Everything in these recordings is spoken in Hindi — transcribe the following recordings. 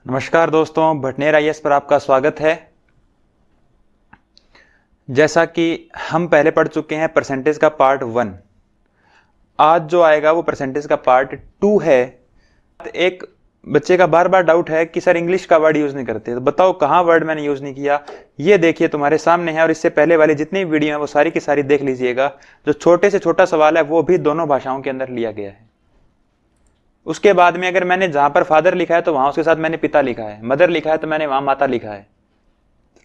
नमस्कार दोस्तों, भटनेर आईएएस पर आपका स्वागत है। जैसा कि हम पहले पढ़ चुके हैं परसेंटेज का पार्ट 1, आज जो आएगा वो परसेंटेज का पार्ट 2 है। एक बच्चे का बार बार डाउट है कि सर इंग्लिश का वर्ड यूज नहीं करते, तो बताओ कहाँ वर्ड मैंने यूज नहीं किया। ये देखिए तुम्हारे सामने है और इससे पहले वाली जितनी वीडियो है वो सारी की सारी देख लीजिएगा। जो छोटे से छोटा सवाल है वो भी दोनों भाषाओं के अंदर लिया गया है। उसके बाद में अगर मैंने जहां पर फादर लिखा है तो वहां उसके साथ मैंने पिता लिखा है, मदर लिखा है तो मैंने वहां माता लिखा है।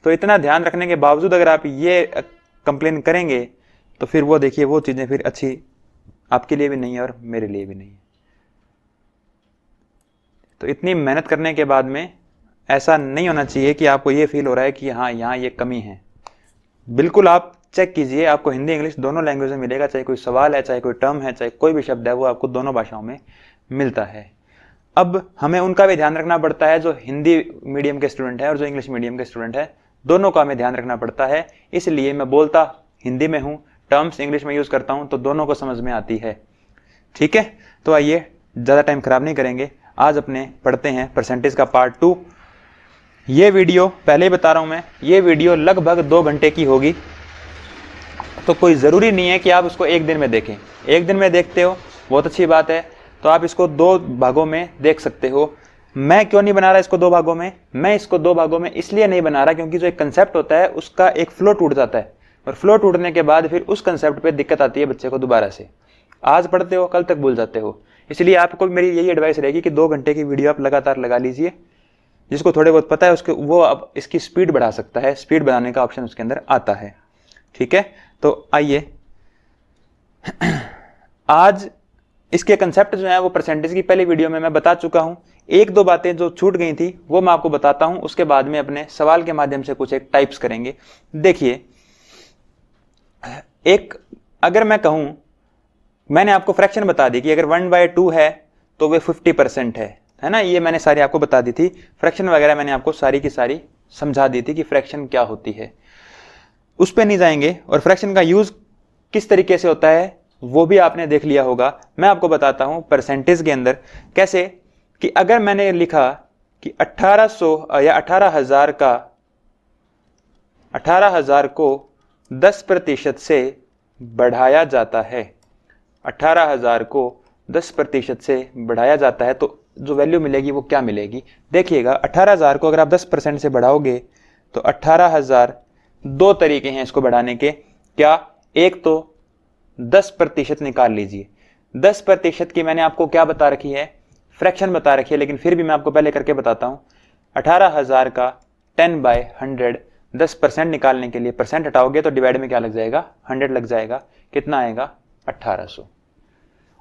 तो इतना ध्यान रखने के बावजूद अगर आप ये कंप्लेन करेंगे तो फिर वो देखिए वो चीजें फिर अच्छी आपके लिए भी नहीं है और मेरे लिए भी नहीं है। तो इतनी मेहनत करने के बाद में ऐसा नहीं होना चाहिए कि आपको ये फील हो रहा है कि हाँ यहाँ ये कमी है। बिल्कुल आप चेक कीजिए, आपको हिंदी इंग्लिश दोनों लैंग्वेज में मिलेगा। चाहे कोई सवाल है, चाहे कोई टर्म है, चाहे कोई भी शब्द है, वो आपको दोनों भाषाओं में मिलता है। अब हमें उनका भी ध्यान रखना पड़ता है जो हिंदी मीडियम के स्टूडेंट है और जो इंग्लिश मीडियम के स्टूडेंट है, दोनों का हमें ध्यान रखना पड़ता है। इसलिए मैं बोलता हिंदी में हूं, टर्म्स इंग्लिश में यूज करता हूं, तो दोनों को समझ में आती है। ठीक है, तो आइए ज्यादा टाइम खराब नहीं करेंगे, आज अपने पढ़ते हैं परसेंटेज का पार्ट 2। ये वीडियो पहले ही बता रहा हूं मैं, ये वीडियो लगभग 2 घंटे की होगी, तो कोई जरूरी नहीं है कि आप उसको एक दिन में देखें। एक दिन में देखते हो बहुत अच्छी बात है, तो आप इसको 2 भागों में देख सकते हो। मैं क्यों नहीं बना रहा इसको 2 भागों में? मैं इसको 2 भागों में इसलिए नहीं बना रहा क्योंकि जो एक कंसेप्ट होता है उसका एक फ्लो टूट जाता है, और फ्लो टूटने के बाद फिर उस कंसेप्ट पे दिक्कत आती है बच्चे को दोबारा से। आज पढ़ते हो कल तक भूल जाते हो। इसलिए आपको मेरी यही एडवाइस रहेगी कि 2 घंटे की वीडियो आप लगातार लगा लीजिए। जिसको थोड़े बहुत पता है उसके वो अब इसकी स्पीड बढ़ा सकता है, स्पीड बढ़ाने का ऑप्शन उसके अंदर आता है। ठीक है, तो आइए आज इसके कंसेप्ट जो है वो परसेंटेज की पहली वीडियो में मैं बता चुका हूं। 1-2 बातें जो छूट गई थी वो मैं आपको बताता हूं, उसके बाद में अपने सवाल के माध्यम से कुछ एक टाइप्स करेंगे। देखिए, एक अगर मैं कहूं, मैंने आपको फ्रैक्शन बता दी कि अगर 1/2 है तो वे 50% है ना। ये मैंने सारी आपको बता दी थी, फ्रैक्शन वगैरह मैंने आपको सारी की सारी समझा दी थी कि फ्रैक्शन क्या होती है। उस पर नहीं जाएंगे, और फ्रैक्शन का यूज किस तरीके से होता है वो भी आपने देख लिया होगा। मैं आपको बताता हूं परसेंटेज के अंदर कैसे, कि अगर मैंने लिखा कि 1800 या 18,000 को 10% से बढ़ाया जाता है, 18,000 को 10% से बढ़ाया जाता है, तो जो वैल्यू मिलेगी वो क्या मिलेगी? देखिएगा, 18,000 को अगर आप 10% से बढ़ाओगे तो 18,000, 2 तरीके हैं इसको बढ़ाने के। क्या? एक तो 10% निकाल लीजिए। 10% की मैंने आपको क्या बता रखी है? फ्रैक्शन बता रखी है, लेकिन फिर भी मैं आपको पहले करके बताता हूं। 18,000 का 10/100, 10% निकालने के लिए परसेंट हटाओगे तो डिवाइड में क्या लग जाएगा? 100 लग जाएगा। कितना आएगा? 1800।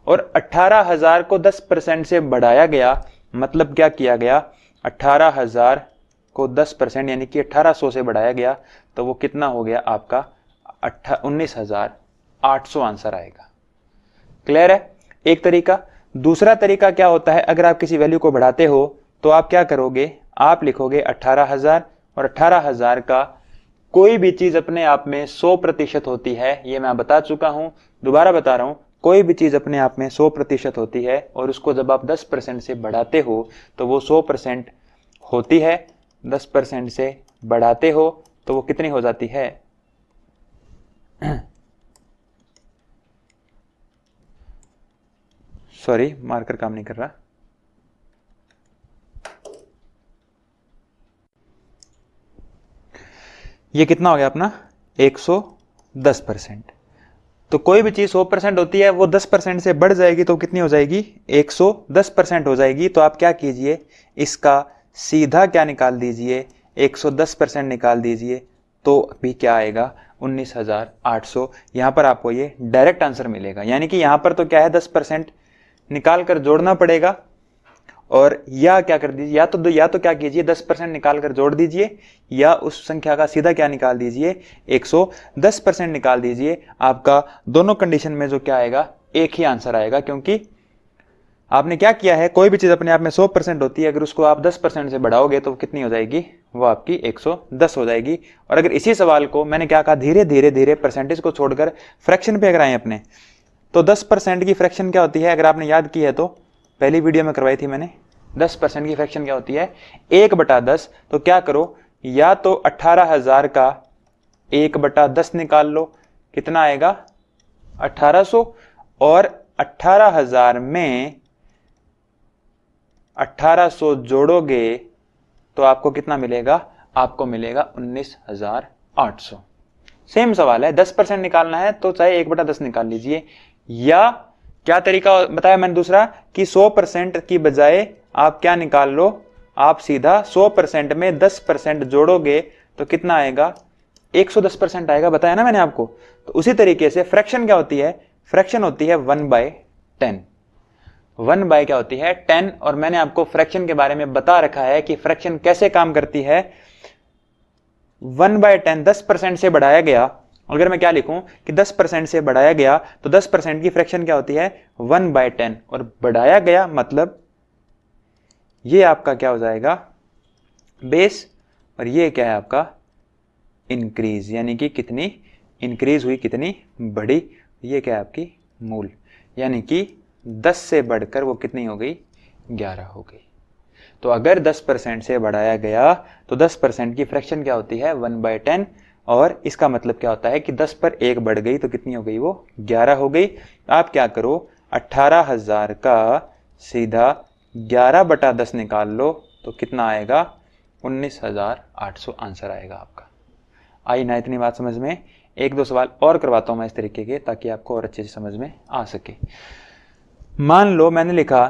और 18,000 को 10% से बढ़ाया गया, मतलब क्या किया गया? 18,000 को 10% यानी कि 1800 से बढ़ाया गया, तो वो कितना हो गया आपका? 19,800 आंसर आएगा। क्लियर है? एक तरीका। दूसरा तरीका क्या होता है, अगर आप किसी वैल्यू को बढ़ाते हो तो आप क्या करोगे? आप लिखोगे 18,000, और 18,000 का कोई भी चीज अपने आप में 100% होती है। ये मैं बता चुका हूं, दोबारा बता रहा हूं, कोई भी चीज अपने आप में 100% होती है, और उसको जब आप 10% से बढ़ाते हो तो वो 100% होती है। 10% से बढ़ाते हो तो वो कितनी हो जाती है? सॉरी, मार्कर काम नहीं कर रहा। ये कितना हो गया अपना? 110%। तो कोई भी चीज 100% होती है, वो 10% से बढ़ जाएगी तो कितनी हो जाएगी? 110% हो जाएगी। तो आप क्या कीजिए, इसका सीधा क्या निकाल दीजिए? 110% निकाल दीजिए, तो अभी क्या आएगा? 19,800। यहां पर आपको ये डायरेक्ट आंसर मिलेगा। यानी कि यहां पर तो क्या है, 10% निकाल कर जोड़ना पड़ेगा, और या क्या कर दीजिए, या तो क्या कीजिए, 10% निकाल कर जोड़ दीजिए, या उस संख्या का सीधा क्या निकाल दीजिए? 110% निकाल दीजिए। आपका दोनों कंडीशन में जो क्या आएगा? एक ही आंसर आएगा, क्योंकि आपने क्या किया है, कोई भी चीज अपने आप में 100% होती है, अगर उसको आप 10% से बढ़ाओगे तो कितनी हो जाएगी? वो आपकी 110 हो जाएगी। और अगर इसी सवाल को मैंने क्या कहा, धीरे धीरे धीरे परसेंटेज को छोड़कर फ्रैक्शन पे अगर आए अपने, तो 10% की फ्रैक्शन क्या होती है? अगर आपने याद की है तो पहली वीडियो में करवाई थी मैंने, 10% की फ्रैक्शन क्या होती है 1/10। तो क्या करो, या तो 18,000 का 1/10 निकाल लो, कितना आएगा 1800, और 18,000 में 1800 जोड़ोगे तो आपको कितना मिलेगा, आपको मिलेगा 19,800। सेम सवाल है, 10% निकालना है तो चाहे 1/10 निकाल लीजिए, या क्या तरीका बताया मैंने दूसरा कि 100% की बजाय आप क्या निकाल लो, आप सीधा 100% में 10% जोड़ोगे तो कितना आएगा 110% आएगा, बताया ना मैंने आपको। तो उसी तरीके से फ्रैक्शन क्या होती है, फ्रैक्शन होती है 1/10। 1 क्या होती है 10, और मैंने आपको फ्रैक्शन के बारे में बता रखा है कि फ्रैक्शन कैसे काम करती है। 1/10 10% से बढ़ाया गया, अगर मैं क्या लिखूं कि 10% से बढ़ाया गया तो 10% की फ्रैक्शन क्या होती है 1/10, और बढ़ाया गया मतलब ये आपका क्या हो जाएगा बेस, और ये क्या है आपका इंक्रीज, यानी कि कितनी इंक्रीज हुई, कितनी बढ़ी, ये क्या है आपकी मूल, यानी कि 10 से बढ़कर वो कितनी हो गई 11 हो गई। तो अगर 10% से बढ़ाया गया तो 10% की फ्रैक्शन क्या होती है 1/10, और इसका मतलब क्या होता है कि 10 पर 1 बढ़ गई तो कितनी हो गई वो 11 हो गई। आप क्या करो 18,000 का सीधा 11/10 निकाल लो तो कितना आएगा 19,800 आंसर आएगा आपका। आई ना इतनी बात समझ में। एक दो सवाल और करवाता हूं मैं इस तरीके के, ताकि आपको और अच्छे से समझ में आ सके। मान लो मैंने लिखा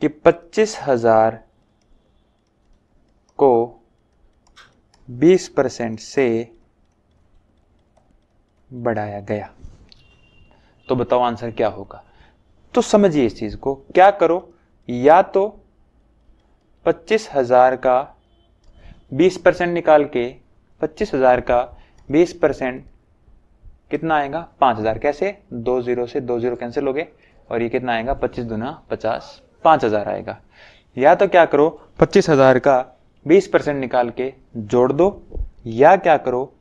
कि 25,000 को 20% से बढ़ाया गया, तो बताओ आंसर क्या होगा। तो समझिए इस चीज को, क्या करो, या तो 25,000 का 20% निकाल के 25,000 का 20% कितना आएगा 5,000, कैसे 2 0 से 2 0 कैंसिल हो गए, और ये कितना आएगा 25 दूना 50, 5,000 आएगा। या तो क्या करो 25,000 का 20% निकाल के जोड़ दो, या क्या करो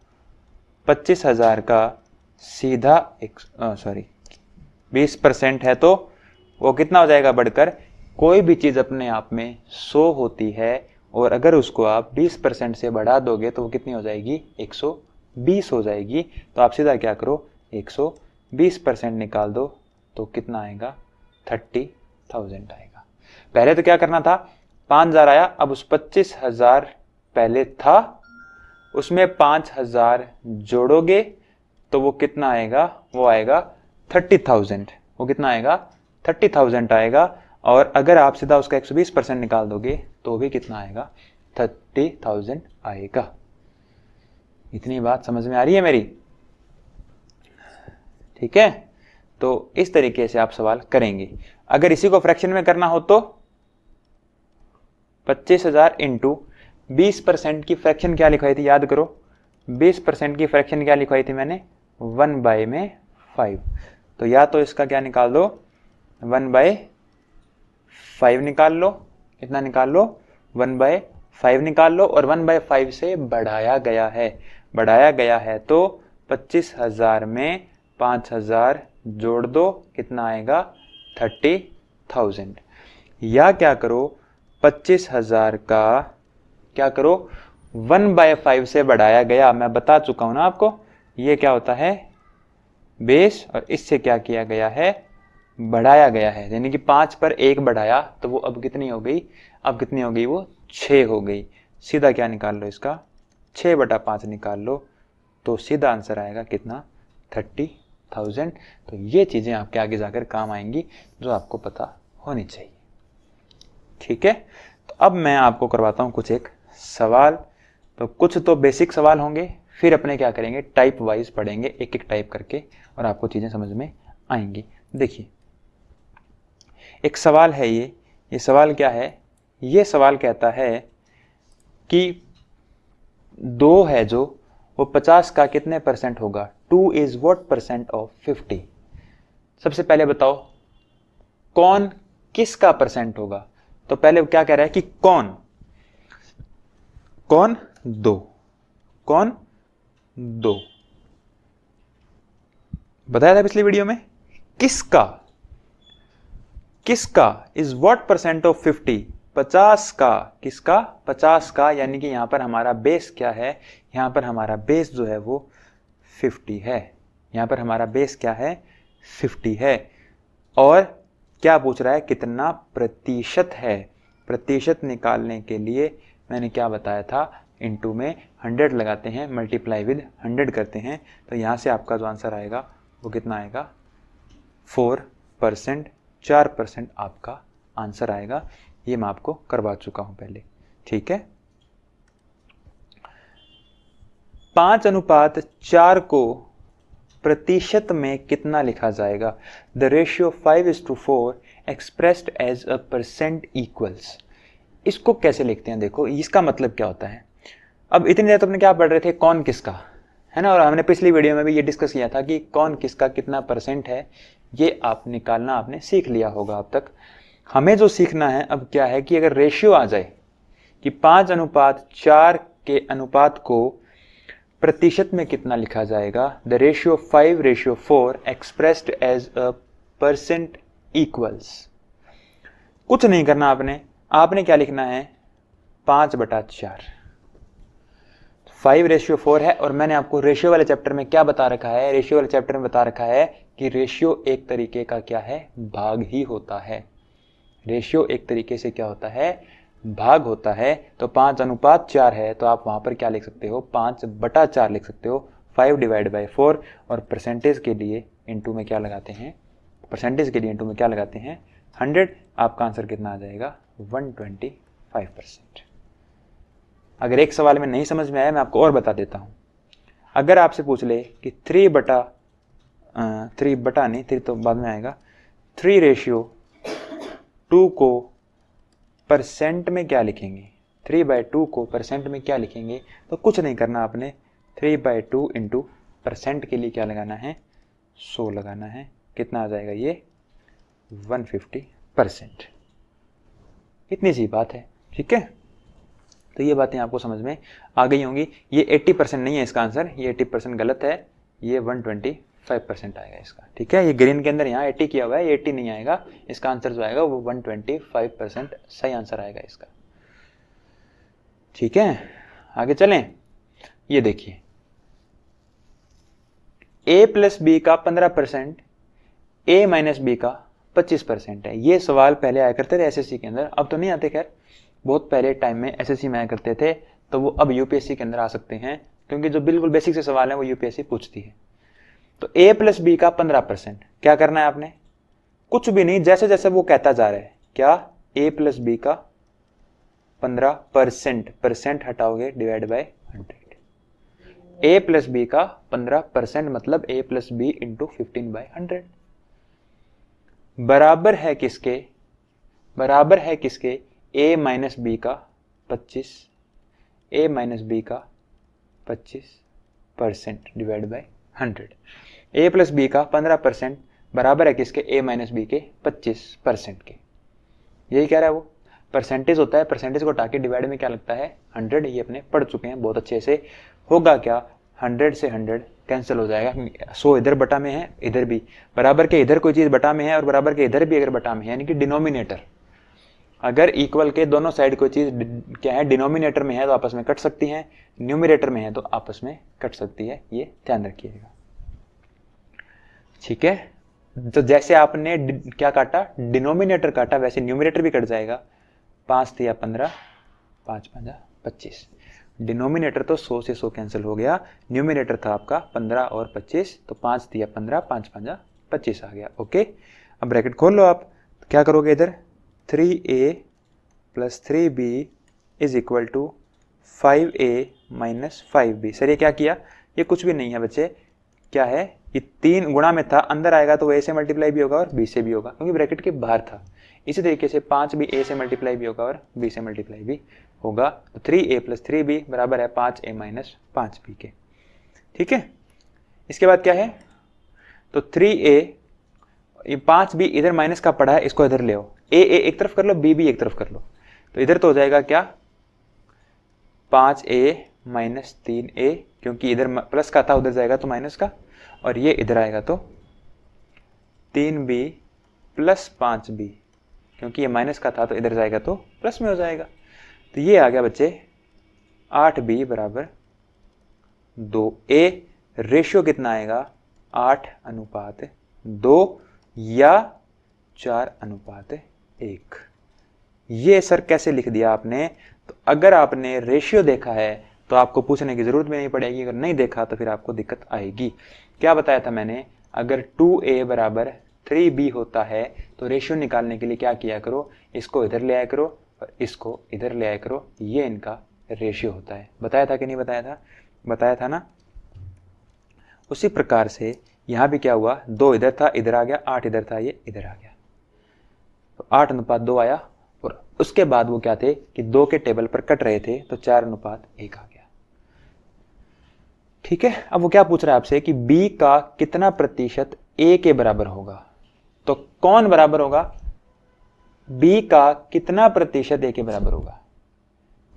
25,000 का सीधा 20% है तो वो कितना हो जाएगा बढ़कर, कोई भी चीज अपने आप में 100 होती है, और अगर उसको आप 20% से बढ़ा दोगे तो वो कितनी हो जाएगी 120 हो जाएगी। तो आप सीधा क्या करो 120% निकाल दो तो कितना आएगा 30,000 आएगा। पहले तो क्या करना था 5,000 आया, अब उस 25,000 पहले था उसमें 5,000 जोड़ोगे तो वो कितना आएगा, वो आएगा 30,000। वो कितना आएगा 30,000 आएगा, और अगर आप सीधा उसका 120% निकाल दोगे तो भी कितना आएगा 30,000 आएगा। इतनी बात समझ में आ रही है मेरी? ठीक है, तो इस तरीके से आप सवाल करेंगे। अगर इसी को फ्रैक्शन में करना हो तो 25,000 इंटू 20% की फ्रैक्शन क्या लिखवाई थी, याद करो 20% की फ्रैक्शन क्या लिखवाई थी मैंने 1/5। तो या तो इसका क्या निकाल दो 1/5 निकाल लो, कितना निकाल लो 1/5 निकाल लो, और 1/5 से बढ़ाया गया है तो 25,000 में 5,000 जोड़ दो, कितना आएगा 30,000। या क्या करो 25,000 का क्या करो 1/5 से बढ़ाया गया, मैं बता चुका हूं ना आपको, ये क्या होता है बेस, और इससे क्या किया गया है बढ़ाया गया है, यानी कि 5 पर 1 बढ़ाया तो वो अब कितनी हो गई, अब कितनी हो गई वो 6 हो गई। सीधा क्या निकाल लो इसका 6/5 निकाल लो तो सीधा आंसर आएगा कितना 30,000। तो ये चीजें आपके आगे जाकर काम आएंगी जो आपको पता होनी चाहिए। ठीक है, तो अब मैं आपको करवाता हूं कुछ एक सवाल। तो कुछ तो बेसिक सवाल होंगे, फिर अपने क्या करेंगे टाइप वाइज पढ़ेंगे एक एक टाइप करके, और आपको चीजें समझ में आएंगी। देखिए एक सवाल है, ये सवाल क्या है, ये सवाल कहता है कि 2 है जो वो 50 का कितने परसेंट होगा, 2 इज व्हाट परसेंट ऑफ 50। सबसे पहले बताओ कौन किसका परसेंट होगा। तो पहले क्या कह रहा है कि कौन 2 बताया था पिछली वीडियो में, किसका इज व्हाट परसेंट ऑफ 50, 50 का, किसका? 50 का, यानी कि यहाँ पर हमारा बेस क्या है? यहाँ पर हमारा बेस जो है वो 50 है। यहाँ पर हमारा बेस क्या है? 50 है। और क्या पूछ रहा है? कितना प्रतिशत है? प्रतिशत निकालने के लिए मैंने क्या बताया था? इनटू में 100 लगाते हैं, मल्टीप्लाई विद 100 करते हैं, तो यहाँ से आपका जो आंसर आएगा वो कितना आएगा? 4%, 4% आपका आंसर आएगा। ये मैं आपको करवा चुका हूं पहले, ठीक है। 5:4 को प्रतिशत में कितना लिखा जाएगा? The ratio 5:4 expressed as a percent equals. इसको कैसे लिखते हैं? देखो इसका मतलब क्या होता है। अब इतनी देर तो अपने क्या पढ़ रहे थे? कौन किसका, है ना। और हमने पिछली वीडियो में भी ये डिस्कस किया था कि कौन किसका कितना परसेंट है, ये आप निकालना आपने सीख लिया होगा अब तक। हमें जो सीखना है अब क्या है कि अगर रेशियो आ जाए कि 5:4 के अनुपात को प्रतिशत में कितना लिखा जाएगा? The ratio 5:4 expressed as a percent equals. कुछ नहीं करना आपने क्या लिखना है? 5/4। 5:4 है। और मैंने आपको रेशियो वाले चैप्टर में क्या बता रखा है? रेशियो वाले चैप्टर में बता रखा है कि रेशियो एक तरीके का क्या है? भाग ही होता है। रेशियो एक तरीके से क्या होता है? भाग होता है। तो 5:4 है, तो आप वहां पर क्या लिख सकते हो? 5/4 लिख सकते हो। 5/4। और परसेंटेज के लिए इनटू में क्या लगाते हैं? परसेंटेज के लिए इनटू में क्या लगाते हैं? 100। आपका आंसर कितना आ जाएगा? 125%। अगर एक सवाल में नहीं समझ में आया, मैं आपको और बता देता हूं। अगर आपसे पूछ ले कि 3 तो बाद में आएगा, 3:2 को परसेंट में क्या लिखेंगे? 3/2 को परसेंट में क्या लिखेंगे? तो कुछ नहीं करना आपने, 3/2 इंटू परसेंट के लिए क्या लगाना है? 100 लगाना है। कितना आ जाएगा ये? 150%। इतनी सी बात है, ठीक है। तो ये बातें आपको समझ में आ गई होंगी। ये 80% नहीं है इसका आंसर, ये 80% गलत है, ये 125% आएगा इसका, ठीक है। ये ग्रीन के अंदर यहाँ 80 किया हुआ है, 80 नहीं आएगा। इसका आंसर जो आएगा वो 125% सही आंसर आएगा इसका, ठीक है। आगे चलें। ये देखिए, a+b का 15%, a-b का 25% है। ये सवाल पहले आया करते थे एसएससी के अंदर, अब तो नहीं आते, खैर बहुत पहले टाइम में एसएससी में आया करते थे, तो वो अब यूपीएससी के अंदर आ सकते हैं, क्योंकि जो बिल्कुल बेसिक से सवाल है वो यूपीएससी पूछती है। तो a+b का 15%, क्या करना है आपने? कुछ भी नहीं, जैसे जैसे वो कहता जा रहा है, क्या? a+b का 15%, परसेंट हटाओगे डिवाइड बाय 100। a+b का 15% मतलब a+b इंटू 15/100 बराबर है किसके? बराबर है किसके? a-b का 25, a-b का 25% डिवाइड बाय 100। a+b का 15% बराबर है किसके? a-b के 25% के। यही कह रहा है वो। परसेंटेज होता है, परसेंटेज को हटा के डिवाइड में क्या लगता है? 100। ये अपने पढ़ चुके हैं बहुत अच्छे से। होगा क्या? 100 से 100 कैंसिल हो जाएगा। 100 इधर बटा में है, इधर भी बराबर के, इधर कोई चीज बटा में है और बराबर के इधर भी अगर बटा में है, यानी कि डिनोमिनेटर, अगर इक्वल के दोनों साइड कोई चीज क्या है? डिनोमिनेटर में है तो आपस में कट सकती है, न्यूमरेटर में है तो आपस में कट सकती है। ये ध्यान रखिएगा, ठीक है। तो जैसे आपने क्या काटा? डिनोमिनेटर काटा, वैसे न्यूमरेटर भी कट जाएगा। 5 × 15, 5 × 5 = 25। डिनोमिनेटर तो 100 से 100 कैंसिल हो गया, न्यूमरेटर था आपका 15 और 25, तो 5 × 15, 5 × 5 = 25 आ गया। ओके, अब ब्रैकेट खोल लो आप। क्या करोगे इधर? 3a + 3b = 5a - 5b। Sir ये क्या किया? ये कुछ भी नहीं है बच्चे, क्या है? ये 3 गुणा में था, अंदर आएगा तो a से मल्टीप्लाई भी होगा और b से भी होगा, क्योंकि ब्रैकेट के बाहर था। इसी तरीके से 5 भी a से मल्टीप्लाई भी होगा और b से मल्टीप्लाई भी होगा। तो 3a + 3b बराबर है 5a - 5b के, ठीक है। इसके बाद क्या है? तो 3a, ये 5b इधर माइनस का पड़ा है, इसको इधर ले आओ। a एक तरफ कर लो, b भी एक तरफ कर लो, तो इधर तो हो जाएगा क्या? 5a - 3a, क्योंकि इधर प्लस का था उधर जाएगा तो माइनस का, और ये इधर आएगा तो 3b + 5b क्योंकि ये माइनस का था तो इधर जाएगा तो प्लस में हो जाएगा। तो ये आ गया बच्चे 8b बराबर 2a। रेशियो कितना आएगा 8:2 या 4:1। ये सर कैसे लिख दिया आपने? तो अगर आपने रेशियो देखा है तो आपको पूछने की जरूरत भी नहीं पड़ेगी, अगर नहीं देखा तो फिर आपको दिक्कत आएगी। क्या बताया था मैंने? अगर 2a बराबर 3b होता है तो रेशियो निकालने के लिए क्या किया करो, इसको इधर ले आया करो और इसको इधर ले आया करो, ये इनका रेशियो होता है। बताया था कि नहीं बताया था? बताया था ना। उसी प्रकार से यहां भी क्या हुआ, 2 इधर था, इधर आ गया, 8 इधर था, ये इधर आ गया, तो 8:2 आया। और उसके बाद वो क्या थे कि 2 के टेबल पर कट रहे थे तो 4:1 आ गया। ठीक है। अब वो क्या पूछ रहा है आपसे कि b का कितना प्रतिशत a के बराबर होगा। तो कौन बराबर होगा? b का कितना प्रतिशत a के बराबर होगा?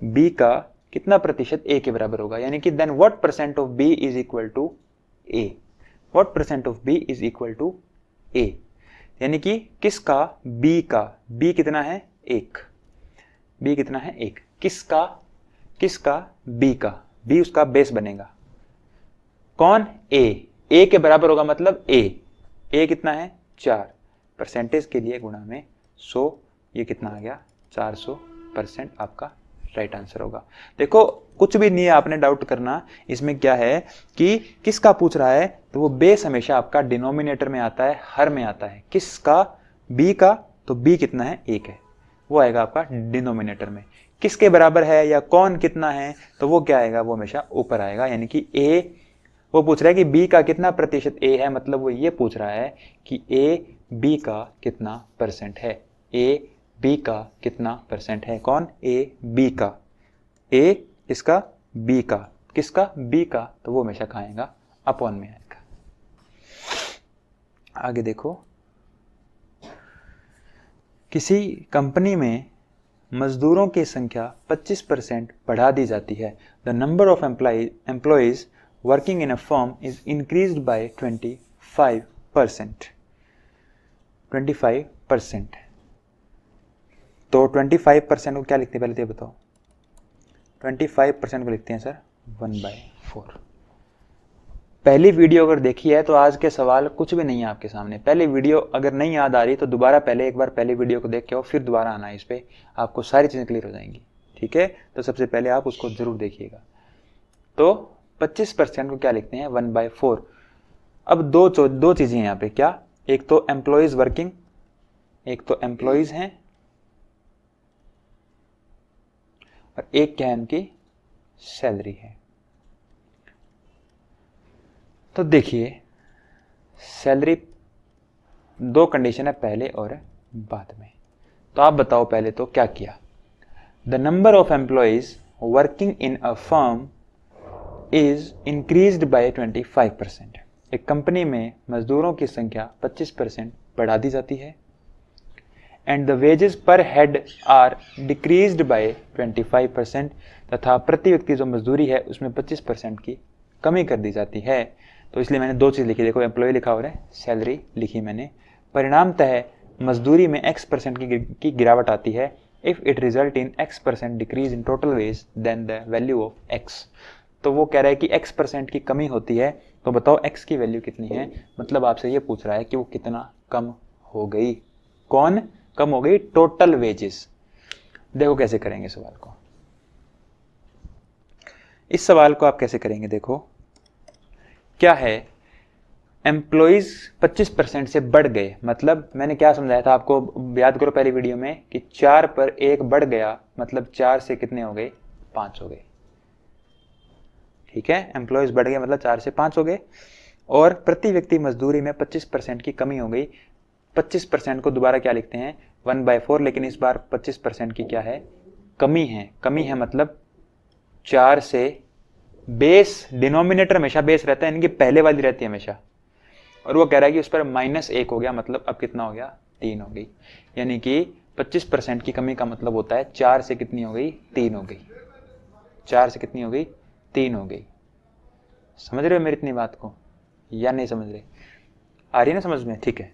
b का कितना प्रतिशत a के बराबर होगा, यानी कि then what percent of b is equal to a। What percent of b is equal to a, यानी कि किसका? b का। b कितना है? 1। b कितना है? 1। किसका? किसका? b का। b उसका बेस बनेगा। कौन? a के बराबर होगा, मतलब a कितना है? 4। परसेंटेज के लिए गुणा में 100, ये कितना आ गया? 400% आपका राइट आंसर होगा। देखो कुछ भी नहीं है आपने डाउट करना, इसमें क्या है कि किसका पूछ रहा है, तो वो बेस हमेशा आपका डिनोमिनेटर में आता है, हर में आता है। किसका? b का। तो b कितना है? 1 है, वो आएगा आपका डिनोमिनेटर में। किसके बराबर है या कौन कितना है, तो वो क्या आएगा? वो हमेशा ऊपर आएगा, यानी कि a। वो पूछ रहा है कि b का कितना प्रतिशत a है, मतलब वो ये पूछ रहा है कि a b का कितना परसेंट है। a b का कितना परसेंट है? कौन? a b का। a इसका, b का। किसका? b का। तो वो हमेशा खाएगा अपॉन में आएगा। आगे देखो, किसी कंपनी में मजदूरों की संख्या 25% बढ़ा दी जाती है। The number of employees working in a firm is increased bye 25%। 25%। तो 25% को क्या लिखते हैं पहले तो बताओ? 25% को लिखते हैं सर 1/4। पहली वीडियो अगर देखी है तो आज के सवाल कुछ भी नहीं है आपके सामने। पहली वीडियो अगर नहीं याद आ रही तो दोबारा पहले एक बार पहली वीडियो को देख के आओ, फिर दोबारा आना इस पे, आपको सारी चीजें क्लियर हो जाएंगी। ठीक है, तो सबसे पहले आप उसको जरूर देखिएगा। तो 25% को क्या लिखते हैं? 1/4। अब दो चीजें हैं यहाँ पे, क्या? एक तो एम्प्लॉइज वर्किंग, एक तो एम्प्लॉइज हैं, और एक क्या है? उनकी सैलरी है। तो देखिए सैलरी, दो कंडीशन है, पहले और बाद में। तो आप बताओ पहले तो क्या किया? The number of employees working in a firm is increased bye 25%। एक कंपनी में मजदूरों की संख्या 25% बढ़ा दी जाती है। एंड द वेजेस पर हेड आर डिक्रीज्ड बाय 25%। तथा प्रति व्यक्ति जो मजदूरी है उसमें 25% की कमी कर दी जाती है। तो इसलिए मैंने दो चीज लिखी, देखो एम्प्लॉय लिखा हो रहा है, सैलरी लिखी मैंने। परिणामतः मजदूरी में x% की गिरावट आती है। If it result in x% decrease in total wage then the value of x। तो वो कह रहा है कि x% की कमी होती है, तो बताओ x की वैल्यू कितनी है। मतलब आपसे ये पूछ रहा है कि वो कितना कम हो गई। कौन कम हो गई? Total wages. देखो कैसे करेंगे सवाल को। इस सवाल को आप कैसे करेंगे? देखो क्या है, एम्प्लॉइज 25% से बढ़ गए, मतलब मैंने क्या समझाया था आपको, याद करो पहली वीडियो में, कि 4 पर 1 बढ़ गया, मतलब 4 से कितने हो गए? 5 हो गए। ठीक है, एम्प्लॉइज बढ़ गए मतलब 4 से 5 हो गए। और प्रति व्यक्ति मजदूरी में 25% की कमी हो गई। 25% को दोबारा क्या लिखते हैं? 1/4, लेकिन इस बार 25% की क्या है? कमी है। कमी है मतलब 4 से, बेस डिनोमिनेटर हमेशा बेस रहता है, इनकी पहले वाली रहती है हमेशा। और वो कह रहा है कि उस पर -1 हो गया, मतलब अब कितना हो गया? 3 हो गई। यानी कि 25% की कमी का मतलब होता है 4 से कितनी हो गई? 3 हो गई। 4 से कितनी हो गई? 3 हो गई। समझ रहे हो मेरी इतनी बात को या नहीं समझ रहे? आ रही है ना समझ में? ठीक है,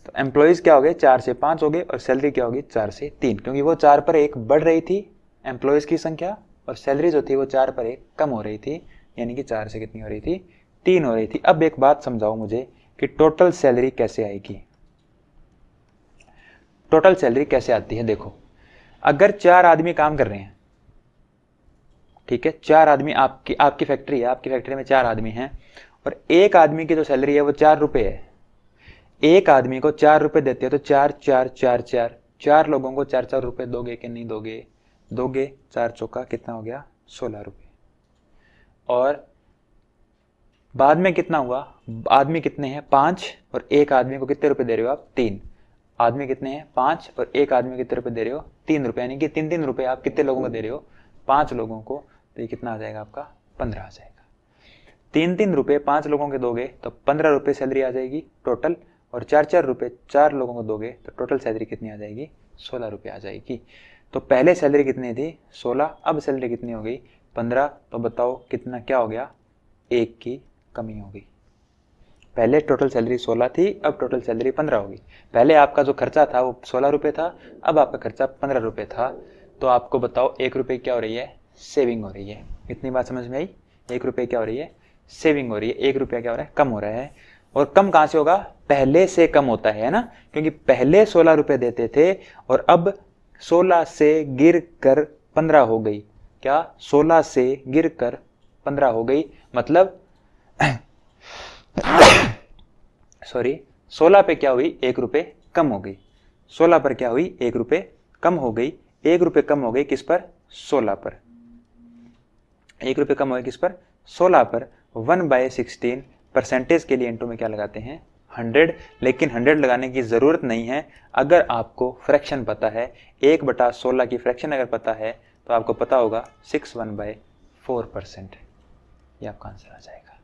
तो एम्प्लॉयज़ क्या हो गए, 4 से 5 हो गए, और सैलरी क्या होगी, 4 से 3, क्योंकि वो 4 पर 1 बढ़ रही थी एम्प्लॉयज़ की संख्या, और सैलरी जो थी वो 4 पर 1 कम हो रही थी, यानी कि 4 से कितनी हो रही थी, 3 हो रही थी। अब एक बात समझाओ मुझे कि टोटल सैलरी कैसे आएगी। टोटल सैलरी कैसे आती है, देखो अगर 4 आदमी काम कर रहे हैं, ठीक है, 4 आदमी, आपकी फैक्ट्री है, आपकी फैक्ट्री में 4 आदमी हैं, और एक आदमी की जो सैलरी है वो 4 रुपये है। एक आदमी को 4 रुपये देते हो तो 4 4 4 4 4 लोगों को 4 4 रुपये दोगे कि नहीं दोगे, दोगे। 4 चौका कितना हो गया, 16 रुपये। और बाद में कितना हुआ, आदमी कितने हैं, 5, और एक आदमी को कितने रुपए दे रहे हो आप, 3। आदमी कितने हैं, 5, और एक आदमी कितने रुपए दे रहे हो, 3 रुपए, यानी कि 3 रुपए आप कितने लोगों को दे रहे हो, 5 लोगों को। तो ये कितना आ जाएगा आपका, 15 आ जाएगा। 3 रुपए 5 लोगों के दोगे तो 15 रुपए सैलरी आ जाएगी टोटल, और 4 4 रुपए 4 लोगों को दोगे तो टोटल सैलरी कितनी आ जाएगी, 16 रुपए आ जाएगी। तो पहले सैलरी कितनी थी, 16, अब सैलरी कितनी हो गई, 15। तो बताओ कितना क्या हो गया, 1 की कमी हो गई। पहले टोटल सैलरी 16 थी, अब टोटल सैलरी 15 होगी। पहले आपका जो खर्चा था वो 16 रुपये था, अब आपका खर्चा 15 रुपये था। तो आपको बताओ 1 रुपये क्या हो रही है, सेविंग हो रही है। इतनी बात समझ में आई, 1 रुपये क्या हो रही है, सेविंग हो रही है। 1 रुपया क्या हो रहा है, कम हो रहा है। और कम कहाँ से होगा, पहले से कम होता है ना, क्योंकि पहले 16 रुपये देते थे और अब 16 से गिर कर 15 हो गई। क्या, 16 से गिर कर 15 हो गई, मतलब सॉरी, 16 पे क्या हुई, 1 रुपये कम हो गई। 16 पर क्या हुई, 1 रुपये कम हो गई। 1 रुपये कम हो गई किस पर, 16 पर। 1 रुपये कम हो गई किस पर, 16 पर। 1/16 परसेंटेज के लिए इंटू में क्या लगाते हैं, 100। लेकिन 100 लगाने की जरूरत नहीं है। अगर आपको फ्रैक्शन पता है, 1/16 की फ्रैक्शन अगर पता है तो आपको पता होगा 61/4%। ये आपका आंसर आ जाएगा।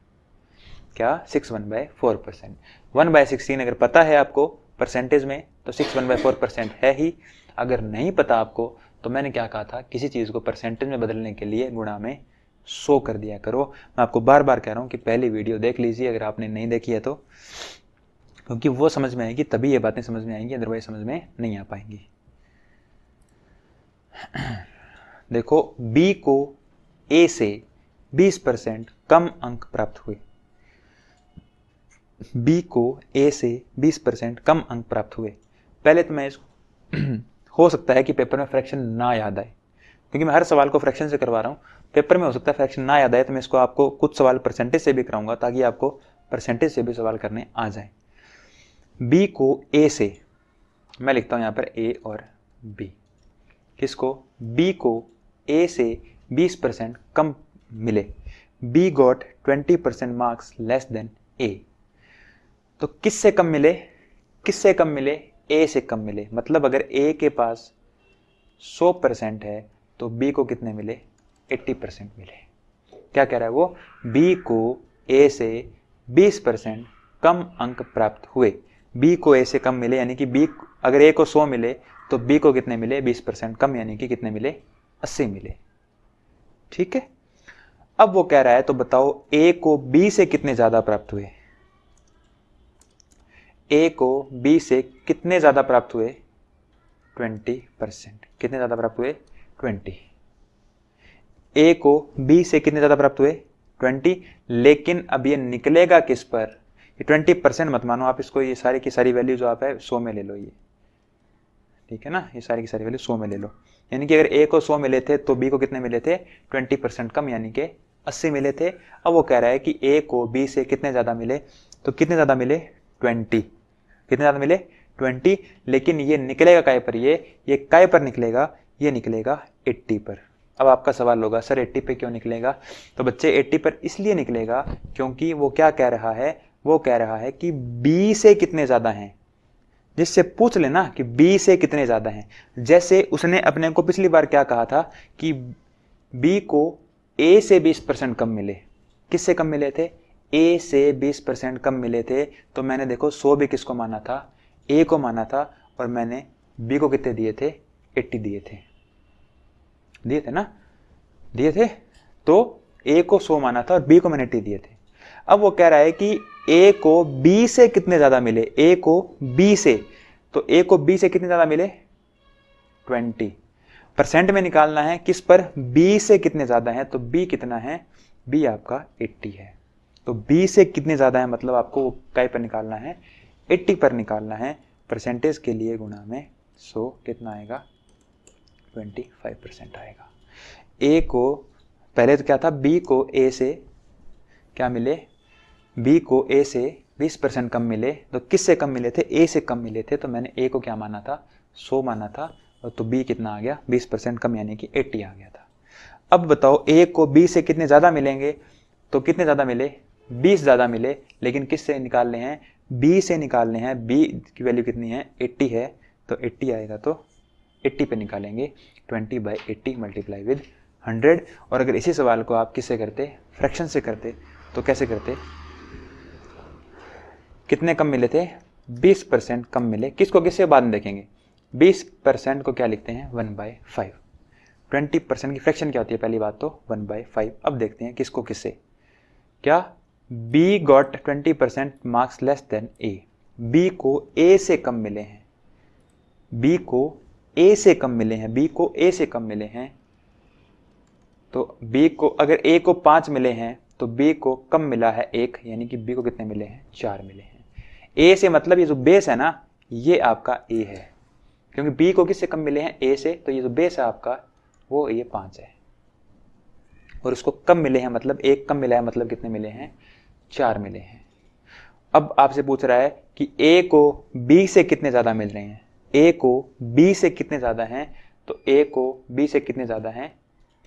क्या, 61/4%। 1/16 अगर पता है आपको परसेंटेज में तो 61/4% है ही। अगर नहीं पता आपको तो मैंने क्या कहा था, किसी चीज़ को परसेंटेज में बदलने के लिए गुणा में 100 कर दिया करो। मैं आपको बार बार कह रहा हूँ कि पहली वीडियो देख लीजिए अगर आपने नहीं देखी है तो, क्योंकि वो समझ में आएगी तभी ये बातें समझ में आएंगी, अदरवाइज समझ में नहीं आ पाएंगी। देखो, बी को ए से 20% कम अंक प्राप्त हुए। बी को ए से 20% कम अंक प्राप्त हुए। पहले तो मैं इसको हो सकता है कि पेपर में फ्रैक्शन ना याद आए, क्योंकि मैं हर सवाल को फ्रैक्शन से करवा रहा हूँ। पेपर में हो सकता है फ्रैक्शन ना याद आए, तो मैं इसको आपको कुछ सवाल परसेंटेज से भी कराऊंगा ताकि आपको परसेंटेज से भी सवाल करने आ जाए। बी को ए से, मैं लिखता हूँ यहाँ पर ए और बी। किसको, बी को ए से 20% कम मिले। B got 20% marks less than A. तो किससे कम मिले, किससे कम मिले, ए से कम मिले। मतलब अगर ए के पास 100% है तो बी को कितने मिले, 80% मिले। क्या कह रहा है वो, बी को ए से 20% कम अंक प्राप्त हुए। बी को ए से कम मिले, यानी कि बी, अगर ए को 100 मिले तो बी को कितने मिले, 20% कम, यानी कि कितने मिले, 80 मिले। ठीक है। अब वो कह रहा है तो बताओ ए को बी से कितने ज्यादा प्राप्त हुए, ए को बी से कितने ज्यादा प्राप्त हुए, 20%। कितने ज्यादा प्राप्त हुए, 20। ए को बी से कितने ज्यादा प्राप्त हुए, 20। लेकिन अब ये निकलेगा किस पर, ये 20% मत मानो आप इसको, ये सारी की सारी वैल्यू जो आप है 100 में ले लो ये, ठीक है ना, ये सारी की सारी वैल्यू 100 में ले लो। यानी कि अगर ए को 100 मिले थे तो बी को कितने मिले थे, 20% कम, यानी कि 80 मिले थे। अब वो कह रहा है कि ए को बी से कितने ज्यादा मिले, तो कितने ज्यादा मिले, 20। कितने ज्यादा मिले, 20। लेकिन ये निकलेगा काय पर, ये काय पर निकलेगा, ये निकलेगा 80 पर। अब आपका सवाल होगा सर 80 पे क्यों निकलेगा, तो बच्चे 80 पर इसलिए निकलेगा क्योंकि वो क्या कह रहा है, वो कह रहा है कि बी से कितने ज्यादा हैं। जिससे पूछ लेना कि बी से कितने ज्यादा हैं, जैसे उसने अपने को पिछली बार क्या कहा था कि बी को ए से 20% कम मिले। किससे कम मिले थे, ए से 20% कम मिले थे। तो मैंने देखो 100 भी किसको माना था, ए को माना था, और मैंने बी को कितने दिए थे, 80 दिए थे, दिए थे ना, दिए थे। तो ए को 100 माना था और बी को मैंने 80 दिए थे। अब वो कह रहा है कि ए को बी से कितने ज्यादा मिले, ए को बी से, तो ए को बी से कितने ज्यादा मिले 20। परसेंट में निकालना है किस पर, बी से कितने ज्यादा है, तो बी कितना है, बी आपका 80 है। तो बी से कितने ज्यादा है मतलब आपको काय पर निकालना है, 80 पर निकालना है। परसेंटेज के लिए गुणा में 100 कितना आएगा 25% आएगा। ए को पहले तो क्या था, बी को ए से क्या मिले, बी को ए से 20% कम मिले। तो किससे कम मिले थे, ए से कम मिले थे। तो मैंने ए को क्या माना था 100 माना था, और तो बी कितना आ गया 20% कम यानी कि 80 आ गया था। अब बताओ ए को बी से कितने ज़्यादा मिलेंगे, तो कितने ज़्यादा मिले 20 ज़्यादा मिले, लेकिन किससे निकालने हैं, बी से निकालने हैं। बी की वैल्यू कितनी है 80 है, तो 80 आएगा तो 80 पे निकालेंगे 20/80 मल्टीप्लाई विद 100। और अगर इसी सवाल को आप किससे करते, फ्रैक्शन से करते, तो कैसे करते, कितने कम मिले थे 20% कम मिले। किसको किससे बाद में देखेंगे, 20% को क्या लिखते हैं 1/5। 20% की फ्रैक्शन क्या होती है, पहली बात तो 1/5। अब देखते हैं किसको किससे, क्या B got 20% marks less then A। B को A से कम मिले हैं, B को A से कम मिले हैं, B को A से कम मिले हैं। तो B को अगर A को 5 मिले हैं तो B को कम मिला है 1, यानी कि B को कितने मिले हैं 4 मिले हैं। A से मतलब ये जो बेस है ना, ये आपका A है, क्योंकि B को किससे कम मिले हैं A से, तो ये जो बेस है आपका वो ये 5 है, और उसको कम मिले हैं मतलब 1 कम मिला है मतलब कितने मिले हैं 4 मिले हैं। अब आपसे पूछ रहा है कि A को B से कितने ज़्यादा मिल रहे हैं, A को B से कितने ज़्यादा हैं, तो A को B से कितने ज़्यादा हैं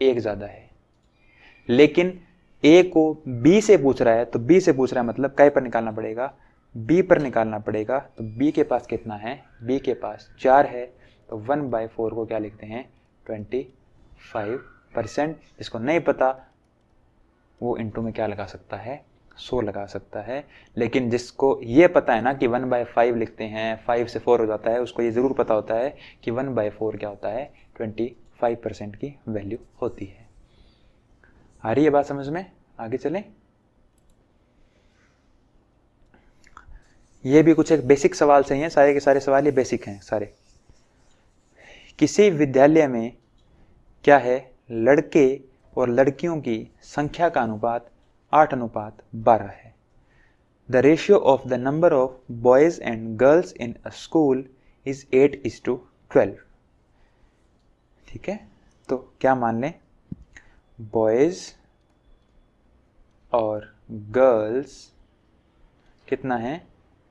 1 ज़्यादा है। लेकिन A को B से पूछ रहा है, तो B से पूछ रहा है मतलब काय पर निकालना पड़ेगा, B पर निकालना पड़ेगा। तो B के पास कितना है, B के पास 4 है, तो 1/4 को क्या लिखते हैं 25%। जिसको नहीं पता वो इंटू में क्या लगा सकता है 100 लगा सकता है। लेकिन जिसको ये पता है ना कि 1/5 लिखते हैं, 5 से 4 हो जाता है, उसको ये ज़रूर पता होता है कि 1/4 क्या होता है 25% की वैल्यू होती है। आ रही है बात समझ में, आगे चलें। ये भी कुछ एक बेसिक सवाल से ही हैं, सारे के सारे सवाल ये बेसिक हैं सारे। किसी विद्यालय में क्या है, लड़के और लड़कियों की संख्या का अनुपात 8:12 है। The ratio of the number of boys and girls in a school is 8:12। ठीक है, तो क्या मान लें, बॉयज और गर्ल्स कितना है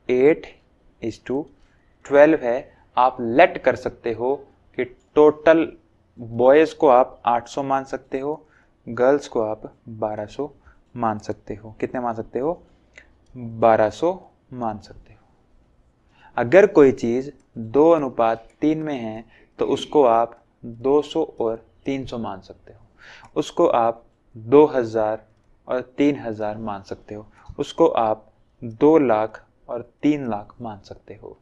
8:12 है। आप लेट कर सकते हो कि टोटल बॉयज़ को आप 800 मान सकते हो, गर्ल्स को आप 1200 मान सकते हो। कितने मान सकते हो 1200 मान सकते हो। अगर कोई चीज़ 2:3 में है तो उसको आप 200 और 300 मान सकते हो, उसको आप 2000 और 3000 मान सकते हो, उसको आप 2 लाख और 3 लाख मान सकते हो।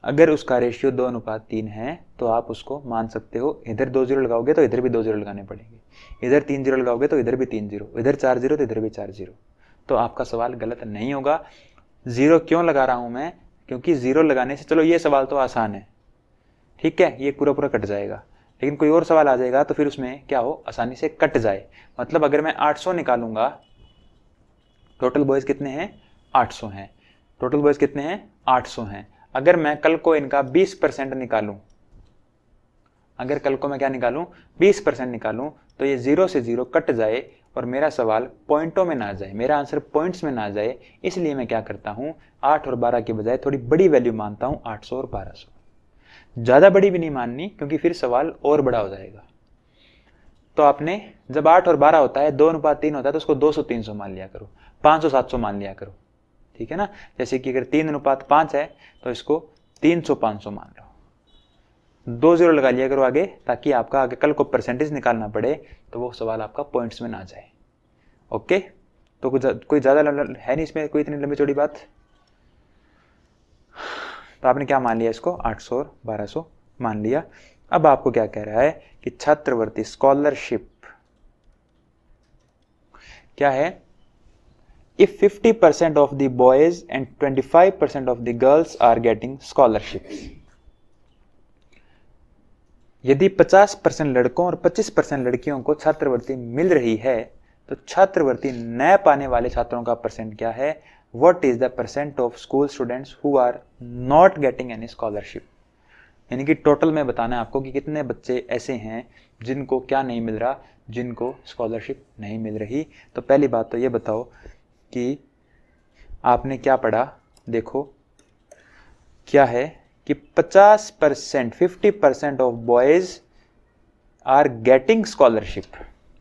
अगर उसका रेशियो 2:3 है तो आप उसको मान सकते हो, इधर 2 जीरो लगाओगे तो इधर भी 2 जीरो लगाने पड़ेंगे, इधर 3 जीरो लगाओगे तो इधर भी 3 जीरो, इधर 4 जीरो तो इधर भी 4 जीरो। तो आपका सवाल गलत नहीं होगा। जीरो क्यों लगा रहा हूं मैं, क्योंकि जीरो लगाने से, चलो ये सवाल तो आसान है, ठीक है, ये पूरा पूरा कट जाएगा। लेकिन कोई और सवाल आ जाएगा तो फिर उसमें क्या हो, आसानी से कट जाए। मतलब अगर मैं 800 निकालूंगा, टोटल बॉयज कितने हैं 800 हैं, टोटल बॉयज कितने हैं 800 हैं। अगर मैं कल को इनका 20% निकालूं, अगर कल को मैं क्या निकालूं 20% निकालूं, तो ये 0 से 0 कट जाए और मेरा सवाल पॉइंटों में ना जाए, मेरा आंसर पॉइंट्स में ना जाए। इसलिए मैं क्या करता हूं, 8 और 12 के बजाय थोड़ी बड़ी वैल्यू मानता हूं, 800 और 1200। ज्यादा बड़ी भी नहीं माननी, क्योंकि फिर सवाल और बड़ा हो जाएगा। तो आपने जब 8 और 12 होता है 2:3 होता है तो उसको 200-300 मान लिया करो, 500-700 मान लिया करो, ठीक है ना। जैसे कि अगर 3:5 है तो इसको 300-500 मान लो, 2 जीरो लगा लिया करो आगे, ताकि आपका आगे कल को परसेंटेज निकालना पड़े तो वो सवाल आपका पॉइंट्स में ना जाए। ओके, तो कोई ज्यादा है नहीं इसमें, कोई इतनी लंबी चौड़ी बात। तो आपने क्या मान लिया, इसको 800 और 1200 मान लिया। अब आपको क्या कह रहा है कि छात्रवृत्ति स्कॉलरशिप क्या है, if 50% of the boys and 25% of the girls are getting scholarships, यदि 50% लड़कों और 25% लड़कियों को छात्रवृत्ति मिल रही है तो छात्रवृत्ति न पाने वाले छात्रों का परसेंट क्या है? What is the percent of school students who are not getting any scholarship? यानी कि टोटल में बताना है आपको कि कितने बच्चे ऐसे हैं जिनको क्या नहीं मिल रहा, जिनको स्कॉलरशिप नहीं मिल रही। तो पहली बात तो ये बताओ कि आपने क्या पढ़ा। देखो क्या है कि 50% 50% of boys are getting scholarship,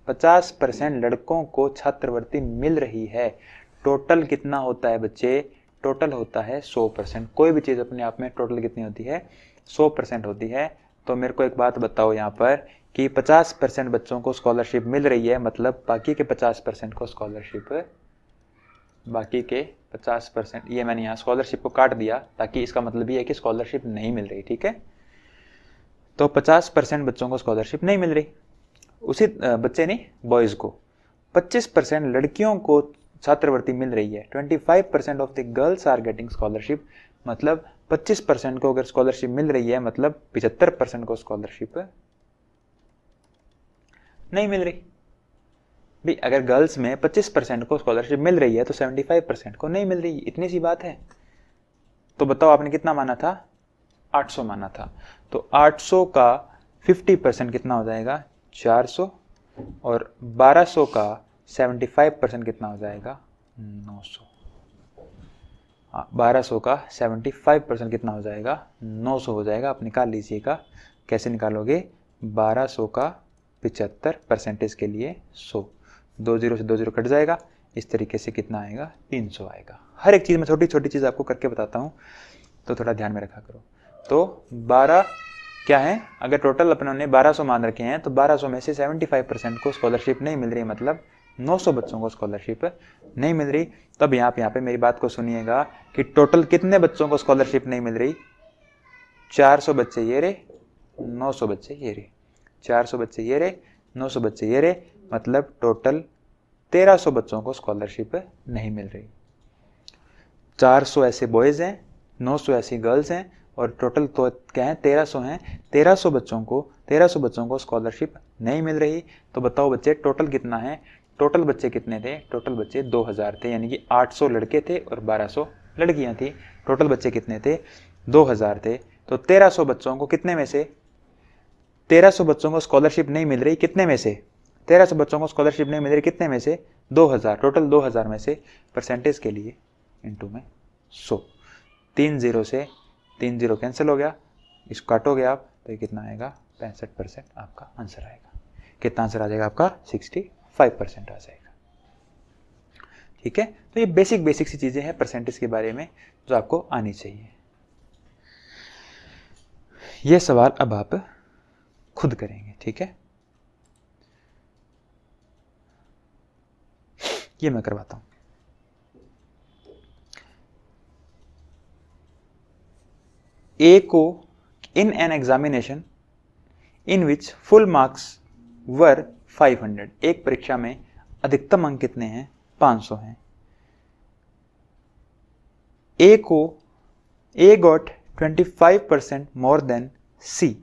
50% लड़कों को छात्रवृत्ति मिल रही है। टोटल कितना होता है बच्चे? टोटल होता है 100%। कोई भी चीज़ अपने आप में टोटल कितनी होती है? 100% होती है। तो मेरे को एक बात बताओ यहाँ पर कि 50% बच्चों को स्कॉलरशिप मिल रही है, मतलब बाकी के 50% को स्कॉलरशिप, बाकी के 50%, ये मैंने यहाँ स्कॉलरशिप को काट दिया ताकि इसका मतलब ये है कि स्कॉलरशिप नहीं मिल रही, ठीक है। तो 50% बच्चों को स्कॉलरशिप नहीं मिल रही, उसी बच्चे नहीं बॉयज़ को। 25% लड़कियों को छात्रवृत्ति मिल रही है। 25% of the girls are getting scholarship, मतलब 25% को अगर स्कॉलरशिप मिल रही है मतलब 75% को स्कॉलरशिप नहीं मिल रही। भी अगर गर्ल्स में 25% को स्कॉलरशिप मिल रही है तो 75% को नहीं मिल रही, इतनी सी बात है। तो बताओ आपने कितना माना था? 800 माना था। तो 800 का 50% कितना हो जाएगा? 400, और 1200 का 75% कितना हो जाएगा? 900। 1200 का 75% कितना हो जाएगा? 900 हो जाएगा। आप निकाल लीजिएगा। कैसे निकालोगे? 1200 का 75% के लिए 100, 2 0 से 2 0 कट जाएगा। इस तरीके से कितना आएगा? 300 आएगा। हर एक चीज़ में छोटी छोटी चीज़ आपको करके बताता हूँ, तो थोड़ा ध्यान में रखा करो। तो 12 क्या है? अगर टोटल अपनों ने 1200 मान रखे हैं तो 1200 में से 75% को स्कॉलरशिप नहीं मिल रही, मतलब 900 बच्चों को स्कॉलरशिप नहीं मिल रही। तब यहाँ पे मेरी बात को सुनिएगा कि टोटल कितने बच्चों को स्कॉलरशिप नहीं मिल रही? 400 बच्चे ये रे, 900 बच्चे ये रे, 400 बच्चे ये रे, 900 बच्चे ये रे, मतलब टोटल 1300 बच्चों को स्कॉलरशिप नहीं मिल रही। 400 ऐसे बॉयज़ हैं, 900 ऐसी गर्ल्स हैं, और टोटल तो क्या है? 1300 हैं। 1300 बच्चों को स्कॉलरशिप नहीं मिल रही। तो बताओ बच्चे टोटल कितना है? टोटल बच्चे कितने थे? टोटल बच्चे 2000 थे, यानी कि 800 लड़के थे और 1200 लड़कियां थी। टोटल बच्चे कितने थे? 2000 थे। तो 1300 बच्चों को कितने में से? 1300 बच्चों को स्कॉलरशिप नहीं मिल रही, कितने में से? 1300 बच्चों को स्कॉलरशिप नहीं मिल रही, कितने में से? 2000। टोटल 2000 में से परसेंटेज के लिए इंटू में 100। 3 0 से 3 0 कैंसिल हो गया, इसको काटोगे आप तो ये कितना आएगा? 65% आपका आंसर आएगा। कितना आंसर आ जाएगा आपका? 65% आ जाएगा। ठीक है। तो ये बेसिक सी चीजें हैं परसेंटेज के बारे में जो आपको आनी चाहिए। ये सवाल अब आप खुद करेंगे, ठीक है। ये मैं करवाता हूं। ए को in an examination in which full marks वर 500, एक परीक्षा में अधिकतम अंक कितने हैं? 500 हैं। ए गॉट 25% मोर देन सी,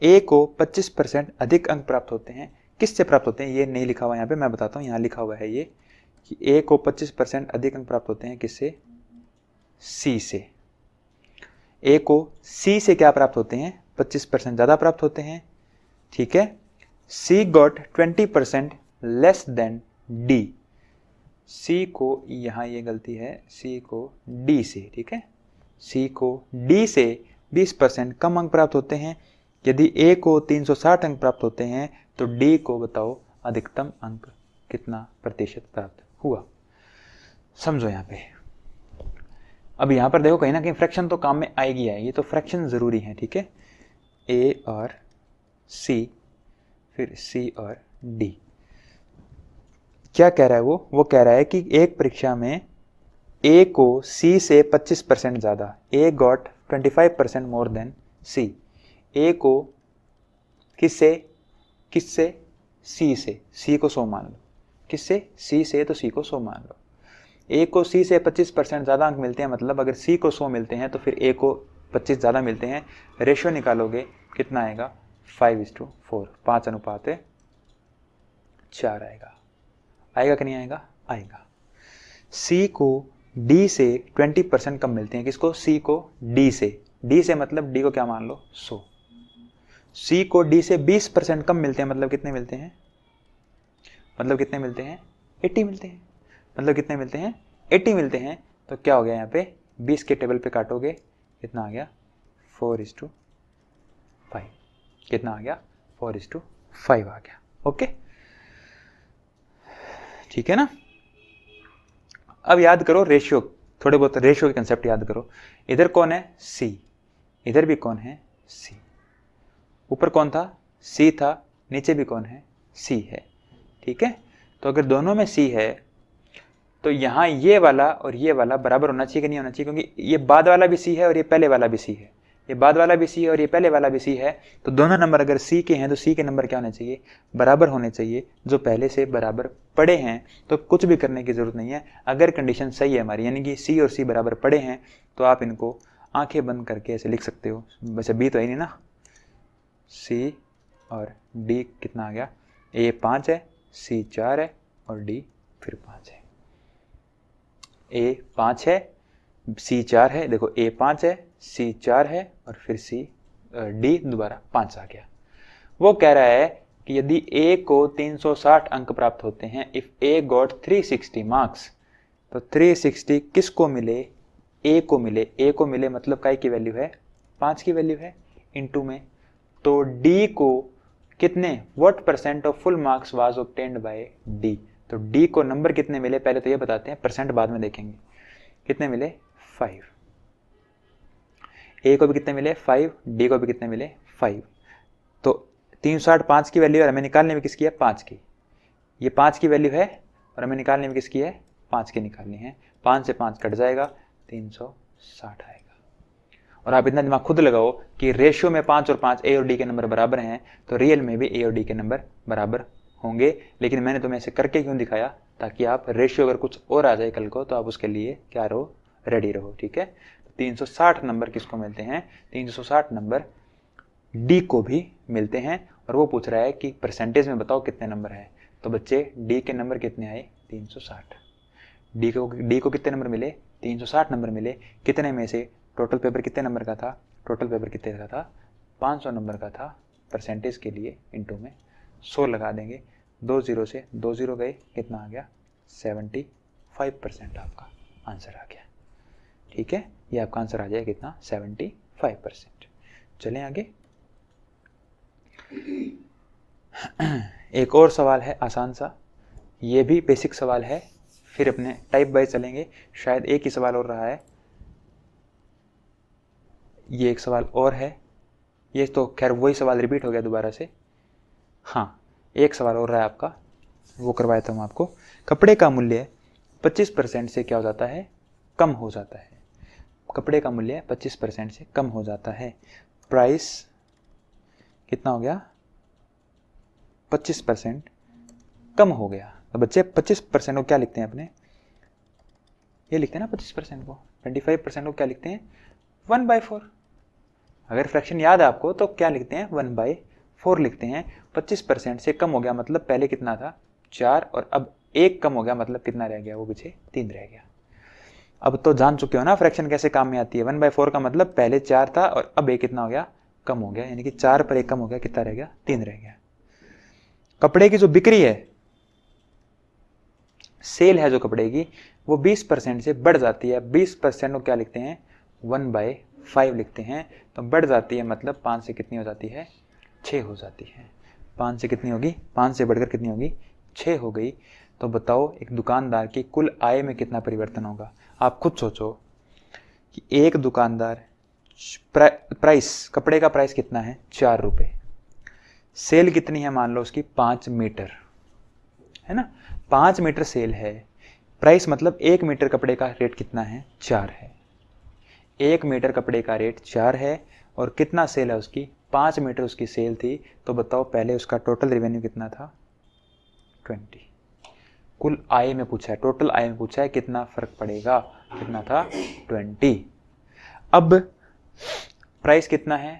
ए को 25% अधिक अंक प्राप्त होते हैं। किससे प्राप्त होते हैं? ये नहीं लिखा हुआ यहाँ पे, मैं बताता हूँ। यहाँ लिखा हुआ है ये कि ए को 25% अधिक अंक प्राप्त होते हैं। किससे? सी से। ए को सी से क्या प्राप्त होते हैं? 25% ज़्यादा प्राप्त होते हैं, ठीक है। सी गॉट 20% लेस देन डी, सी को, यहाँ ये गलती है, सी को डी से, ठीक है। सी को डी से 20% कम अंक प्राप्त होते हैं। यदि ए को 360 अंक प्राप्त होते हैं तो डी को बताओ अधिकतम अंक कितना प्रतिशत प्राप्त हुआ? समझो यहाँ पे। अब यहाँ पर देखो कहीं ना कहीं फ्रैक्शन तो काम में आएगी है, ये तो फ्रैक्शन ज़रूरी है, ठीक है। ए और सी, फिर सी और डी। क्या कह रहा है वो कह रहा है कि एक परीक्षा में ए को सी से 25% ज़्यादा, ए गॉट 25% मोर देन सी। ए को किससे? सी से, सी को 100 मान लो। किससे? सी से, तो सी को 100 मान लो। ए को सी से 25% ज़्यादा अंक मिलते हैं, मतलब अगर सी को 100 मिलते हैं तो फिर ए को 25 ज़्यादा मिलते हैं। रेशियो निकालोगे कितना आएगा 5:4, 5:4 आएगा। आएगा कि नहीं आएगा? आएगा। सी को डी से 20% कम मिलते हैं। किसको? सी को डी से। डी से मतलब डी को क्या मान लो 100। सी को डी से 20% कम मिलते हैं, मतलब कितने मिलते हैं? मतलब कितने मिलते हैं? 80 मिलते हैं। मतलब कितने मिलते हैं? 80 मिलते हैं। तो क्या हो गया यहाँ पे 20 के टेबल पे काटोगे कितना आ गया 4:5। कितना आ गया 4:5 आ गया। ओके, ठीक है ना। अब याद करो रेशियो, थोड़े बहुत रेशियो के कंसेप्ट याद करो। इधर कौन है? सी। इधर भी कौन है? सी। ऊपर कौन था? सी था। नीचे भी कौन है? सी है। ठीक है, तो अगर दोनों में सी है तो यहाँ ये वाला और ये वाला बराबर होना चाहिए कि नहीं होना चाहिए? क्योंकि ये बाद वाला भी सी है और ये पहले वाला भी सी है। ये बाद वाला भी सी है और ये पहले वाला भी सी है। तो दोनों नंबर अगर सी के हैं तो सी के नंबर क्या होने चाहिए? बराबर होने चाहिए, जो पहले से बराबर पड़े हैं। तो कुछ भी करने की जरूरत नहीं है। अगर कंडीशन सही है हमारी, यानी कि सी और सी बराबर पड़े हैं, तो आप इनको आंखें बंद करके ऐसे लिख सकते हो। वैसे बी तो है नहीं ना। सी और डी कितना आ गया? ए 5 है, सी 4 है और डी फिर 5 है। ए 5 है, सी 4 है। देखो ए 5 है, सी 4 है और फिर सी डी दोबारा 5 आ गया। वो कह रहा है कि यदि ए को 360 अंक प्राप्त होते हैं, इफ ए गॉट 360 मार्क्स, तो 360 किसको मिले? ए को मिले। ए को मिले मतलब काय की वैल्यू है? 5 की वैल्यू है इनटू में। तो डी को कितने, what percent of full marks was obtained by D? तो डी को नंबर कितने मिले पहले तो ये बताते हैं, परसेंट बाद में देखेंगे। कितने मिले? 5। ए को भी कितने मिले? 5। डी को भी कितने मिले? 5। तो 360 5 की वैल्यू है, हमें निकालने में किसकी है? 5 की। ये 5 की वैल्यू है और हमें निकालने में किसकी है? 5 की निकालनी है। 5 से 5 कट जाएगा, 360 आएगा। और आप इतना दिमाग खुद लगाओ कि रेशियो में 5 और 5 ए और डी के नंबर बराबर हैं, तो रियल में भी ए और डी के नंबर बराबर होंगे। लेकिन मैंने तुम्हें ऐसे करके क्यों दिखाया? ताकि आप रेशियो अगर कुछ और आ जाए कल को तो आप उसके लिए क्या रहो? रेडी रहो। ठीक है, 360 नंबर किसको मिलते हैं? 360 नंबर डी को भी मिलते हैं। और वो पूछ रहा है कि परसेंटेज में बताओ कितने नंबर है। तो बच्चे डी के नंबर कितने आए? 360। डी को कितने नंबर मिले? 360 नंबर मिले। कितने में से? टोटल पेपर कितने नंबर का था? टोटल पेपर कितने का था? 500 नंबर का था। परसेंटेज के लिए इनटू में 100 लगा देंगे। 2 0 से 2 0 गए, कितना आ गया? 75% आपका आंसर आ गया। ठीक है, ये आपका आंसर आ जाएगा कितना? 75%। चलें आगे। एक और सवाल है आसान सा, ये भी बेसिक सवाल है, फिर अपने टाइप बाय चलेंगे। शायद एक ही सवाल और रहा है। ये एक सवाल और है, ये तो खैर वही सवाल रिपीट हो गया दोबारा से। हाँ, एक सवाल और रहा है आपका, वो करवाया था हम आपको। कपड़े का मूल्य 25% से क्या हो जाता है? कम हो जाता है। कपड़े का मूल्य 25% से कम हो जाता है। प्राइस कितना हो गया? 25% कम हो गया। तो बच्चे 25% को क्या लिखते हैं अपने? ये लिखते हैं ना 25% को। 25% को क्या लिखते हैं? 1/4। अगर फ्रैक्शन याद है आपको तो क्या लिखते हैं? 1/4 लिखते हैं। 25% से कम हो गया मतलब पहले कितना था? 4, और अब 1 कम हो गया मतलब कितना रह गया? वो पीछे 3 रह गया। अब तो जान चुके हो ना फ्रैक्शन कैसे काम में आती है। 1/4 का मतलब पहले 4 था और अब 1 कितना हो गया? कम हो गया। यानी कि 4 पर 1 कम हो गया, कितना रह गया? 3 रह गया। कपड़े की जो बिक्री है, सेल है जो कपड़े की, वो 20% से बढ़ जाती है। 20% को क्या लिखते हैं? 1/5 लिखते हैं। तो बढ़ जाती है मतलब 5 से कितनी हो जाती है? 6 हो जाती है। 5 से कितनी होगी? 5 से बढ़कर कितनी होगी? 6 हो गई। तो बताओ एक दुकानदार की कुल आय में कितना परिवर्तन होगा? आप खुद सोचो कि एक दुकानदार प्राइस, कपड़े का प्राइस कितना है? 4 रुपये। सेल कितनी है? मान लो उसकी 5 मीटर है ना। 5 मीटर सेल है। प्राइस मतलब 1 मीटर कपड़े का रेट कितना है? 4 है। 1 मीटर कपड़े का रेट 4 है और कितना सेल है उसकी? 5 मीटर उसकी सेल थी। तो बताओ पहले उसका टोटल रेवेन्यू कितना था? 20। कुल आय में पूछा है, टोटल आय में पूछा है, कितना फर्क पड़ेगा, कितना था 20। अब प्राइस कितना है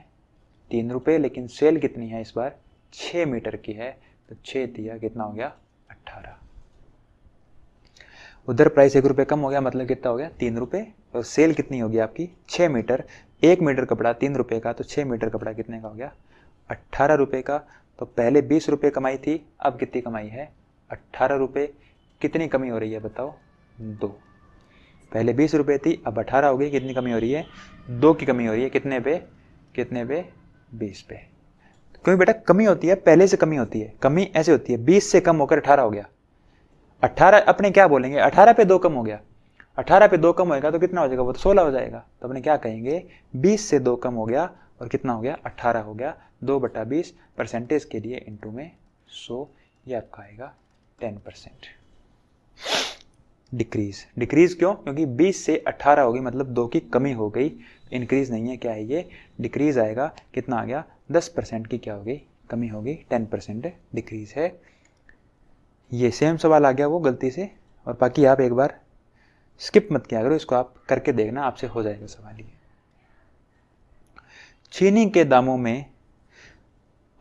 3 रुपये, लेकिन सेल कितनी है इस बार 6 मीटर की है, तो 6 दिया, कितना हो गया 18। उधर प्राइस 1 रुपये कम हो गया, मतलब कितना हो गया 3 रुपये, और सेल कितनी होगी आपकी 6 मीटर, 1 मीटर कपड़ा 3 रुपये का, तो 6 मीटर कपड़ा कितने का हो गया 18 रुपये का। तो पहले 20 रुपये कमाई थी, अब कितनी कमाई है 18 रुपये। कितनी कमी हो रही है बताओ 2। पहले 20 रुपये थी, अब 18 हो गई, कितनी कमी हो रही है 2 की कमी हो रही है, कितने पे 20 पे। क्योंकि बेटा कमी होती है पहले से कमी होती है, कमी ऐसे होती है 20 से कम होकर 18 हो गया, 18 अपने क्या बोलेंगे 18 पे 2 कम हो गया, 18 पे 2 कम होएगा तो कितना हो जाएगा, वो तो 16 हो जाएगा। तो अपने क्या कहेंगे 20 से 2 कम हो गया और कितना हो गया 18 हो गया, 2/20 परसेंटेज के लिए इंटू में 100, ये आपका आएगा 10%। डिक्रीज क्यों, क्योंकि 20 से 18 हो गई मतलब 2 की कमी हो गई, इंक्रीज नहीं है, क्या है ये डिक्रीज आएगा। कितना आ गया 10% की क्या हो गई कमी हो गई, 10% डिक्रीज है। ये सेम सवाल आ गया वो गलती से, और बाकी आप एक बार स्किप मत किया करो, इसको आप करके देखना, आपसे हो जाएगा सवाल ये। चीनी के दामों में,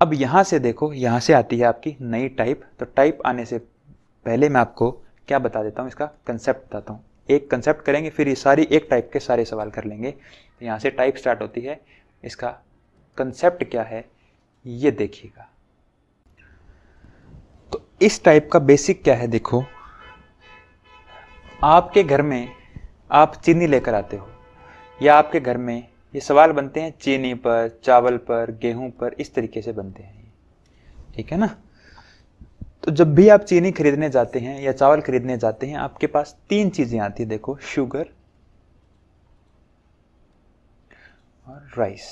अब यहां से देखो, यहां से आती है आपकी नई टाइप, तो टाइप आने से पहले मैं आपको क्या बता देता हूं, इसका कंसेप्ट बताता हूं। एक कंसेप्ट करेंगे, फिर ये सारी एक टाइप के सारे सवाल कर लेंगे। तो यहां से टाइप स्टार्ट होती है, इसका कंसेप्ट क्या है ये देखिएगा। तो इस टाइप का बेसिक क्या है, देखो आपके घर में आप चीनी लेकर आते हो, या आपके घर में ये सवाल बनते हैं चीनी पर, चावल पर, गेहूं पर, इस तरीके से बनते हैं, ठीक है ना। तो जब भी आप चीनी खरीदने जाते हैं या चावल खरीदने जाते हैं, आपके पास 3 चीजें आती है, देखो शुगर और राइस।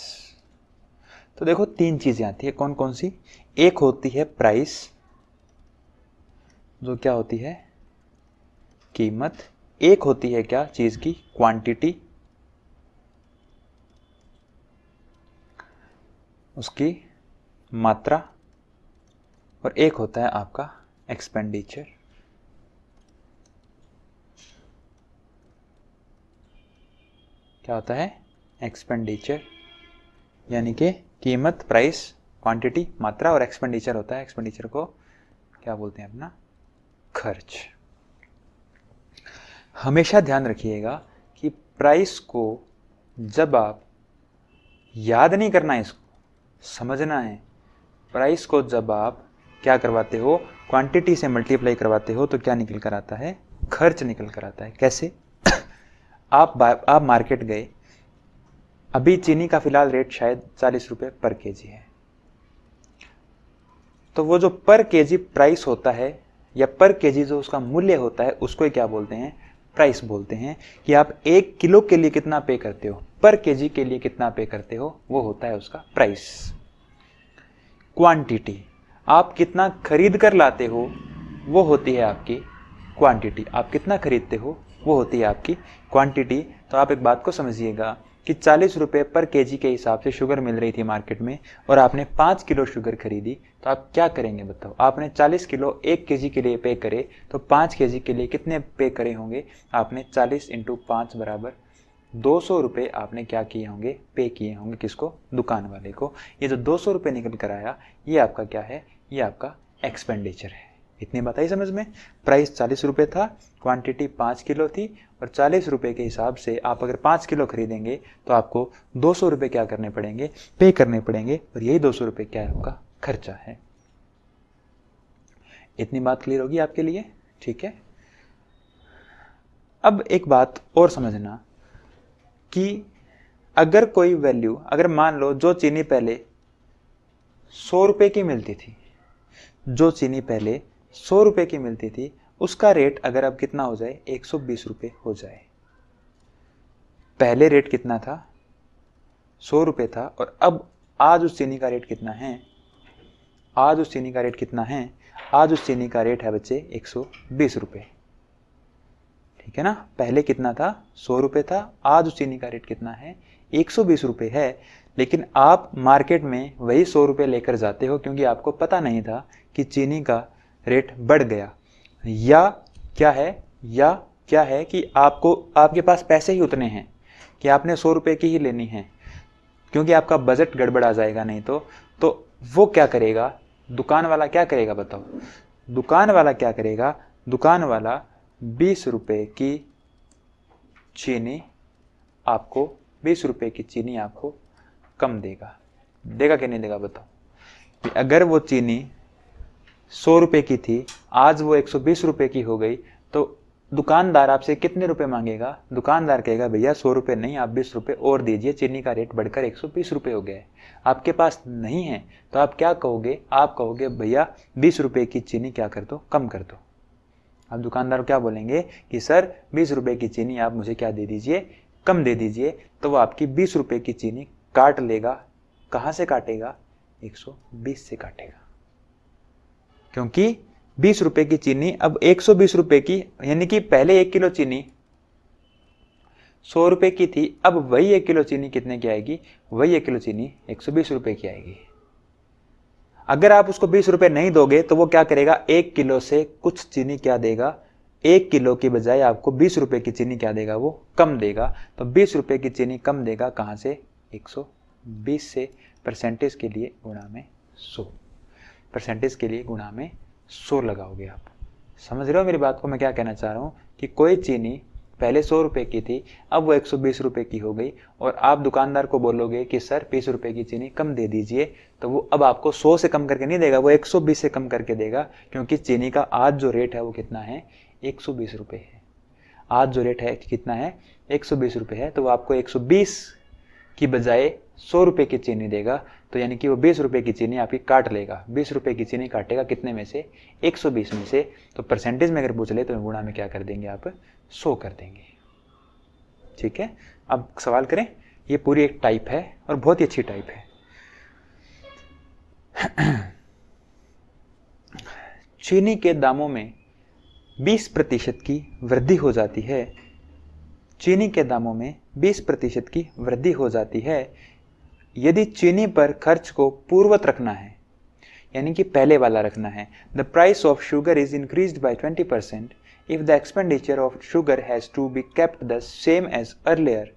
तो देखो 3 चीजें आती है, कौन कौन सी, एक होती है प्राइस, जो क्या होती है कीमत, एक होती है क्या चीज की क्वांटिटी, उसकी मात्रा, और एक होता है आपका एक्सपेंडिचर। क्या होता है एक्सपेंडिचर, यानी कि कीमत, प्राइस, क्वांटिटी, मात्रा, और एक्सपेंडिचर होता है, एक्सपेंडिचर को क्या बोलते हैं अपना खर्च। हमेशा ध्यान रखिएगा कि प्राइस को जब आप याद नहीं करना है, इसको समझना है। प्राइस को जब आप क्या करवाते हो क्वांटिटी से मल्टीप्लाई करवाते हो तो क्या निकल कर आता है खर्च निकल कर आता है। कैसे आप मार्केट गए, अभी चीनी का फिलहाल रेट शायद 40 रुपये पर केजी है, तो वो जो पर केजी प्राइस होता है या पर केजी जो उसका मूल्य होता है उसको क्या बोलते हैं प्राइस बोलते हैं। कि आप 1 किलो के लिए कितना पे करते हो, पर केजी के लिए कितना पे करते हो, वो होता है उसका प्राइस। क्वांटिटी, आप कितना खरीद कर लाते हो वो होती है आपकी क्वांटिटी, आप कितना खरीदते हो वो होती है आपकी क्वांटिटी। तो आप एक बात को समझिएगा कि 40 रुपये पर केजी के हिसाब से शुगर मिल रही थी मार्केट में, और आपने 5 किलो शुगर खरीदी, तो आप क्या करेंगे बताओ। आपने 40 किलो 1 केजी के लिए पे करे, तो 5 केजी के लिए कितने पे करे होंगे आपने, 40 × 5 बराबर 200 रुपये आपने क्या किए होंगे पे किए होंगे, किसको दुकान वाले को। ये जो 200 रुपये निकल कर आया ये आपका क्या है, ये आपका एक्सपेंडिचर है। इतनी बात आई समझ में। प्राइस 40 रुपये था, क्वांटिटी 5 किलो थी, और 40 रुपये के हिसाब से आप अगर 5 किलो खरीदेंगे तो आपको 200 रुपये क्या करने पड़ेंगे पे करने पड़ेंगे, और यही 200 रुपये क्या है आपका खर्चा है। इतनी बात क्लियर होगी आपके लिए, ठीक है। अब एक बात और समझना कि अगर कोई वैल्यू, अगर मान लो जो चीनी पहले 100 रुपये की मिलती थी, जो चीनी पहले 100 रुपये की मिलती थी, उसका रेट अगर अब कितना हो जाए 120 रुपये हो जाए। पहले रेट कितना था 100 रुपये था, और अब आज उस चीनी का रेट कितना है, आज उस चीनी का रेट कितना है, आज उस चीनी का रेट है बच्चे 120 रुपये, ठीक है ना। पहले कितना था 100 रुपये था, आज उस चीनी का रेट कितना है 120 रुपये है। लेकिन आप मार्केट में वही 100 रुपये लेकर जाते हो, क्योंकि आपको पता नहीं था कि चीनी का रेट बढ़ गया। या क्या है कि आपके पास पैसे ही उतने हैं कि आपने 100 रुपये की ही लेनी है, क्योंकि आपका बजट गड़बड़ा जाएगा नहीं तो वो क्या करेगा, दुकान वाला क्या करेगा बताओ? दुकान वाला क्या करेगा? दुकान वाला 20 रुपये की चीनी आपको 20 रुपये की चीनी आपको कम देगा कि नहीं देगा बताओ? अगर वो चीनी 100 रुपये की थी, आज वो 120 रुपये की हो गई, तो दुकानदार आपसे कितने रुपए मांगेगा? दुकानदार कहेगा भैया 100 रुपये नहीं, आप 20 रुपये और दीजिए, चीनी का रेट बढ़कर 120 रुपये हो गया है। आपके पास नहीं है तो आप क्या कहोगे? आप कहोगे भैया 20 रुपये की चीनी क्या कर दो, कम कर दो। अब दुकानदार क्या बोलेंगे कि सर 20 रुपये की चीनी आप मुझे क्या दे दीजिए, कम दे दीजिए। तो वो आपकी 20 रुपये की चीनी काट लेगा। कहाँ से काटेगा? 120 से काटेगा, क्योंकि 20 रुपये की चीनी अब 120 रुपये की, यानी कि पहले 1 किलो चीनी 100 रुपये की थी, अब वही 1 किलो चीनी कितने की आएगी? वही 1 किलो चीनी 120 रुपये की आएगी। अगर आप उसको 20 रुपये नहीं दोगे तो वो क्या करेगा? 1 किलो से कुछ चीनी क्या देगा? 1 किलो की बजाय आपको 20 रुपये की चीनी क्या देगा? वो कम देगा। तो 20 रुपये की चीनी कम देगा कहाँ से? 120 से। परसेंटेज के लिए गुणा में 100, परसेंटेज के लिए गुणा में 100 लगाओगे आप। समझ रहे हो मेरी बात को? मैं क्या कहना चाह रहा हूँ कि कोई चीनी पहले 100 रुपये की थी, अब वो 120 रुपये की हो गई, और आप दुकानदार को बोलोगे कि सर 20 रुपये की चीनी कम दे दीजिए, तो वो अब आपको 100 से कम करके नहीं देगा, वो 120 से कम करके देगा, क्योंकि चीनी का आज जो रेट है वो कितना है? 120 रुपये है। आज जो रेट है कितना है? 120 रुपये है। तो वो आपको 120 की बजाय 100 रुपये की चीनी देगा। तो यानी कि वो 20 रुपये की चीनी आपकी काट लेगा। 20 रुपये की चीनी काटेगा कितने में से? 120 में से। तो परसेंटेज में अगर पूछ ले तो गुणा में क्या कर देंगे आप? 100 कर देंगे। ठीक है, अब सवाल करें। ये पूरी एक टाइप है और बहुत ही अच्छी टाइप है। चीनी के दामों में 20% की वृद्धि हो जाती है। चीनी के दामों में 20% की वृद्धि हो जाती है यदि चीनी पर खर्च को पूर्ववत रखना है, यानी कि पहले वाला रखना है। The price of sugar is increased by 20% if the expenditure of sugar has to be kept the same as earlier.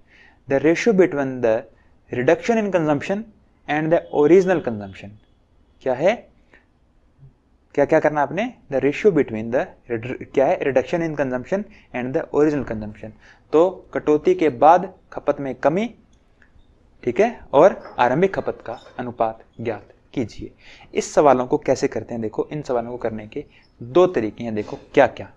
The ratio between the reduction in consumption and the original consumption क्या है? क्या करना आपने? द रेशियो बिटवीन द क्या है? Reduction in consumption and the original consumption. तो कटौती के बाद खपत में कमी, ठीक है, और आरंभिक खपत का अनुपात ज्ञात कीजिए। इस सवालों को कैसे करते हैं देखो। इन सवालों को करने के 2 तरीके हैं। देखो क्या क्या।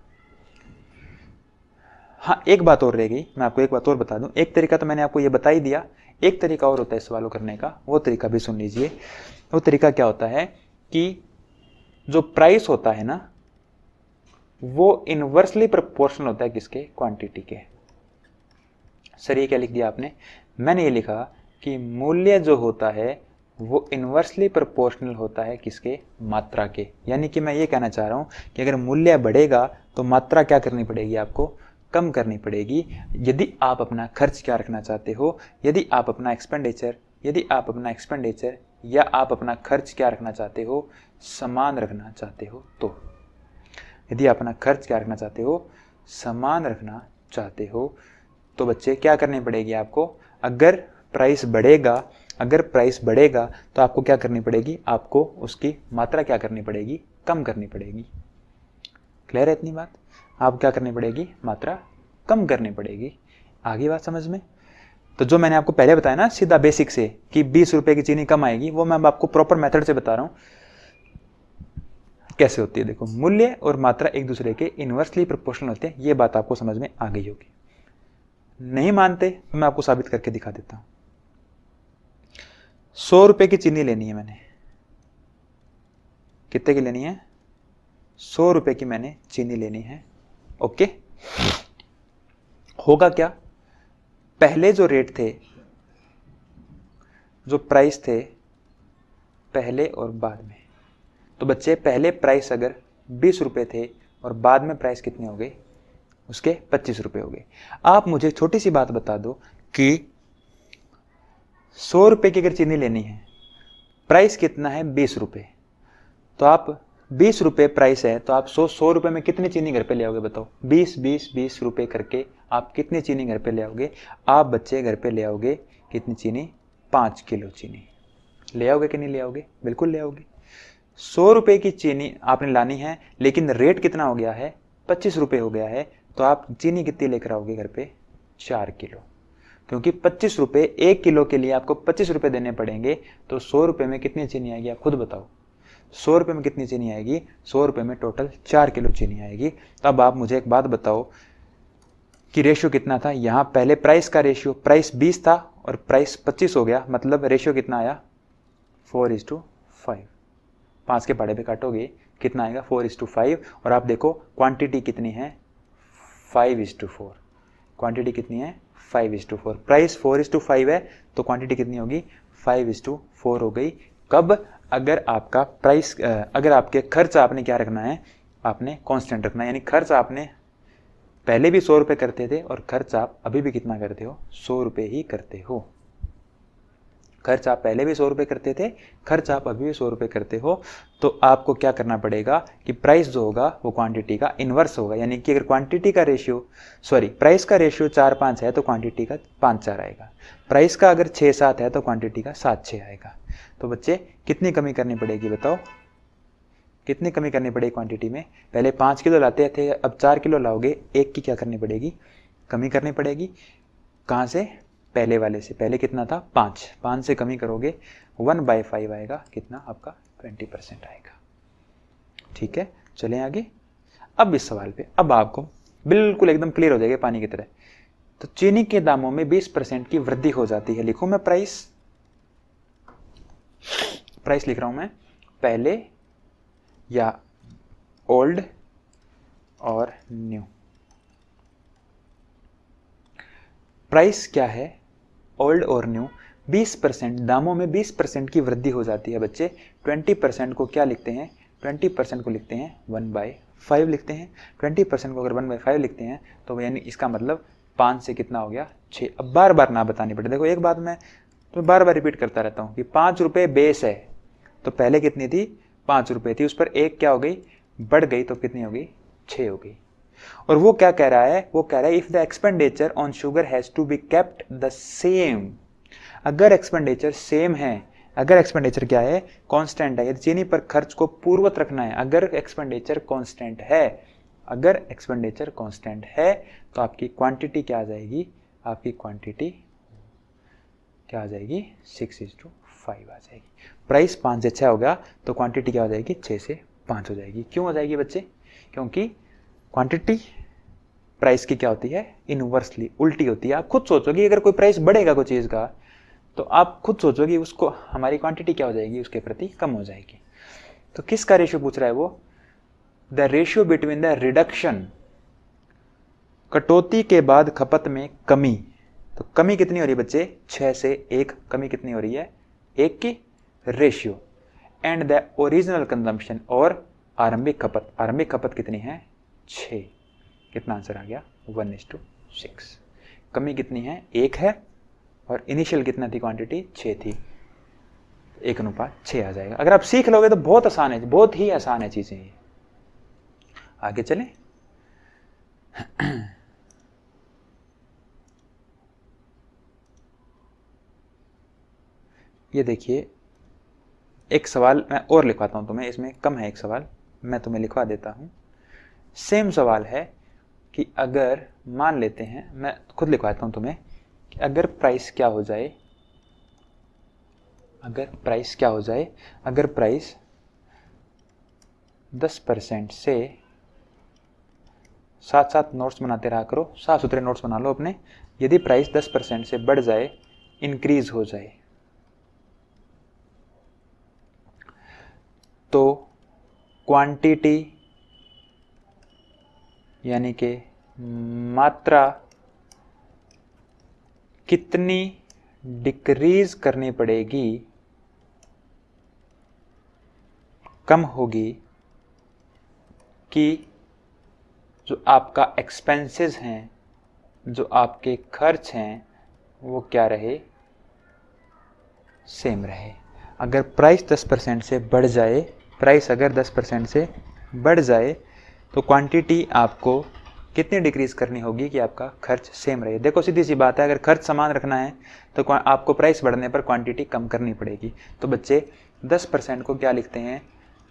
हाँ, एक बात और रह गई, मैं आपको एक बात और बता दूं। एक तरीका तो मैंने आपको ये बता ही दिया, एक तरीका और होता है सवालों करने का, वो तरीका भी सुन लीजिए। वो तरीका क्या होता है कि जो प्राइस होता है ना, वो इनवर्सली प्रोपोर्शनल होता है किसके? क्वांटिटी के। सर ये क्या लिख दिया आपने? मैंने ये लिखा कि मूल्य जो होता है वो इनवर्सली प्रोपोर्शनल होता है किसके? मात्रा के। यानी कि मैं ये कहना चाह रहा हूँ कि अगर मूल्य बढ़ेगा तो मात्रा क्या करनी पड़ेगी? आपको कम करनी पड़ेगी। यदि आप अपना खर्च क्या रखना चाहते हो, यदि आप अपना एक्सपेंडिचर या आप अपना खर्च क्या रखना चाहते हो? समान रखना चाहते हो। तो यदि आप अपना खर्च क्या रखना चाहते हो? समान रखना चाहते हो, तो बच्चे क्या करनी पड़ेगी आपको? अगर प्राइस बढ़ेगा तो आपको क्या करनी पड़ेगी? आपको उसकी मात्रा क्या करनी पड़ेगी? कम करनी पड़ेगी। क्लियर है इतनी बात? आप क्या करनी पड़ेगी? मात्रा कम करनी पड़ेगी। आगे बात समझ में? तो जो मैंने आपको पहले बताया ना सीधा बेसिक से कि 20 रुपये की चीनी कम आएगी, वो मैं आपको प्रॉपर मेथड से बता रहा हूँ कैसे होती है। देखो, मूल्य और मात्रा एक दूसरे के इनवर्सली प्रोपोर्शनल होते हैं। ये बात आपको समझ में आ गई होगी। नहीं मानते तो मैं आपको साबित करके दिखा देता हूं। 100 रुपये की चीनी लेनी है मैंने। कितने की लेनी है? 100 रुपये की मैंने चीनी लेनी है। ओके, होगा क्या? पहले जो रेट थे, जो प्राइस थे पहले और बाद में, तो बच्चे पहले प्राइस अगर 20 रुपये थे और बाद में प्राइस कितने हो गए? उसके 25 रुपये हो गए। आप मुझे छोटी सी बात बता दो कि 100 रुपये की अगर चीनी लेनी है, प्राइस कितना है? 20 रुपये। तो आप 20 रुपये प्राइस है तो आप 100 रुपये में कितनी चीनी घर पे ले आओगे बताओ? 20 रुपये करके आप कितनी चीनी घर पे ले आओगे? आप बच्चे घर पे ले आओगे कितनी चीनी? 5 किलो चीनी ले आओगे कि नहीं ले आओगे? बिल्कुल ले आओगे। 100 रुपये की चीनी आपने लानी है, लेकिन रेट कितना हो गया है? 25 रुपये हो गया है, तो आप चीनी कितनी लेकर आओगे घर पे? 4 किलो। क्योंकि 25 रुपये 1 किलो के लिए आपको 25 रुपये देने पड़ेंगे, तो 100 रुपये में कितनी चीनी आएगी आप खुद बताओ? 100 रुपये में कितनी चीनी आएगी? 100 रुपये में टोटल 4 किलो चीनी आएगी। तब आप मुझे एक बात बताओ कि रेशियो कितना था? यहाँ पहले प्राइस का रेशियो, प्राइस 20 था और प्राइस 25 हो गया, मतलब रेशियो कितना आया? 4:5। 5 के पहाड़े पे काटोगे कितना आएगा? 4:5। और आप देखो क्वांटिटी कितनी है? 5:4। क्वांटिटी कितनी है? 5:4। प्राइस 4:5 है तो क्वांटिटी कितनी होगी? 5:4 हो गई। कब? अगर आपका प्राइस, अगर आपके खर्च आपने क्या रखना है? आपने कांस्टेंट रखना है, यानी खर्च आपने पहले भी 100 रुपये करते थे और खर्च आप अभी भी कितना करते हो? 100 रुपये ही करते हो। खर्च आप पहले भी 100 रुपये करते थे, खर्च आप अभी भी 100 रुपये करते हो। तो आपको क्या करना पड़ेगा कि प्राइस जो होगा वो क्वांटिटी का इन्वर्स होगा, यानी कि अगर क्वांटिटी का रेशियो, प्राइस का रेशियो 4:5 है तो क्वांटिटी का 5:4 आएगा। प्राइस का अगर 6:7 है तो क्वांटिटी का 7:6 आएगा। तो बच्चे कितनी कमी करनी पड़ेगी बताओ? कितनी कमी करनी पड़ेगी क्वांटिटी में? पहले 5 किलो लाते थे, अब 4 किलो लाओगे, 1 की क्या करनी पड़ेगी? कमी करनी पड़ेगी। कहाँ से? पहले वाले से। पहले कितना था? 5 से कमी करोगे 1/5 आएगा। कितना आपका? 20% आएगा। ठीक है, चलें आगे। अब इस सवाल पे अब आपको बिल्कुल एकदम क्लियर हो जाएगा पानी की तरह। तो चीनी के दामों में 20% की वृद्धि हो जाती है। लिखूं मैं प्राइस लिख रहा हूं मैं, पहले या ओल्ड और न्यू। प्राइस क्या है? ओल्ड और न्यू। 20% दामों में 20% की वृद्धि हो जाती है बच्चे। 20% को क्या लिखते हैं? 20% को लिखते हैं 1/5 लिखते हैं। 20% को अगर 1/5 लिखते हैं तो यानी इसका मतलब 5 से कितना हो गया? 6। अब बार बार ना बतानी पड़े। देखो एक बात मैं तो बार बार रिपीट करता रहता हूँ कि 5 रुपये बेस है, तो पहले कितनी थी? 5 रुपये थी, उस पर 1 क्या हो गई? बढ़ गई, तो कितनी हो गई? 6 हो गई। और वो क्या कह रहा है? वो कह रहा है if the expenditure on sugar has to be kept the same. अगर एक्सपेंडिचर सेम है, अगर एक्सपेंडिचर क्या है? कांस्टेंट है, यदि चीनी पर खर्च को पूर्ववत रखना है, अगर एक्सपेंडिचर कांस्टेंट है, अगर एक्सपेंडिचर कांस्टेंट है तो आपकी क्वांटिटी क्या आ जाएगी? आपकी क्वांटिटी क्या आ जाएगी? 6:5 आ जाएगी। प्राइस 5 से 6 हो गया तो क्वांटिटी क्या हो जाएगी? 6 से 5 हो जाएगी। क्यों हो जाएगी बच्चे? क्योंकि क्वांटिटी प्राइस की क्या होती है? इनवर्सली, उल्टी होती है। आप खुद सोचोगे अगर कोई प्राइस बढ़ेगा कोई चीज़ का, तो आप खुद सोचोगे उसको हमारी क्वांटिटी क्या हो जाएगी? उसके प्रति कम हो जाएगी। तो किसका रेशियो पूछ रहा है वो? The ratio between the reduction, कटौती के बाद खपत में कमी। तो कमी कितनी हो रही है बच्चे? 6 से 1। कमी कितनी हो रही है? 1 की ratio. And the original consumption, और आरंभिक खपत। आरंभिक खपत कितनी है? 6। कितना आंसर आ गया? 1:6। कमी कितनी है? 1 है, और इनिशियल कितना थी क्वांटिटी? 6 थी। 1:6 आ जाएगा। अगर आप सीख लोगे तो बहुत आसान है, बहुत ही आसान है चीजें ये। आगे चलें। ये देखिए एक सवाल मैं और लिखवाता हूं तुम्हें, इसमें कम है एक सवाल, मैं तुम्हें लिखवा देता हूं। सेम सवाल है कि अगर मान लेते हैं, मैं खुद लिखवाता हूं तुम्हें, कि अगर प्राइस क्या हो जाए, अगर प्राइस क्या हो जाए, अगर प्राइस 10% से, साथ साथ नोट्स बनाते रहा करो, साफ सुथरे नोट्स बना लो अपने। यदि प्राइस 10% से बढ़ जाए, इंक्रीज हो जाए, तो क्वांटिटी यानी कि मात्रा कितनी डिक्रीज करनी पड़ेगी, कम होगी, कि जो आपका एक्सपेंसेस हैं, जो आपके खर्च हैं, वो क्या रहे? सेम रहे। अगर प्राइस 10% से बढ़ जाए प्राइस अगर 10% से बढ़ जाए तो क्वांटिटी आपको कितनी डिक्रीज करनी होगी कि आपका खर्च सेम रहे। देखो सीधी सी बात है, अगर खर्च समान रखना है तो आपको प्राइस बढ़ने पर क्वांटिटी कम करनी पड़ेगी। तो बच्चे 10% को क्या लिखते हैं,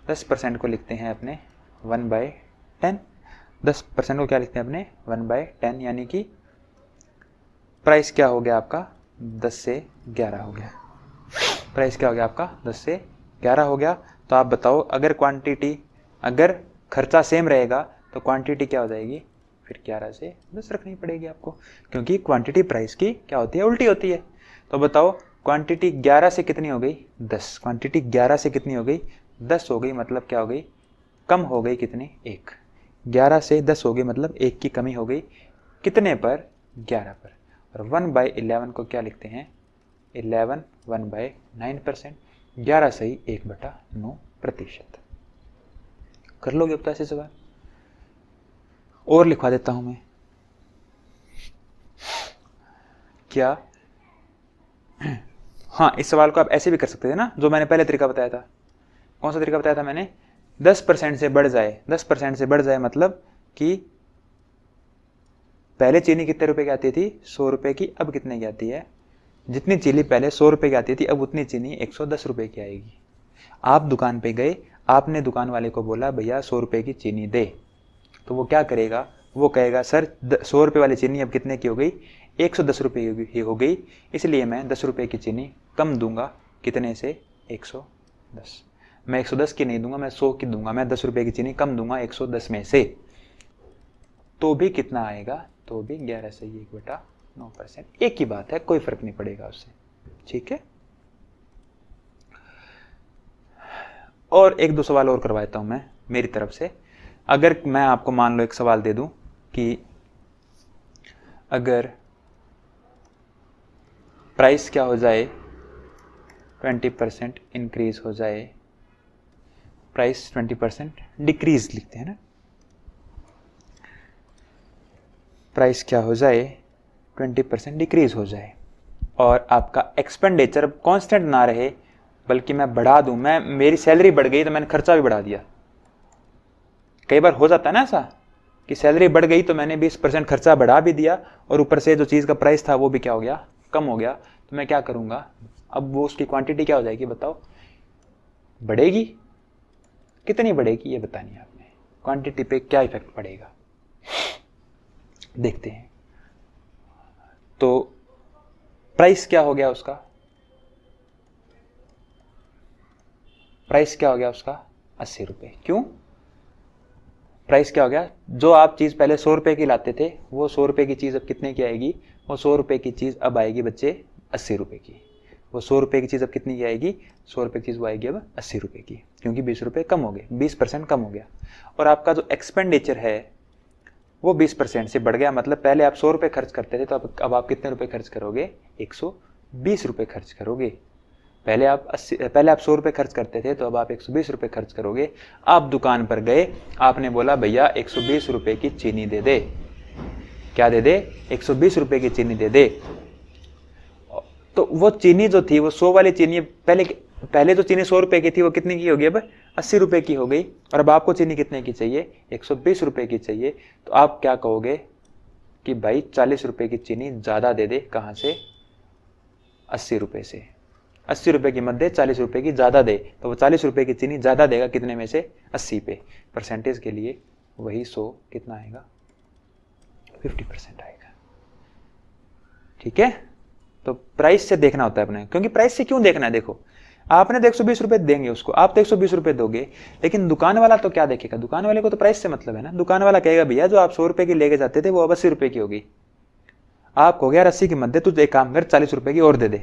10% को लिखते हैं अपने 1/10। 10% को क्या लिखते हैं अपने 1/10, यानी कि प्राइस क्या हो गया आपका 10 से 11 हो गया। प्राइस क्या हो गया आपका 10 से 11 हो गया। तो आप बताओ, अगर खर्चा सेम रहेगा तो क्वांटिटी क्या हो जाएगी, फिर 11 से 10 रखनी पड़ेगी आपको, क्योंकि क्वांटिटी प्राइस की क्या होती है, उल्टी होती है। तो बताओ क्वांटिटी 11 से कितनी हो गई 10, क्वांटिटी 11 से कितनी हो गई 10 हो गई, मतलब क्या हो गई, कम हो गई कितनी, 1। 11 से 10 हो गई मतलब 1 की कमी हो गई, कितने पर, 11 पर। और 1/11 को क्या लिखते हैं, 11 1/9%, 11 सही 1/9%। कर लोगे अब तो ऐसे सवाल, और लिखवा देता हूं मैं। क्या, हाँ, इस सवाल को आप ऐसे भी कर सकते थे ना, जो मैंने पहले तरीका बताया था। कौन सा तरीका बताया था मैंने, 10% से बढ़ जाए, 10% से बढ़ जाए मतलब कि पहले चीनी कितने रुपए की आती थी, 100 रुपए की, अब कितने की आती है, जितनी चीनी पहले 100 रुपए की आती थी अब उतनी चीनी 110 रुपए की आएगी। आप दुकान पे गए, आपने दुकान वाले को बोला भैया 100 रुपए की चीनी दे, तो वो क्या करेगा, वो कहेगा सर 100 रुपए वाली चीनी अब कितने की हो गई, 110 रुपए की हो गई, इसलिए मैं 10 रुपए की चीनी कम दूंगा, कितने से, 110। मैं 110 की नहीं दूंगा, मैं 100 की दूंगा, मैं 10 रुपए की चीनी कम दूंगा 110 में से, तो भी कितना आएगा, तो भी 11 से 1/9%। एक ही बात है, कोई फर्क नहीं पड़ेगा उससे, ठीक है। और एक दो सवाल और करवाता हूं मैं मेरी तरफ से। अगर मैं आपको मान लो एक सवाल दे दूं कि अगर प्राइस क्या हो जाए 20% इंक्रीज हो जाए, प्राइस 20% डिक्रीज लिखते हैं ना, प्राइस क्या हो जाए 20% डिक्रीज हो जाए, और आपका एक्सपेंडिचर कांस्टेंट ना रहे बल्कि मैं बढ़ा दूं, मैं मेरी सैलरी बढ़ गई तो मैंने खर्चा भी बढ़ा दिया। कई बार हो जाता है ना ऐसा कि सैलरी बढ़ गई तो मैंने 20% खर्चा बढ़ा भी दिया, और ऊपर से जो चीज का प्राइस था वो भी क्या हो गया, कम हो गया। तो मैं क्या करूंगा, अब वो उसकी क्वांटिटी क्या हो जाएगी बताओ, बढ़ेगी, कितनी बढ़ेगी ये बतानी है आपने, क्वांटिटी पे क्या इफेक्ट पड़ेगा, देखते हैं। तो प्राइस क्या हो गया उसका, प्राइस क्या हो गया उसका 80 रुपए। क्यों, प्राइस क्या हो गया, जो आप चीज पहले 100 रुपए की लाते थे वो 100 रुपए की चीज अब कितने की आएगी, वो 100 रुपए की चीज अब आएगी बच्चे 80 रुपए की। वो 100 रुपए की चीज अब कितनी की आएगी, 100 रुपए की चीज वो आएगी अब 80 रुपए की, क्योंकि 20 रुपए कम हो गए, 20% कम हो गया। और आपका जो एक्सपेंडिचर है वो 20% से बढ़ गया, मतलब पहले आप 100 रुपए खर्च करते थे तो अब आप कितने रुपए खर्च करोगे, 120 रुपए खर्च करोगे। पहले आप 100 रुपए खर्च करते थे तो अब आप 120 रुपए खर्च करोगे। आप दुकान पर गए, आपने बोला भैया 120 रुपए की चीनी दे दे, क्या दे दे, 120 रुपए की चीनी दे दे। तो वो चीनी जो थी वो 100 वाली चीनी, पहले जो चीनी 100 रुपए की थी वो कितने की होगी, अब 80 रुपए की हो गई, और अब आपको चीनी कितने की चाहिए, 120 रुपए की चाहिए। तो आप क्या कहोगे कि भाई 40 रुपए की चीनी ज्यादा दे दे, कहां से, 80 रुपए से, 80 रुपए की मत दे, 40 रुपए की ज्यादा दे। तो वो 40 रुपए की चीनी ज्यादा देगा, कितने में से, 80 पे। परसेंटेज के लिए वही 100 कितना आएगा, 50% आएगा, ठीक है। तो प्राइस से देखना होता है अपने, क्योंकि प्राइस से क्यों देखना है, देखो आपने तो 120 रुपए देंगे उसको, आप तो 120 रुपए दोगे, लेकिन दुकान वाला तो क्या देखेगा, दुकान वाले को तो प्राइस से मतलब है ना। दुकान वाला कहेगा भैया जो आप 100 रुपए की लेके जाते थे वो अब 80 रुपए की होगी, आप कहोगे यार 80 की मत दे, तू एक काम कर 40 रुपए की और दे दे,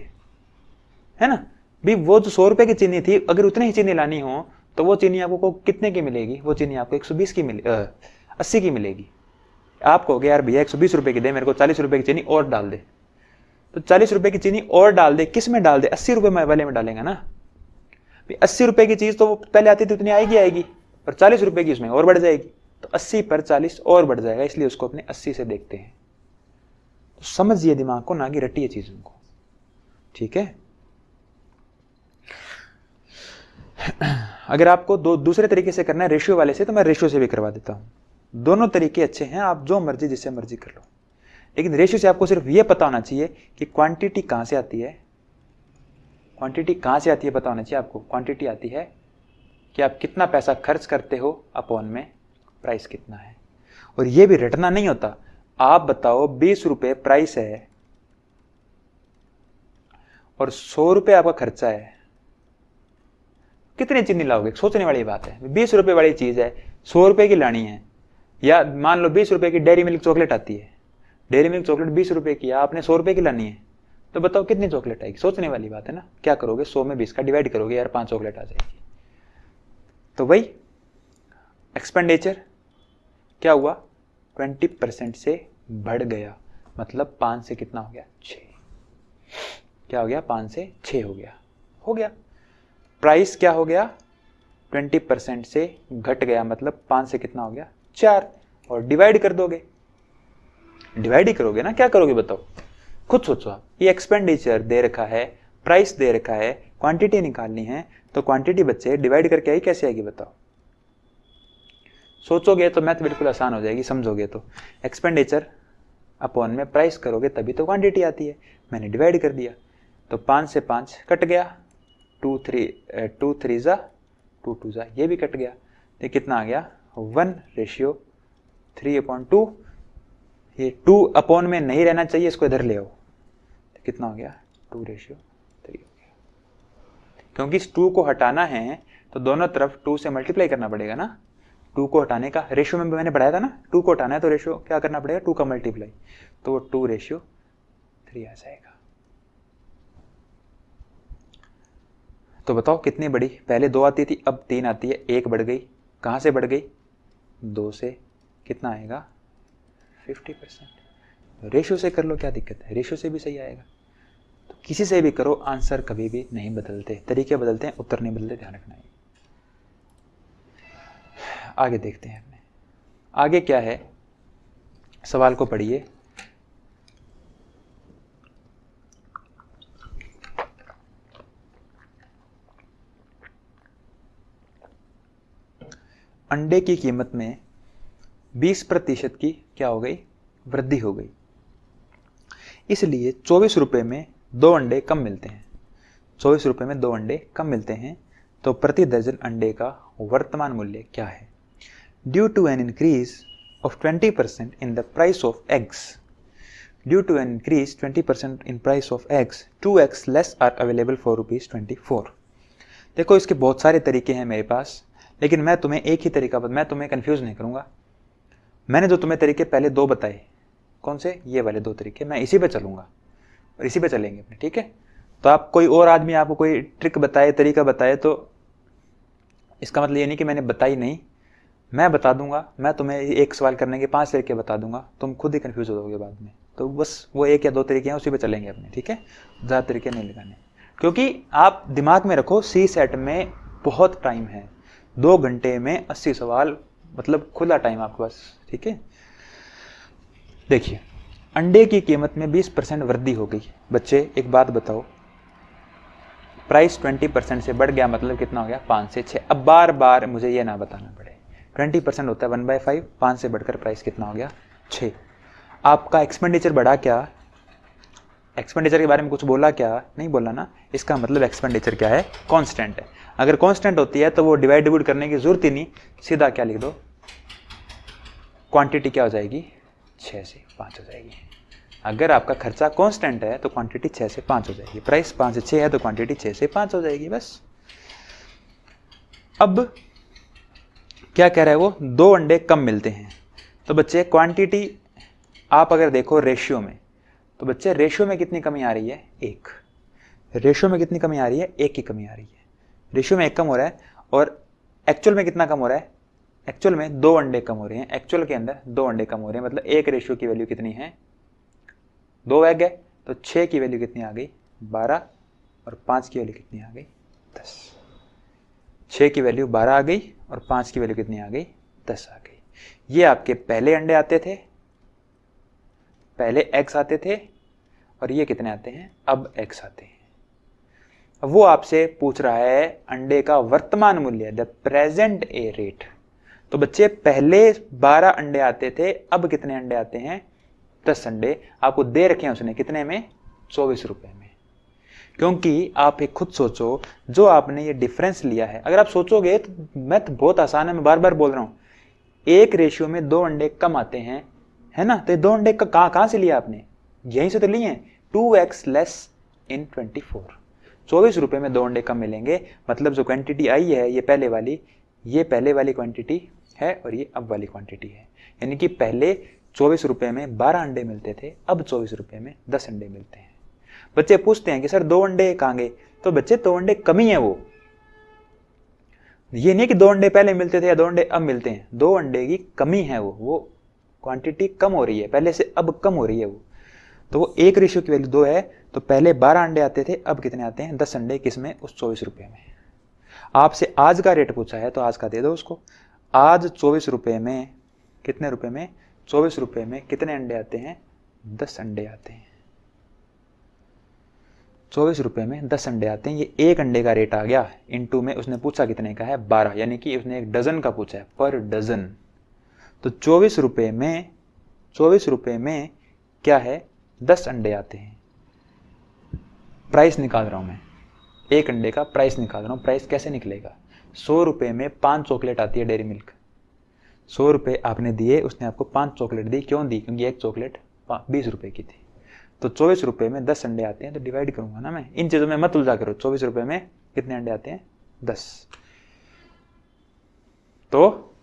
है ना। भी वो जो 100 रुपए की चीनी थी, अगर उतनी ही चीनी लानी हो तो वो चीनी आपको कितने की मिलेगी, वो चीनी आपको 120 की 80 की मिलेगी। आप कहोगे यार भैया 120 रुपए की दे, मेरे को 40 रुपए की चीनी और डाल दे, तो 40 रुपए की चीनी और डाल दे, किस में डाल दे, 80 रुपए वाले में डालेगा ना। 80 रुपए की चीज तो वो पहले आती थी उतनी आएगी, पर 40 रुपए की उसमें और बढ़ जाएगी, तो 80 पर 40 और बढ़ जाएगा, इसलिए उसको अपने 80 से देखते हैं। तो समझिए दिमाग को, ना कि रटिए चीजों को, ठीक है। अगर आपको दूसरे तरीके से करना है रेशियो वाले से, तो मैं रेशियो से भी करवा देता हूँ। दोनों तरीके अच्छे हैं, आप जो मर्जी जिससे मर्जी कर लो। लेकिन रेशियो से आपको सिर्फ ये पता होना चाहिए कि क्वांटिटी कहाँ से आती है। क्वांटिटी कहाँ से आती है पता होना चाहिए आपको। क्वांटिटी आती है कि आप कितना पैसा खर्च करते हो अपॉन में प्राइस कितना है। और ये भी रटना नहीं होता। आप बताओ 20 रुपये प्राइस है और 100 रुपये आपका खर्चा है, कितनी चीनी लाओगे? सोचने वाली बात है। 20 रुपये वाली चीज है, 100 रुपये की लानी है। या मान लो 20 रुपये की डेयरी मिल्क चॉकलेट आती है, डेयरी मिल्क चॉकलेट 20 रुपये की, आपने 100 रुपये की लानी है, तो बताओ कितनी चॉकलेट आएगी? सोचने वाली बात है ना। क्या करोगे? 100 में 20 का डिवाइड करोगे, यार 5 चॉकलेट आ जाएगी। तो वही एक्सपेंडिचर क्या हुआ? 20% से बढ़ गया, मतलब 5 से कितना हो गया? 6। क्या हो गया? 5 से 6 हो गया। हो गया। प्राइस क्या हो गया? 20% से घट गया, मतलब 5 से कितना हो गया? 4। और डिवाइड कर दोगे, डिवाइड ही करोगे ना, क्या करोगे बताओ? खुद सोचो आप। ये एक्सपेंडिचर दे रखा है, प्राइस दे रखा है, क्वांटिटी निकालनी है, तो क्वांटिटी बच्चे डिवाइड करके आई कैसे आएगी बताओ? सोचोगे तो मैथ बिल्कुल आसान हो जाएगी, समझोगे तो। एक्सपेंडिचर अपॉन में प्राइस करोगे तभी तो क्वांटिटी आती है। मैंने डिवाइड कर दिया, तो 5 से 5 कट गया, 2 3 जा 2 2 जा, ये भी कट गया। तो कितना आ गया? 1:3/2। ये 2 अपॉन में नहीं रहना चाहिए, इसको इधर ले आओ, तो कितना हो गया? 2:3 हो गया। क्योंकि इस 2 को हटाना है तो दोनों तरफ 2 से मल्टीप्लाई करना पड़ेगा ना। 2 को हटाने का रेशियो में मैंने बढ़ाया था ना, 2 को हटाना है तो रेशियो क्या करना पड़ेगा? 2 का मल्टीप्लाई, तो वो 2:3 आ जाएगा। तो बताओ कितनी बढ़ी? पहले 2 आती थी, अब 3 आती है, 1 बढ़ गई। कहाँ से बढ़ गई? 2 से। कितना आएगा? 50%। रेशियो से कर लो, क्या दिक्कत है? रेशियो से भी सही आएगा। तो किसी से भी करो, आंसर कभी भी नहीं बदलते। तरीके बदलते हैं, उत्तर नहीं बदलते, ध्यान रखना है। आगे देखते हैं अपने। आगे क्या है? सवाल को पढ़िए। अंडे की कीमत में 20% की क्या हो गई? वृद्धि हो गई। इसलिए 24 रुपये में 2 अंडे कम मिलते हैं। 24 रुपये में 2 अंडे कम मिलते हैं, तो प्रति दर्जन अंडे का वर्तमान मूल्य क्या है? Due to an increase of 20% in the price of eggs, due to an increase 20% in price of eggs, 2 eggs less are available for ₹24। देखो, इसके बहुत सारे तरीके हैं मेरे पास, लेकिन मैं तुम्हें एक ही तरीका मैं तुम्हें कंफ्यूज नहीं करूंगा। मैंने जो तुम्हें तरीके पहले 2 बताए, कौन से? ये वाले 2 तरीके, मैं इसी पे चलूंगा और इसी पे चलेंगे अपने, ठीक है? तो आप कोई और आदमी आपको कोई ट्रिक बताए, तरीका बताए, तो इसका मतलब ये नहीं कि मैंने बताई नहीं, मैं बता दूंगा। मैं तुम्हें एक सवाल करने के 5 तरीके बता दूंगा, तुम खुद ही कंफ्यूज हो जाओगे बाद में। तो बस वो 1 या 2 तरीके हैं, उसी पे चलेंगे अपने, ठीक है? ज़्यादा तरीके नहीं लगाने, क्योंकि आप दिमाग में रखो सी सेट में बहुत टाइम है। 2 घंटे में 80 सवाल, मतलब खुला टाइम आपके पास, ठीक है? देखिए, अंडे की कीमत में 20% वृद्धि हो गई। बच्चे एक बात बताओ, प्राइस 20% से बढ़ गया, मतलब कितना हो गया? 5 से 6। अब बार बार मुझे ये ना बताना पड़े। 20% होता है 1/5, 5 से बढ़कर प्राइस कितना हो गया? 6। आपका एक्सपेंडिचर बढ़ा क्या? एक्सपेंडिचर के बारे में कुछ बोला क्या? नहीं बोला ना। इसका मतलब एक्सपेंडिचर क्या है? कांस्टेंट है। अगर कांस्टेंट होती है तो वो डिवाइड करने की जरूरत ही नहीं, सीधा क्या लिख दो? क्वांटिटी क्या हो जाएगी? 6 से 5 हो जाएगी। अगर आपका खर्चा कांस्टेंट है तो क्वांटिटी 6 से 5 हो जाएगी। प्राइस 5 से 6 है तो क्वांटिटी 6 से 5 हो जाएगी, बस। अब क्या कह रहा है वो? 2 अंडे कम मिलते हैं। तो बच्चे क्वांटिटी आप अगर देखो रेशियो में, तो बच्चे रेशियो में कितनी कमी आ रही है? 1। रेशियो में कितनी कमी आ रही है? 1 की कमी आ रही है। रेशियो में 1 कम हो रहा है, और एक्चुअल में कितना कम हो रहा है? एक्चुअल में 2 अंडे कम हो रहे हैं। एक्चुअल के अंदर 2 अंडे कम हो रहे हैं, मतलब 1 रेशियो की वैल्यू कितनी है? 2 एग है, तो 6 की वैल्यू कितनी आ गई? 12, और 5 की वैल्यू कितनी आ गई? 10। 6 की वैल्यू 12 आ गई और 5 की वैल्यू कितनी आ गई? 10 आ गई। ये आपके पहले अंडे आते थे, पहले एग्स आते थे, और ये कितने आते हैं? अब एग्स आते हैं। अब वो आपसे पूछ रहा है अंडे का वर्तमान मूल्य, द प्रेजेंट ए रेट। तो बच्चे पहले 12 अंडे आते थे, अब कितने अंडे आते हैं? 10 अंडे आपको दे रखे हैं उसने, कितने में? 24 रुपए में। क्योंकि आप एक खुद सोचो, जो आपने ये डिफरेंस लिया है, अगर आप सोचोगे तो मैथ बहुत आसान है, मैं बार बार बोल रहा हूं, एक रेशियो में 2 अंडे कम आते हैं, है ना? तो ये 2 अंडे कहां से लिया आपने? यहीं से तो लिए हैं। 2x लेस इन 24, 24 रुपए में 2 अंडे कम मिलेंगे। मतलब जो क्वांटिटी आई है ये पहले वाली क्वांटिटी है और ये अब वाली क्वांटिटी है। यानी कि पहले 24 रुपए में 12 अंडे मिलते थे, अब 24 रुपए में 10 अंडे मिलते हैं। बच्चे पूछते हैं कि सर 2 अंडे कहां गए? तो बच्चे 2 अंडे कमी है वो, ये नहीं कि 2 अंडे पहले मिलते थे या 2 अंडे अब मिलते हैं, 2 अंडे की कमी है वो क्वांटिटी कम हो रही है, पहले से अब कम हो रही है वो। तो वो एक रेशियो की वैल्यू 2 है, तो पहले 12 अंडे आते थे, अब कितने आते हैं? 10 अंडे। किसमें? उस 24 रुपए में। आपसे आज का रेट पूछा है तो आज का दे दो उसको। आज 24 रुपए में कितने रुपए में? 24 रुपए में कितने अंडे आते हैं? 10 अंडे आते हैं। 24 रुपए में 10 अंडे आते हैं। ये एक अंडे का रेट आ गया। इनटू में उसने पूछा कितने का है? 12, यानी कि उसने एक डजन का पूछा है, पर डजन। तो 24 रुपए में क्या है? 10 अंडे आते हैं। प्राइस निकाल रहा हूं मैं, एक अंडे का प्राइस निकाल रहा हूं। प्राइस कैसे निकलेगा? 100 रुपए में 5 चॉकलेट आती है डेयरी मिल्क। 100 रुपए आपने दिए, उसने आपको 5 चॉकलेट दी। क्यों दी? क्योंकि एक चॉकलेट 20 रुपए की थी। तो 24 रुपए में 10 अंडे आते हैं, तो डिवाइड करूंगा ना मैं। इन चीजों में मत उलझा करो। 24 रुपए में कितने अंडे आते हैं? 10। तो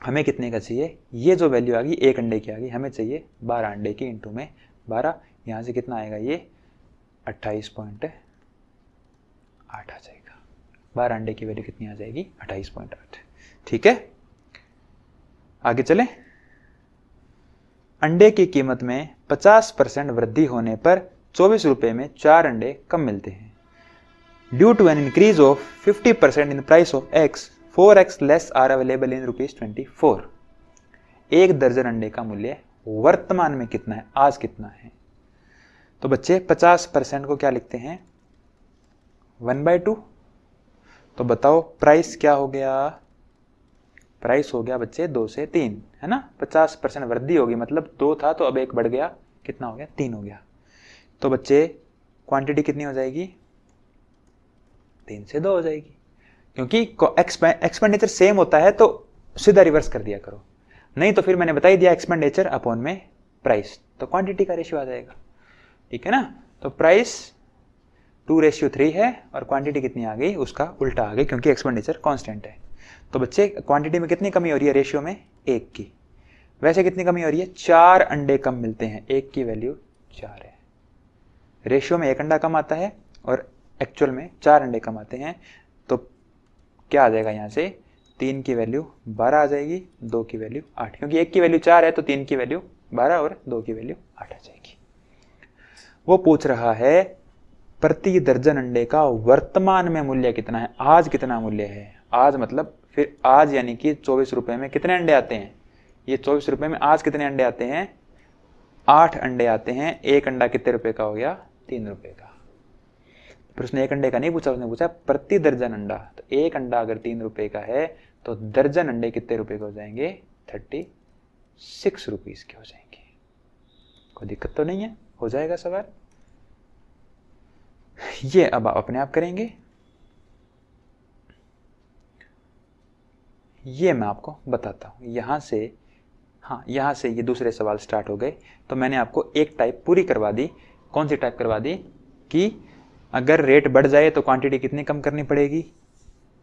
हमें कितने का चाहिए? ये जो वैल्यू आ गई एक अंडे की आ गई, हमें चाहिए 12 अंडे की। इंटू में 12, यहां से कितना आएगा? ये 28.8 आ जाएगा। 12 अंडे की वैल्यू कितनी आ जाएगी? 28.8। ठीक है, आगे चले। अंडे की कीमत में 50% वृद्धि होने पर 24 रुपए में 4 अंडे कम मिलते हैं। Due to an increase of 50% in price of eggs, 4x less are available in ₹24। एक दर्जन अंडे का मूल्य वर्तमान में कितना है? आज कितना है? तो बच्चे 50% को क्या लिखते हैं? 1/2। तो बताओ प्राइस क्या हो गया? प्राइस हो गया बच्चे 2 से 3, है ना? 50% वृद्धि होगी, मतलब 2 था तो अब 1 बढ़ गया, कितना हो गया? 3 हो गया। तो बच्चे क्वांटिटी कितनी हो जाएगी? 3 से 2 हो जाएगी। क्योंकि एक्सपेंडिचर सेम होता है तो सीधा रिवर्स कर दिया करो, नहीं तो फिर मैंने बता ही दिया एक्सपेंडिचर अपॉन में प्राइस, तो क्वांटिटी का रेशियो आ जाएगा। ठीक है ना? तो प्राइस 2:3 है और क्वांटिटी कितनी आ गई? उसका उल्टा आ गई, क्योंकि एक्सपेंडिचर कांस्टेंट है। तो बच्चे क्वांटिटी में कितनी कमी हो रही है? रेशियो में 1 की। वैसे कितनी कमी हो रही है? 4 अंडे कम मिलते हैं। 1 की वैल्यू 4 है। रेशियो में 1 अंडा कम आता है और एक्चुअल में 4 अंडे कम आते हैं। तो क्या आ जाएगा यहाँ से? 3 की वैल्यू 12 आ जाएगी, 2 की वैल्यू 8, क्योंकि 1 की वैल्यू 4 है तो 3 की वैल्यू 12 और 2 की वैल्यू 8 आ जाएगी। वो पूछ रहा है प्रति दर्जन अंडे का वर्तमान में मूल्य कितना है? आज कितना मूल्य है? आज मतलब फिर आज यानी कि 24 रुपए में कितने अंडे आते हैं? ये 24 रुपए में आज कितने अंडे आते हैं? 8 अंडे आते हैं। एक अंडा कितने रुपए का हो गया? 3 रुपए का। फिर उसने एक अंडे का नहीं पूछा, उसने पूछा प्रति दर्जन अंडा। तो एक अंडा अगर 3 रुपए का है तो दर्जन अंडे कितने रुपए के हो जाएंगे? 36 रुपीज के हो जाएंगे। कोई दिक्कत तो नहीं है? हो जाएगा सवाल। ये अब आप अपने आप करेंगे। ये मैं आपको बताता हूं। यहां से ये दूसरे सवाल स्टार्ट हो गए। तो मैंने आपको एक टाइप पूरी करवा दी। कौन सी टाइप करवा दी? कि अगर रेट बढ़ जाए तो क्वांटिटी कितनी कम करनी पड़ेगी,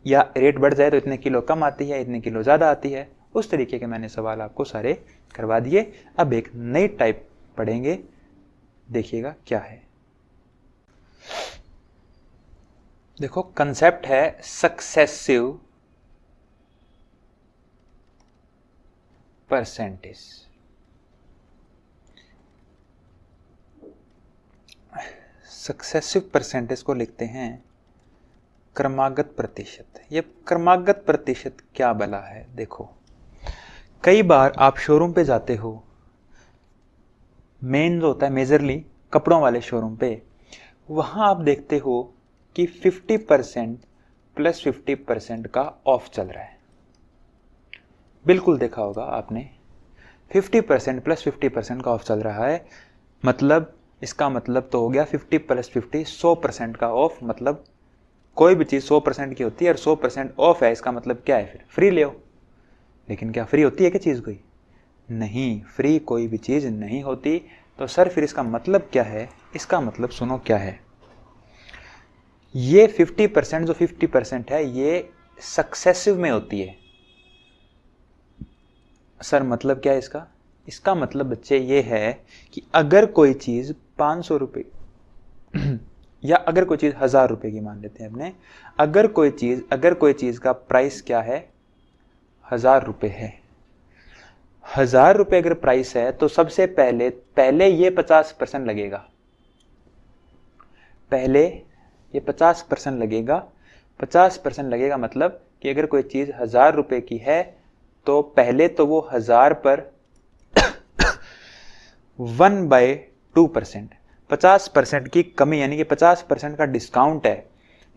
या रेट बढ़ जाए तो इतने किलो कम आती है, इतने किलो ज़्यादा आती है। उस तरीके के मैंने सवाल आपको सारे करवा दिए। अब एक नई टाइप पढ़ेंगे, देखिएगा क्या है। देखो कंसेप्ट है सक्सेसिव परसेंटेज। सक्सेसिव परसेंटेज को लिखते हैं क्रमागत प्रतिशत। ये क्रमागत प्रतिशत क्या भला है? देखो कई बार आप शोरूम पे जाते हो, मेन जो होता है मेजरली कपड़ों वाले शोरूम पे, वहां आप देखते हो कि 50% प्लस 50% का ऑफ चल रहा है। बिल्कुल देखा होगा आपने, 50% प्लस 50% का ऑफ चल रहा है, मतलब इसका मतलब तो हो गया 50 प्लस 50 100% का ऑफ। मतलब कोई भी चीज़ 100% की होती है और 100% ऑफ है, इसका मतलब क्या है, फिर फ्री ले आओ। लेकिन क्या फ्री होती है क्या चीज़ कोई? नहीं, फ्री कोई भी चीज़ नहीं होती। तो सर फिर इसका मतलब क्या है? इसका मतलब सुनो क्या है, ये 50% जो 50% है ये सक्सेसिव में होती है। सर मतलब क्या है इसका? इसका मतलब बच्चे ये है कि अगर कोई चीज़ 500 रुपये या अगर कोई चीज़ 1000 रुपये की मान लेते हैं अपने, अगर कोई चीज़ का प्राइस क्या है, 1000 रुपये है, 1000 रुपये अगर प्राइस है तो सबसे पहले ये 50% लगेगा। पहले ये 50% लगेगा। 50% लगेगा मतलब कि अगर कोई चीज़ 1000 रुपये की है तो पहले तो वो 1000 पर 1/2%, 50% की कमी, यानी कि 50% का डिस्काउंट है।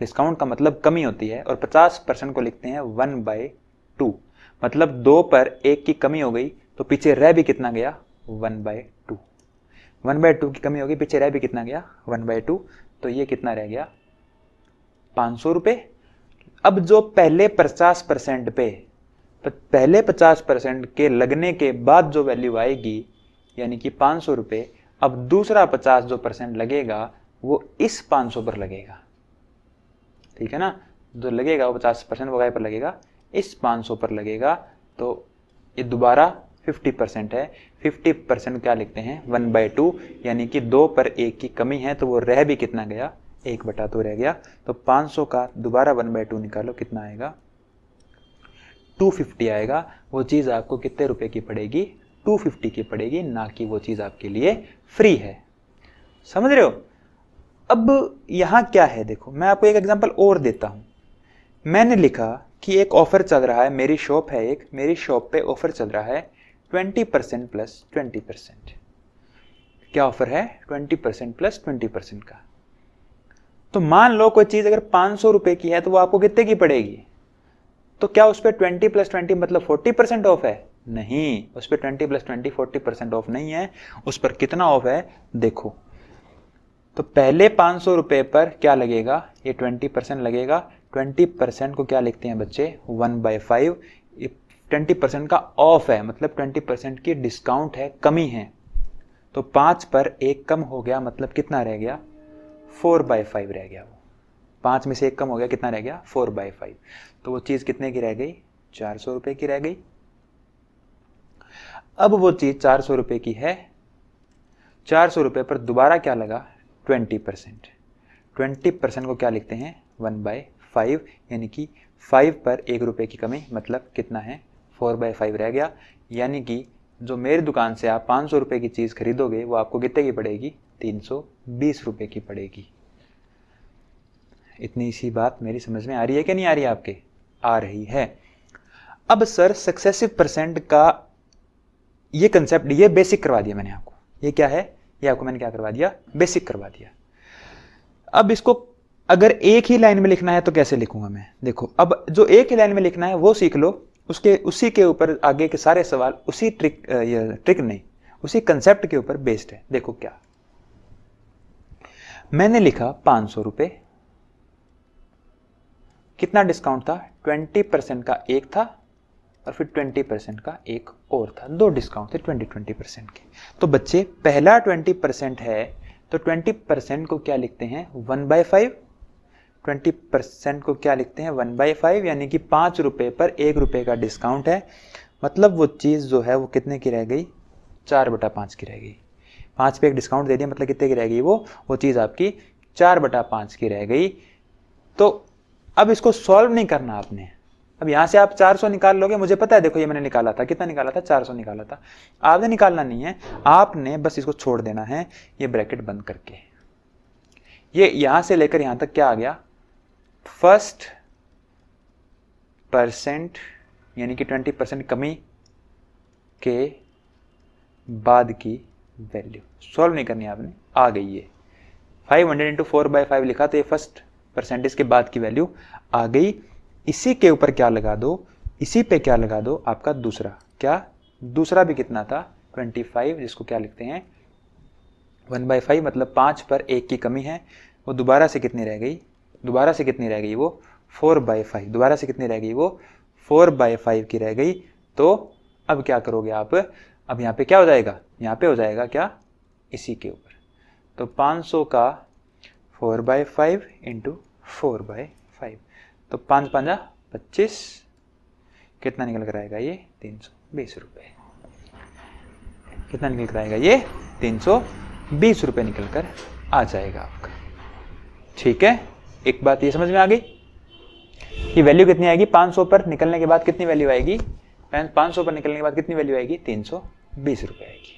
डिस्काउंट का मतलब कमी होती है, और 50% को लिखते हैं 1/2, मतलब 2 पर 1 की कमी हो गई तो पीछे रह भी कितना गया, 1/2। 1/2 की कमी होगी, पीछे रह भी कितना गया, 1/2। तो ये कितना रह गया, 500 रुपये। अब जो पहले 50% के लगने के बाद जो वैल्यू आएगी, यानी कि 500 रुपये, अब दूसरा 50 जो % लगेगा वो इस 500 पर लगेगा। ठीक है ना, जो लगेगा वो 50% वो पर लगेगा, इस 500 पर लगेगा। तो ये दोबारा 50% है। 50% क्या लिखते हैं, 1/2, यानी कि 2 पर 1 की कमी है तो वो रह भी कितना गया, 1/2 रह गया। तो 500 का दोबारा 1/2 निकालो, कितना आएगा, 250 आएगा। वो चीज़ आपको कितने रुपए की पड़ेगी, 250 की पड़ेगी, ना कि वो चीज़ आपके लिए फ्री है। समझ रहे हो? अब यहाँ क्या है, देखो मैं आपको एक एग्जांपल और देता हूँ। मैंने लिखा कि एक ऑफर चल रहा है, मेरी शॉप है एक, मेरी शॉप पे ऑफर चल रहा है 20% प्लस 20%। क्या ऑफर है, 20% प्लस 20% का। तो मान लो कोई चीज़ अगर 500 रुपए की है तो वो आपको कितने की पड़ेगी? तो क्या उस पर 20 प्लस 20 मतलब 40% ऑफ है? नहीं, उस पर 20 प्लस 20 40% ऑफ नहीं है। उस पर कितना ऑफ है देखो, तो पहले 500 रुपए पर क्या लगेगा, ये 20% लगेगा। 20% को क्या लिखते हैं बच्चे, 1/5। 20% का ऑफ है, मतलब 20% की डिस्काउंट है, कमी है। तो 5 पर 1 कम हो गया, मतलब कितना रह गया, 4/5 रह गया। वो 5 में से 1 कम हो गया, कितना रह गया, 4/5। तो वो चीज़ कितने की रह गई, 400 रुपए की रह गई। अब वो चीज़ 400 रुपए की है, 400 रुपए पर दोबारा क्या लगा, 20%। 20% को क्या लिखते हैं, 1/5, यानी कि 5 पर 1 रुपए की कमी, मतलब कितना है, 4/5 रह गया। यानी कि जो मेरी दुकान से आप 500 रुपए की चीज़ खरीदोगे वो आपको कितने की पड़ेगी, 320 रुपए की पड़ेगी। इतनी सी बात मेरी समझ में आ रही है कि नहीं आ रही है आपके? आ रही है। अब सर सक्सेसिव परसेंट का ये कंसेप्ट, ये बेसिक करवा दिया मैंने आपको। ये क्या है, ये आपको मैंने क्या करवा दिया, बेसिक करवा दिया। अब इसको अगर एक ही लाइन में लिखना है तो कैसे लिखूंगा मैं, देखो अब जो एक ही लाइन में लिखना है वो सीख लो, उसी के ऊपर आगे के सारे सवाल उसी ट्रिक नहीं, उसी कंसेप्ट के ऊपर बेस्ड है। देखो क्या मैंने लिखा, 500 रुपए, कितना डिस्काउंट था, 20% का एक था और फिर 20% का एक और था, 2 डिस्काउंट थे 20% के। तो बच्चे पहला 20% है तो 20% को क्या लिखते हैं, 1/5। 20% को क्या लिखते हैं, 1/5, यानी कि 5 रुपए पर 1 रुपए का डिस्काउंट है। मतलब वो चीज़ जो है वो कितने की रह गई, 4/5 की रह गई। 5 पे एक डिस्काउंट दे दिया, मतलब कितने की रह गई, वो चीज़ आपकी 4/5 की रह गई। तो अब इसको सॉल्व नहीं करना आपने। अब यहां से आप 400 निकाल लोगे, मुझे पता है, देखो ये मैंने निकाला था, कितना निकाला था, 400 निकाला था। आपने निकालना नहीं है, आपने बस इसको छोड़ देना है, ये ब्रैकेट बंद करके। ये यहां से लेकर यहां तक क्या आ गया, फर्स्ट परसेंट, यानी कि 20% कमी के बाद की वैल्यू। सॉल्व नहीं करनी आपने, आ गई ये 500 × 4/5 लिखा, तो ये फर्स्ट परसेंटेज के बाद की वैल्यू आ गई। इसी के ऊपर क्या लगा दो, इसी पे क्या लगा दो, आपका दूसरा। क्या दूसरा भी कितना था 25, जिसको क्या लिखते हैं 1/5, मतलब 5 पर 1 की कमी है। वो दोबारा से कितनी रह गई, दोबारा से कितनी रह गई वो 4/5, दोबारा से कितनी रह गई वो 4/5 की रह गई। तो अब क्या करोगे आप, अब यहाँ पे क्या हो जाएगा, यहाँ पे हो जाएगा क्या इसी के ऊपर। तो 500 का 4/5 इंटू 4/5, तो 5 5 25, कितना निकल कर आएगा ये 320 रुपये। कितना निकल कर आएगा ये 320 रुपये निकल कर आ जाएगा आपका। ठीक है, एक बात ये समझ में आ गई कि वैल्यू कितनी आएगी 500 पर निकलने के बाद, कितनी वैल्यू आएगी 500 पर निकलने के बाद कितनी वैल्यू आएगी 320 रुपये आएगी।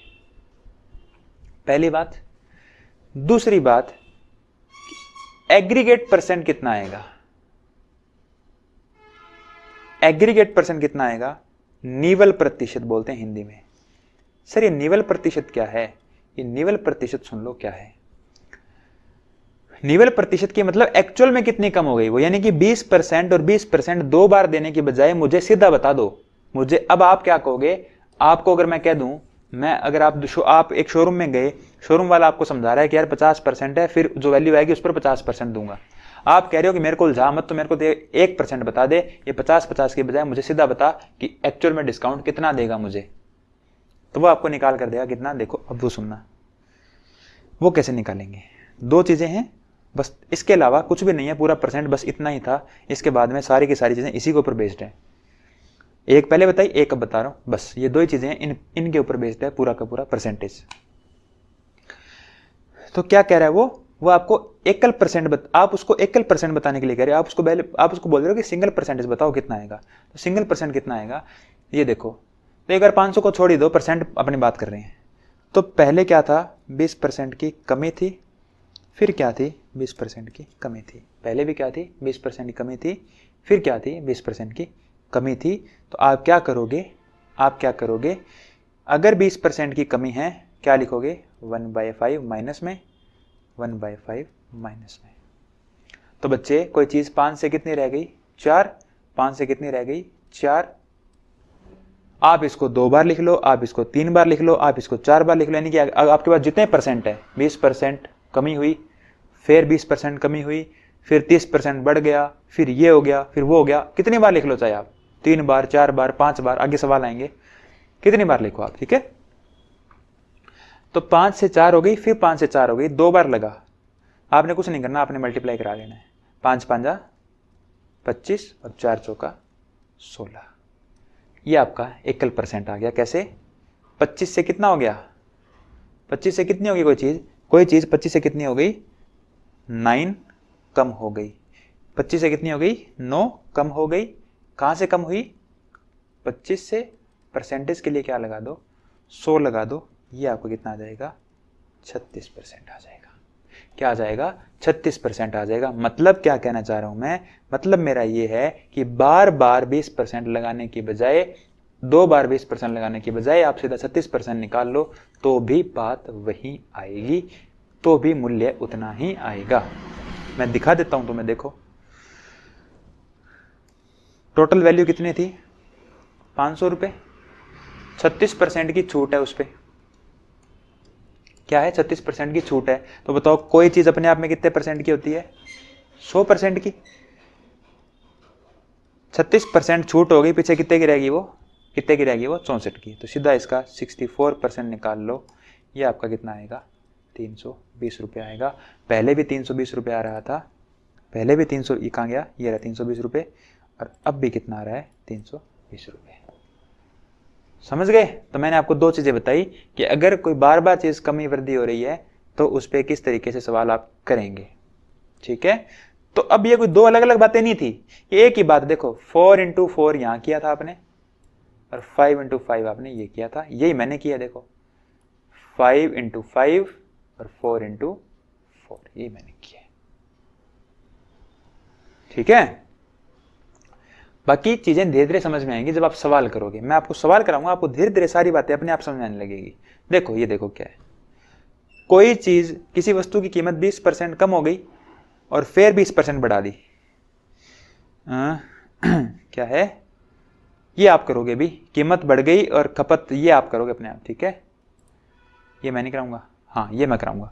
पहली बात। दूसरी बात, एग्रीगेट परसेंट कितना आएगा, एग्रीगेट परसेंट कितना आएगा, निवल प्रतिशत बोलते हैं हिंदी में। सर ये निवल प्रतिशत क्या है, ये निवल प्रतिशत सुन लो क्या है। निवल प्रतिशत की मतलब एक्चुअल में कितनी कम हो गई वो, यानी कि 20% और 20% दो बार देने की बजाय मुझे सीधा बता दो मुझे। अब आप क्या कहोगे, आपको अगर मैं कह दूं, मैं अगर आप एक शोरूम में गए, शोरूम वाला आपको समझा रहा है कि यार 50% है, फिर जो वैल्यू आएगी उस पर 50% दूंगा। आप कह रहे हो कि मेरे को उलझा मत, तो मेरे को 1% बता दे, ये 50-50 की बजाय मुझे सीधा बता कि एक्चुअल में डिस्काउंट कितना देगा मुझे। तो वो आपको निकाल कर देगा कितना। देखो अब वो सुनना, वो कैसे निकालेंगे, दो चीजें हैं बस, इसके अलावा कुछ भी नहीं है, पूरा परसेंट बस इतना ही था। इसके बाद में सारी की सारी चीजें इसी के ऊपर बेस्ड है। एक पहले बताई, एक अब बता रहा हूं, बस ये दो ही चीजें हैं, इनके ऊपर बेस्ड है पूरा का पूरा परसेंटेज। तो क्या कह रहा है वो आपको एकल परसेंट आप उसको एकल परसेंट बताने के लिए कह रहे हैं। आप उसको बोल रहे हो कि सिंगल परसेंटेज बताओ कितना आएगा। तो सिंगल परसेंट कितना आएगा ये देखो। तो एक बार 500 को छोड़ ही दो, परसेंट अपनी बात कर रहे हैं। तो पहले क्या था 20% की कमी थी, फिर क्या थी 20% की कमी थी। पहले भी क्या थी 20% की कमी थी, फिर क्या थी 20% की कमी थी। तो आप क्या करोगे, अगर 20% की कमी है क्या लिखोगे 1/5 माइनस में, 1/5 माइनस में। तो बच्चे कोई चीज 5 से कितनी रह गई 4, 5 से कितनी रह गई 4। आप इसको 2 बार लिख लो, आप इसको 3 बार लिख लो, आप इसको 4 बार लिख लो, यानी कि आपके पास जितने परसेंट है 20% कमी हुई, फिर 20% कमी हुई, फिर 30% बढ़ गया, फिर ये हो गया, फिर वो हो गया। कितनी बार लिख लो चाहे आप, 3 बार 4 बार 5 बार, आगे सवाल आएंगे कितनी बार लिखो आप। ठीक है, तो 5 से 4 हो गई, फिर 5 से 4 हो गई, 2 बार लगा। आपने कुछ नहीं करना, आपने मल्टीप्लाई करा देना है। 5 5 25 और 4 चौका 16। ये आपका एकल परसेंट आ गया। कैसे 25 से कितना हो गया, 25 से कितनी होगी कोई चीज 25 से कितनी हो गई 9 कम हो गई। 25 से कितनी हो गई 9 कम हो गई। कहां से कम हुई 25 से, परसेंटेज के लिए क्या लगा दो 100 लगा दो। ये आपको कितना आ जाएगा 36% आ जाएगा। क्या आ जाएगा 36% आ जाएगा। मतलब क्या कहना चाह रहा हूं मैं, मतलब मेरा ये है कि बार बार 20% लगाने की बजाय, 2 बार 20% लगाने की बजाय आप सीधा 36% निकाल लो तो भी बात वही आएगी, तो भी मूल्य उतना ही आएगा। मैं दिखा देता हूं तुम्हें, देखो टोटल वैल्यू कितनी थी 500 रुपए, 36% की छूट है उस पर। क्या है 36% की छूट है। तो बताओ कोई चीज अपने आप में कितने परसेंट की होती है 100% की। 36% छूट हो गई, पीछे कितने की रहेगी वो 64 की। तो सीधा इसका 64% निकाल लो। ये आपका कितना आएगा 320 रुपये आएगा। पहले भी 320 रुपये आ रहा था, पहले भी 300, ये कहाँ गया, ये रहा 320 रुपये, और अब भी कितना आ रहा है 320 रुपये। समझ गए। तो मैंने आपको दो चीजें बताई कि अगर कोई बार बार चीज कमी वृद्धि हो रही है तो उस पर किस तरीके से सवाल आप करेंगे। ठीक है, तो अब ये कोई दो अलग अलग बातें नहीं थी, ये एक ही बात। देखो 4 × 4 यहां किया था आपने, और 5 × 5 आपने ये किया था, यही मैंने किया। देखो 5 × 5 और 4 × 4 यही मैंने किया। ठीक है, बाकी चीजें धीरे धीरे समझ में आएंगी जब आप सवाल करोगे। मैं आपको सवाल कराऊंगा, आपको धीरे धीरे सारी बातें अपने आप समझ में आने लगेगी। देखो ये देखो क्या है, कोई चीज, किसी वस्तु की कीमत 20% कम हो गई, और फिर 20% बढ़ा दी। क्या है ये आप करोगे भी, कीमत बढ़ गई और खपत, ये आप करोगे अपने आप, ठीक है। ये मैं नहीं कराऊंगा, हाँ ये मैं कराऊंगा।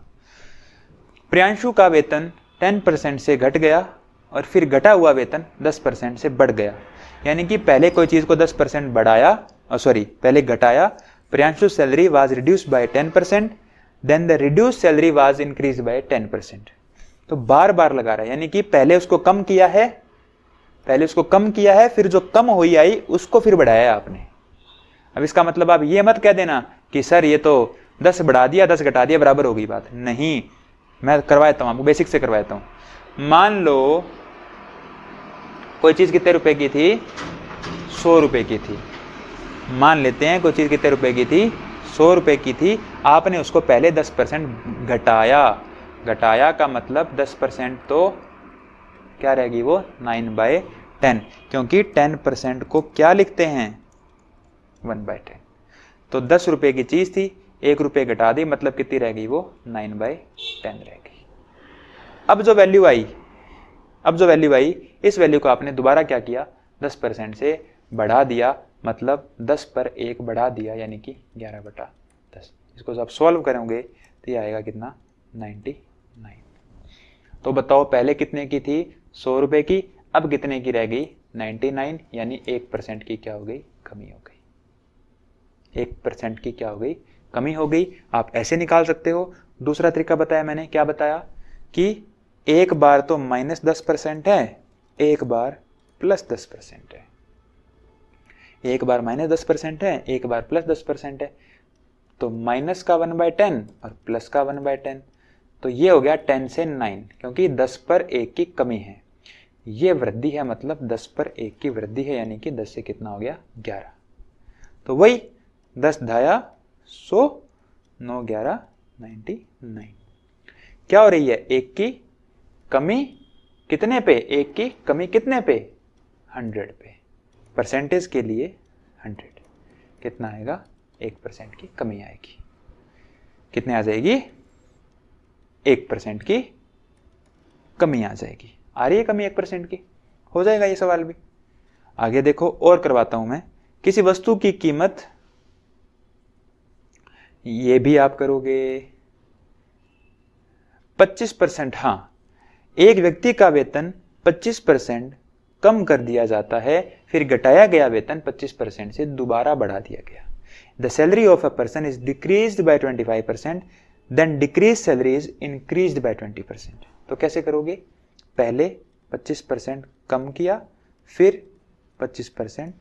प्रियांशु का वेतन 10% से घट गया और फिर घटा हुआ वेतन 10% से बढ़ गया। यानी कि पहले कोई चीज को 10% बढ़ाया, पहले घटाया। Priyanshu salary was reduced by 10%, then the reduced salary was increased by 10%। तो बार बार लगा रहा है, यानी कि पहले उसको कम किया है, फिर जो कम हुई आई उसको फिर बढ़ाया आपने। अब इसका मतलब आप ये मत कह देना कि सर ये तो 10 बढ़ा दिया 10 घटा दिया बराबर होगी बात, नहीं। मैं करवाता हूं आपको, बेसिक से करवाता हूं। मान लो कोई चीज कितने रुपए की थी, 100 रुपए की थी। मान लेते हैं कोई चीज कितने रुपए की थी, 100 रुपए की थी। आपने उसको पहले 10% घटाया का मतलब 10% तो क्या रहेगी वो 9/10, क्योंकि 10% को क्या लिखते हैं 1/10। तो 10 रुपए की चीज थी, 1 रुपए घटा दी, मतलब कितनी रह गई वो 9/10 रह गई। अब जो वैल्यू आई, इस वैल्यू को आपने दोबारा क्या किया, 10% से बढ़ा दिया, मतलब 10 पर 1 बढ़ा दिया, यानी कि 11/10। इसको जब आप सॉल्व करोगे तो ये आएगा कितना 99। तो बताओ पहले कितने की थी 100 रुपए की, अब कितने की रह गई 99, यानी 1% की क्या हो गई, कमी हो गई। 1% की क्या हो गई, कमी हो गई। आप ऐसे निकाल सकते हो। दूसरा तरीका बताया मैंने, क्या बताया कि एक बार तो -10% है, एक बार +10% है। एक बार -10% है, एक बार +10% है। तो माइनस का 1/10 और प्लस का 1/10, तो ये हो गया 10 से 9, क्योंकि 10 पर 1 की कमी है। ये वृद्धि है, मतलब 10 पर 1 की वृद्धि है, यानी कि 10 से कितना हो गया 11। तो वही 10 धाया 100, 9 11 99। क्या हो रही है, 1 की कमी कितने पे, 1 की कमी कितने पे 100 पे। परसेंटेज के लिए 100 कितना आएगा, 1% की कमी आएगी। कितने आ जाएगी, 1% की कमी आ जाएगी। आ रही है कमी 1% की, हो जाएगा ये सवाल भी। आगे देखो और करवाता हूं मैं। किसी वस्तु की कीमत, ये भी आप करोगे 25%। हाँ, एक व्यक्ति का वेतन 25% कम कर दिया जाता है, फिर घटाया गया वेतन 25% से दोबारा बढ़ा दिया गया। The salary of a person is decreased by 25%, then decreased salary is increased by 20%. तो कैसे करोगे, पहले 25% कम किया, फिर 25%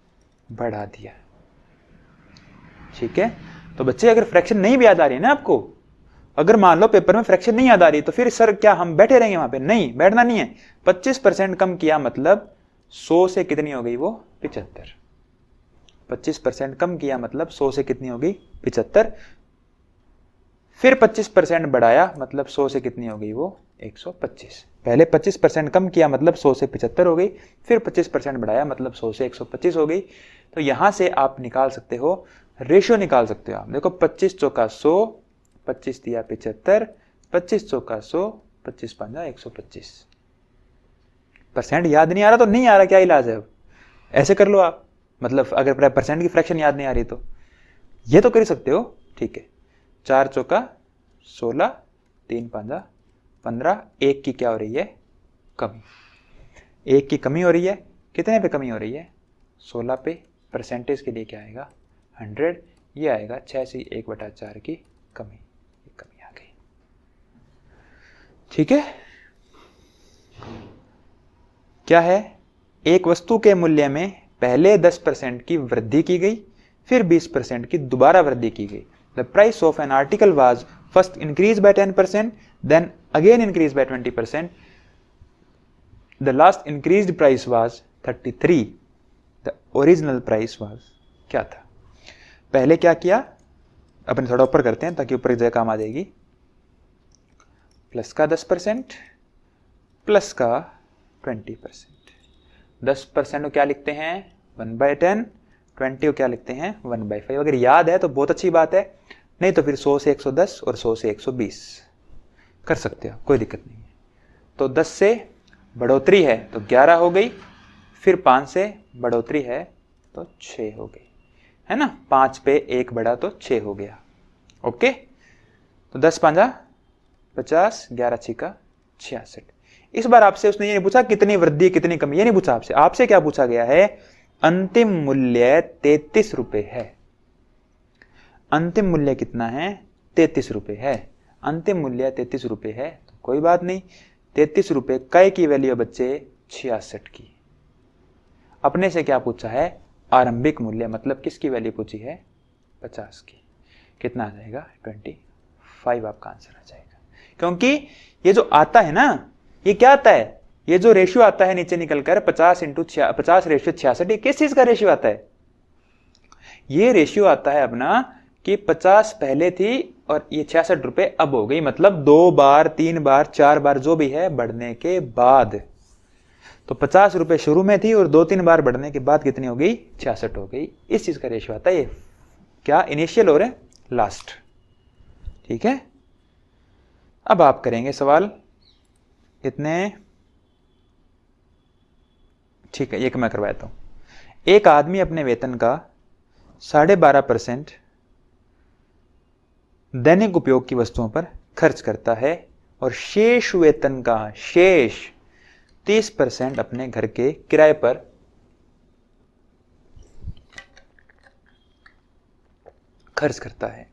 बढ़ा दिया। ठीक है। तो बच्चे अगर फ्रैक्शन नहीं भी याद आ रही है ना आपको, अगर मान लो पेपर में फ्रैक्शन नहीं याद आ रही, तो फिर सर क्या हम बैठे रहेंगे वहां पे, नहीं बैठना नहीं है। 25% कम किया मतलब 100 से कितनी हो गई वो 75। 25% कम किया मतलब 100 से कितनी हो गई 75। फिर 25% बढ़ाया मतलब 100 से कितनी हो गई वो 125। पहले 25% कम किया मतलब 100 से 75 हो गई, फिर 25% बढ़ाया मतलब 100 से 125 हो गई। तो यहां से आप निकाल सकते हो, रेशियो निकाल सकते हो आप। देखो 25 चौका 100, 25 दिया 75, 25 चौका 100, 25 पंजा 125। परसेंट याद नहीं आ रहा तो नहीं आ रहा, क्या इलाज है अब, ऐसे कर लो आप। मतलब अगर परसेंट की फ्रैक्शन याद नहीं आ रही तो ये तो कर सकते हो। ठीक है, 4 चौका 16, 3 पंजा 15, 1 की क्या हो रही है कमी, 1 की कमी हो रही है। कितने पे कमी हो रही है 16 पे। परसेंटेज के लिए क्या आएगा 100, ये आएगा 6 से 1/4 की कमी, ये कमी आ गई। ठीक है, क्या है, एक वस्तु के मूल्य में पहले 10% की वृद्धि की गई, फिर 20% की दोबारा वृद्धि की गई। The price of an article was first increase by 10%, then again increase by 20%, the last increased price was 33, the original price was, क्या था। पहले क्या किया, अपने थोड़ा ऊपर करते हैं ताकि ऊपर की जगह काम आ जाएगी। प्लस का 10%, प्लस का 20%। 10% को क्या लिखते हैं 1/10, 20 को क्या लिखते हैं 1/5। अगर याद है तो बहुत अच्छी बात है, नहीं तो फिर 100 से 110 और 100 से 120 कर सकते हो, कोई दिक्कत नहीं है। तो 10 से बढ़ोतरी है तो 11 हो गई, फिर 5 से बढ़ोतरी है तो 6 हो गई, है ना। 5 पे 1 बढ़ा तो 6 हो गया। ओके, तो 10 5 50, 11 6 66। इस बार आपसे उसने ये नहीं पूछा कितनी वृद्धि कितनी कमी, ये नहीं पूछा आपसे। आपसे क्या पूछा गया है, अंतिम मूल्य 33 रुपए है। अंतिम मूल्य कितना है, 33 रुपए है। अंतिम मूल्य 33 रुपए है तो कोई बात नहीं, 33 रुपए कै की वैल्यू है बच्चे, 66 की। अपने से क्या पूछा है, आरंभिक मूल्य, मतलब किसकी वैल्यू पूछी है, 50 की। कितना आ जाएगा, 25 आपका आंसर आ जाएगा। क्योंकि ये जो आता है ना, ये क्या आता है, ये जो रेशियो आता है नीचे निकलकर 50 × 50 रेशियो 66, ये किस चीज का रेशियो आता है, ये रेशियो आता है अपना कि 50 पहले थी और ये 66 रुपए अब हो गई, मतलब 2 बार 3 बार 4 बार जो भी है बढ़ने के बाद। तो 50 रुपए शुरू में थी और 2-3 बार बढ़ने के बाद कितनी हो गई, 66 हो गई। इस चीज का रेशियो आता है ये, क्या, इनिशियल और लास्ट। ठीक है, अब आप करेंगे सवाल कितने, ठीक है, एक मैं करवाता हूं। एक आदमी अपने वेतन का 12.5% दैनिक उपयोग की वस्तुओं पर खर्च करता है और शेष वेतन का शेष 30% अपने घर के किराए पर खर्च करता है।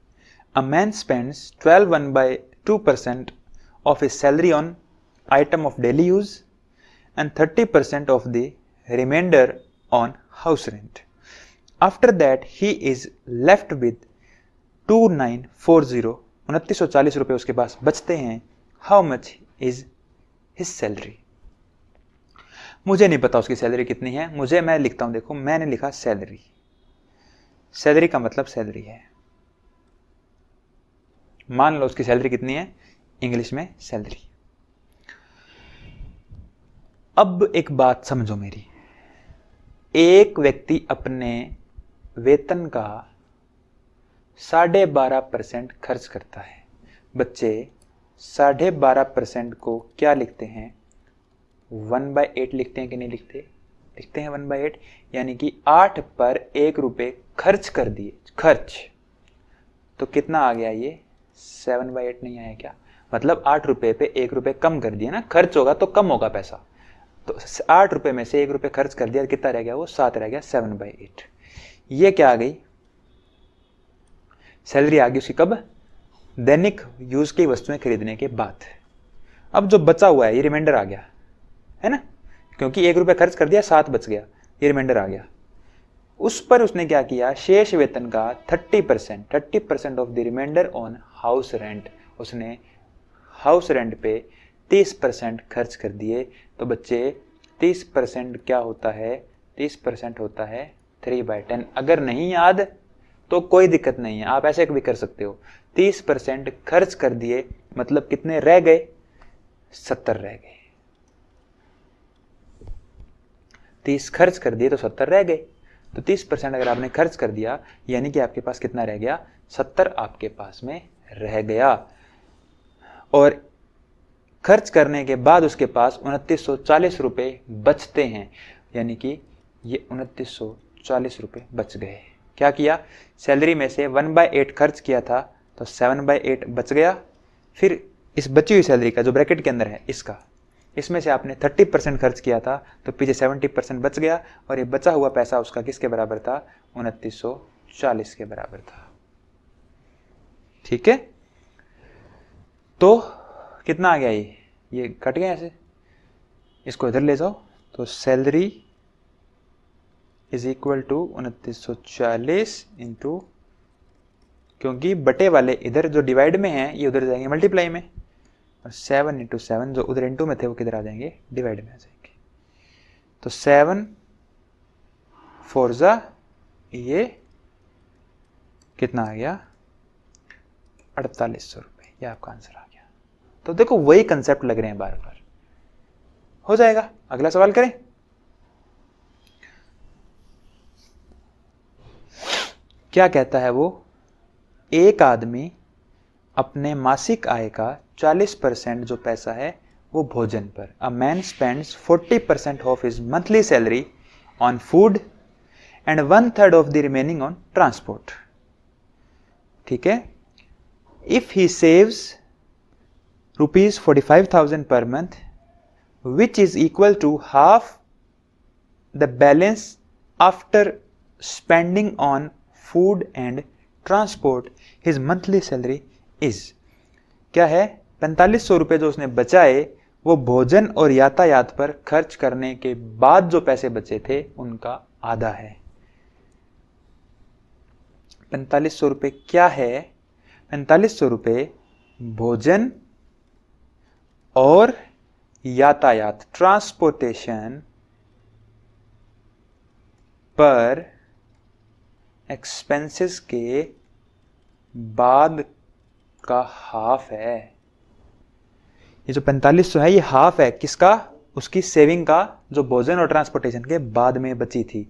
A man spends 12.2% of his salary on item of daily use and 30% of the remainder on house rent. After that he is left with 2940, 2940 रुपए उसके पास बचते हैं। How much is his salary? मुझे नहीं पता उसकी सैलरी कितनी है, मैं लिखता हूं, देखो मैंने लिखा सैलरी। सैलरी का मतलब सैलरी है, मान लो उसकी सैलरी कितनी है, इंग्लिश में सैलरी। अब एक बात समझो मेरी, एक व्यक्ति अपने वेतन का 12.5% खर्च करता है। बच्चे 12.5% को क्या लिखते हैं, 1/8 लिखते हैं कि नहीं लिखते, लिखते हैं 1/8, यानी कि 8 पर 1 रुपए खर्च कर दिए, खर्च, तो कितना आ गया ये, 7/8 नहीं आया क्या, मतलब 8 रुपए पे 1 रुपए कम कर दिया ना, खर्च होगा तो कम होगा पैसा, तो 8 रुपए में से 1 रुपए खर्च कर दिया, कितना रह गया, वो 7 रह गया, 7/8। ये क्या आ गई, सैलरी आ गई उसकी कब, दैनिक यूज की वस्तुएं खरीदने के बाद। अब जो बचा हुआ है ये रिमाइंडर आ गया, है ना, क्योंकि 1 रुपए खर्च कर दिया, 7 बच गया, ये रिमाइंडर आ गया। उस पर उसने क्या किया, शेष वेतन का 30% of the remainder on house rent, उसने हाउस रेंट पे 30% खर्च कर दिए। तो बच्चे 30% क्या होता है, 30% होता है 3/10। अगर नहीं याद तो कोई दिक्कत नहीं है, आप ऐसे भी कर सकते हो। 30% खर्च कर दिए मतलब कितने रह गए, 70 रह गए। 30 खर्च कर दिए तो 70 रह गए। तो 30% अगर आपने खर्च कर दिया यानी कि आपके पास कितना रह गया, 70 आपके पास में रह गया। और खर्च करने के बाद उसके पास 2940 रुपए बचते हैं, यानी कि ये 2940 रुपए बच गए। क्या किया, सैलरी में से 1/8 खर्च किया था तो 7/8 बच गया। फिर इस बची हुई सैलरी का जो ब्रैकेट के अंदर है इसका, इसमें से आपने 30% खर्च किया था तो पीछे 70% बच गया, और ये बचा हुआ पैसा उसका किसके बराबर था, 2940 के बराबर था। ठीक है, तो कितना आ गया, ये कट गया ऐसे, इसको इधर ले जाओ, तो salary is equal to 2940 into, क्योंकि बटे वाले इधर जो डिवाइड में है ये उधर जाएंगे मल्टीप्लाई में, और 7 × 7 जो उधर इंटू में थे वो किधर आ जाएंगे, डिवाइड में आ जाएंगे। तो 7 4 ये कितना आ गया, 4800 रुपये, ये आपका आंसर आ गया। तो देखो वही कंसेप्ट लग रहे हैं बार बार, हो जाएगा। अगला सवाल करें। क्या कहता है वो, एक आदमी अपने मासिक आय का 40% जो पैसा है वो भोजन पर। A man spends 40% of his monthly salary on food and 1/3 of the remaining on transport. ठीक है, if he saves ₹45,000 per month, which is equal to half the balance after spending on food and transport, his monthly salary is। क्या है, 4500 रुपए जो उसने बचाए वो भोजन और यातायात पर खर्च करने के बाद जो पैसे बचे थे उनका आधा है। 4500 रुपए क्या है, 4500 रुपए भोजन और यातायात ट्रांसपोर्टेशन पर एक्सपेंसेस के बाद का हाफ है। ये जो 4500 है ये हाफ है किसका, उसकी सेविंग का जो भोजन और ट्रांसपोर्टेशन के बाद में बची थी।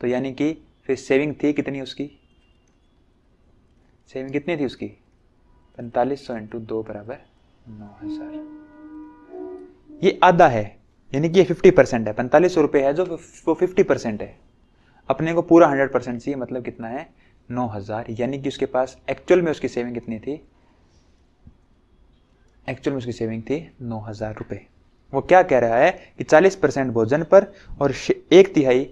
तो यानी कि फिर सेविंग थी कितनी, उसकी सेविंग कितनी थी उसकी, 4500 × 2 = 9000। ये आधा है, यानी कि ये 50% है। 4500 रुपये है जो वो 50% है। अपने को पूरा 100% चाहिए, मतलब कितना है 9000। यानी कि उसके पास एक्चुअल में उसकी सेविंग कितनी थी, एक्चुअल में उसकी सेविंग थी 9000 रुपये। वो क्या कह रहा है कि 40% भोजन पर और 1/3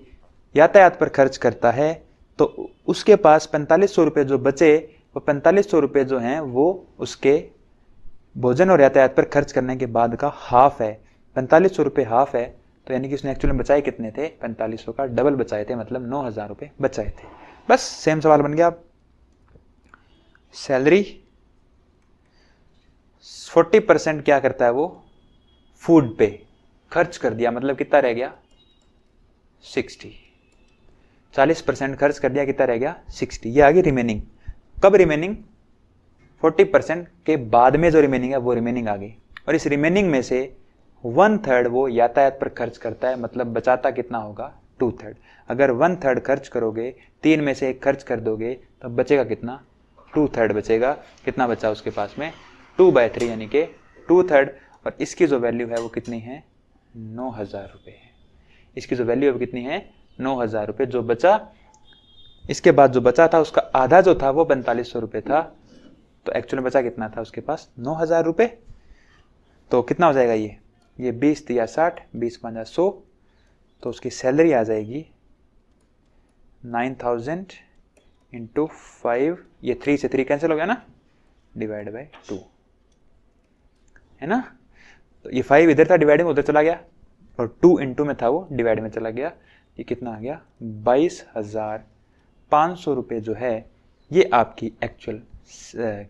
यातायात पर खर्च करता है, तो उसके पास 4500 रुपये जो बचे, वो 4500 रुपये जो हैं वो उसके भोजन और यातायात पर खर्च करने के बाद का हाफ है। 4500 रुपये हाफ है, तो यानी कि उसने एक्चुअली में बचाए कितने थे, 4500 का डबल बचाए थे, मतलब 9000 रुपये बचाए थे। बस सेम सवाल बन गया। सैलरी 40% क्या करता है, वो फूड पे खर्च कर दिया, मतलब कितना रह गया 60। 40% खर्च कर दिया, कितना रह गया 60। ये आ गई रिमेनिंग। कब रिमेनिंग, 40% के बाद में जो रिमेनिंग है वो रिमेनिंग आ गई। और इस रिमेनिंग में से 1/3 वो यातायात पर खर्च करता है, मतलब बचाता कितना होगा 2/3। अगर 1/3 खर्च करोगे, 3 में से 1 खर्च कर दोगे, तो बचेगा कितना 2/3 बचेगा। कितना बचा उसके पास में 2/3, यानी कि 2/3। और इसकी जो वैल्यू है वो कितनी है 9000 रुपये है। इसकी जो वैल्यू है वो कितनी है 9000 रुपये। जो बचा, इसके बाद जो बचा था उसका आधा जो था वो 4500 रुपये था, तो एक्चुअली बचा कितना था उसके पास 9000 रुपये। तो कितना हो जाएगा ये 20 × 60, 20 × 5 = 100। तो उसकी सैलरी आ जाएगी 9000 × 5, ये 3 से 3 कैंसिल हो गया ना, /2 है ना। तो ये 5 इधर था डिवाइड में, उधर चला गया, और 2 × में था वो डिवाइड में चला गया। ये कितना आ गया 22,500 रुपये जो है ये आपकी एक्चुअल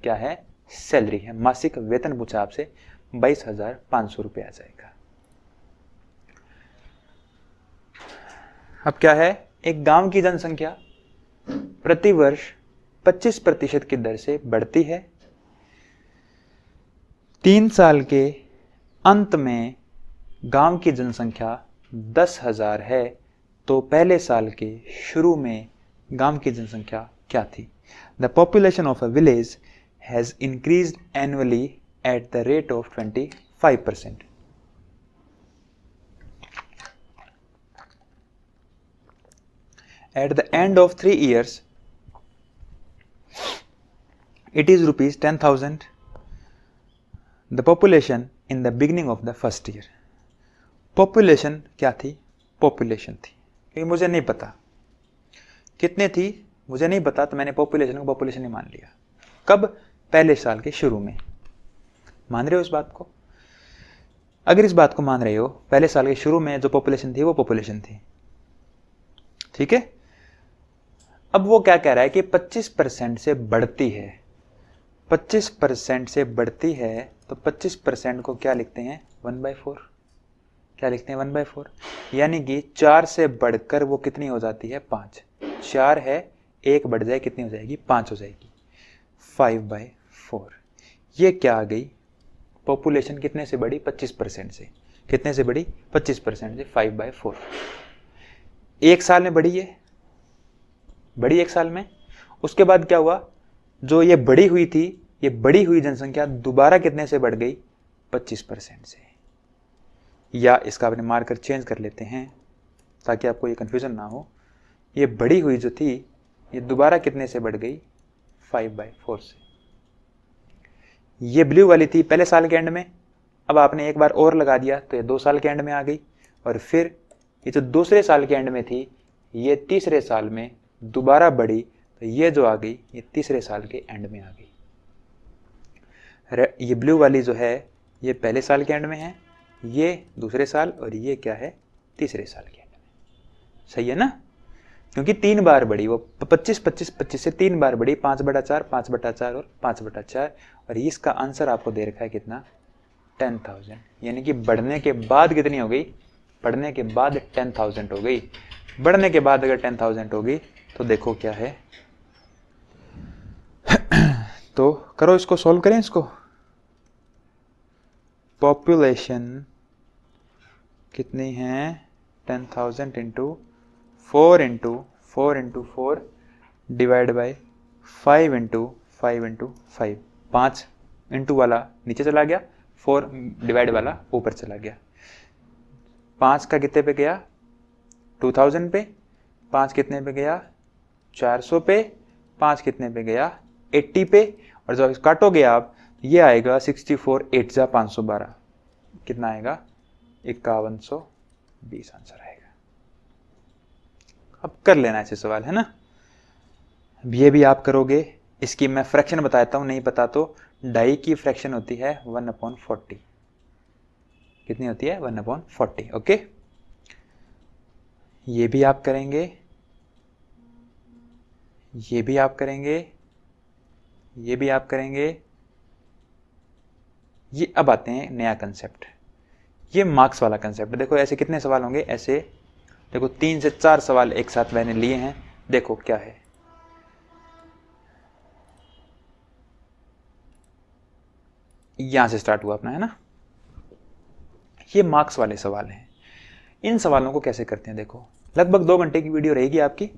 क्या है सैलरी है। मासिक वेतन पूछा आपसे, 22,500 रुपये आ जाएगा। अब क्या है, एक गांव की जनसंख्या प्रति वर्ष 25% की दर से बढ़ती है। 3 साल के अंत में गांव की जनसंख्या 10,000 है, तो पहले साल के शुरू में गांव की जनसंख्या क्या थी। The population of a village has increased annually at the rate of 25%. At the end of 3 years, it is ₹10,000. The population in the beginning of the first year. Population क्या थी, population थी, क्योंकि मुझे नहीं पता कितने थी, मुझे नहीं पता, तो मैंने पॉपुलेशन को पॉपुलेशन ही मान लिया। कब, पहले साल के शुरू में। मान रहे हो इस बात को, अगर इस बात को मान रहे हो, पहले साल के शुरू में जो पॉपुलेशन थी वो पॉपुलेशन थी, ठीक है। अब वो क्या कह रहा है कि 25% से बढ़ती है, 25% से बढ़ती है, तो 25% को क्या लिखते हैं 1/4। क्या लिखते हैं 1/4, यानी कि 4 से बढ़कर वो कितनी हो जाती है 5। 4 है, 1 बढ़ जाए कितनी हो जाएगी 5 हो जाएगी, 5/4। ये क्या आ गई, पॉपुलेशन कितने से बढ़ी 25% से। कितने से बढ़ी 25% से, 5/4। 1 साल में बढ़ी, ये बढ़ी 1 साल में। उसके बाद क्या हुआ, जो ये बढ़ी हुई थी, ये बढ़ी हुई जनसंख्या दोबारा कितने से बढ़ गई 25% से। या इसका अपने मार्कर चेंज कर लेते हैं ताकि आपको ये कन्फ्यूज़न ना हो। ये बढ़ी हुई जो थी ये दोबारा कितने से बढ़ गई, 5/4 से। ये ब्लू वाली थी पहले साल के एंड में, अब आपने एक बार और लगा दिया तो ये 2 साल के एंड में आ गई, और फिर ये जो दूसरे साल के एंड में थी ये तीसरे साल में दोबारा बढ़ी, तो ये जो आ गई ये तीसरे साल के एंड में आ गई। ये ब्लू वाली जो है ये पहले साल के एंड में है, ये दूसरे साल, और ये क्या है, तीसरे साल के एंड में। सही है ना, क्योंकि 3 बार बढ़ी, वो 25 से 3 बार बढ़ी, 5/4, 5/4 और 5/4, और इसका आंसर आपको दे रखा है कितना, 10,000। यानी कि बढ़ने के बाद कितनी हो गई, बढ़ने के बाद 10,000 हो गई। बढ़ने के बाद अगर 10,000 हो गई तो देखो क्या है तो करो इसको, सॉल्व करें इसको। पॉपुलेशन कितनी है, 10,000 into 4 into 4 divide by 5 into 5 5 into वाला नीचे चला गया, 4 डिवाइड वाला ऊपर चला गया। 5 का कितने पे गया, 2000 पे, 5 कितने पे गया, 400 पे, 5 कितने पे गया, 80 पे, और जब काटोगे आप ये आएगा 64, 8 जा 512, कितना आएगा, 5120 आंसर आएगा। अब कर लेना ऐसे सवाल, है ना। अब ये भी आप करोगे, इसकी मैं फ्रैक्शन बताता हूं, नहीं पता तो डाई की फ्रैक्शन होती है 1/40। कितनी होती है, 1/40। ओके, ये भी आप करेंगे, ये भी आप करेंगे, ये भी आप करेंगे। ये अब आते हैं नया कंसेप्ट, ये मार्क्स वाला कंसेप्ट। देखो ऐसे कितने सवाल होंगे, ऐसे देखो 3 से 4 सवाल एक साथ मैंने लिए हैं। देखो क्या है, यहां से स्टार्ट हुआ अपना, है ना। ये मार्क्स वाले सवाल हैं। इन सवालों को कैसे करते हैं, देखो लगभग 2 घंटे की वीडियो रहेगी आपकी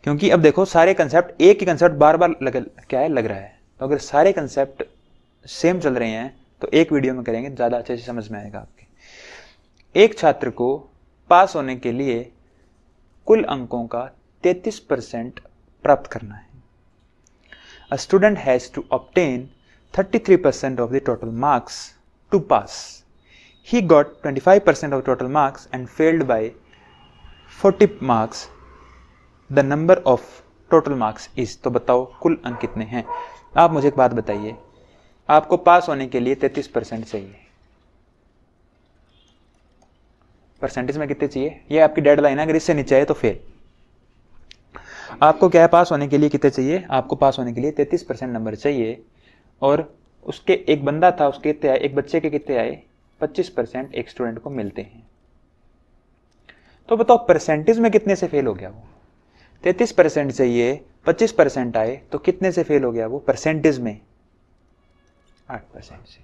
क्योंकि अब देखो सारे कंसेप्ट, एक ही कंसेप्ट बार बार लग रहा है, तो अगर सारे कंसेप्ट सेम चल रहे हैं तो एक वीडियो में करेंगे, ज़्यादा अच्छे से समझ में आएगा आपके। एक छात्र को पास होने के लिए कुल अंकों का 33% प्राप्त करना है। A student has to obtain 33% of the total marks to pass. He got 25% of total marks and failed by 40 marks. The number of total marks is, तो बताओ कुल अंक कितने हैं। आप मुझे एक बात बताइए, आपको पास होने के लिए 33% चाहिए, परसेंटेज में कितने चाहिए, ये आपकी डेडलाइन है, अगर इससे नीचे आए तो फेल। आपको क्या है, पास होने के लिए कितने चाहिए, आपको पास होने के लिए 33% नंबर चाहिए, और उसके एक बंदा था, उसके कितने आए, एक बच्चे के कितने आए, 25% एक स्टूडेंट को मिलते हैं। तो बताओ परसेंटेज में कितने से फेल हो गया वो, 33% चाहिए, 25% आए, तो कितने से फेल हो गया वो परसेंटेज में, 8% से।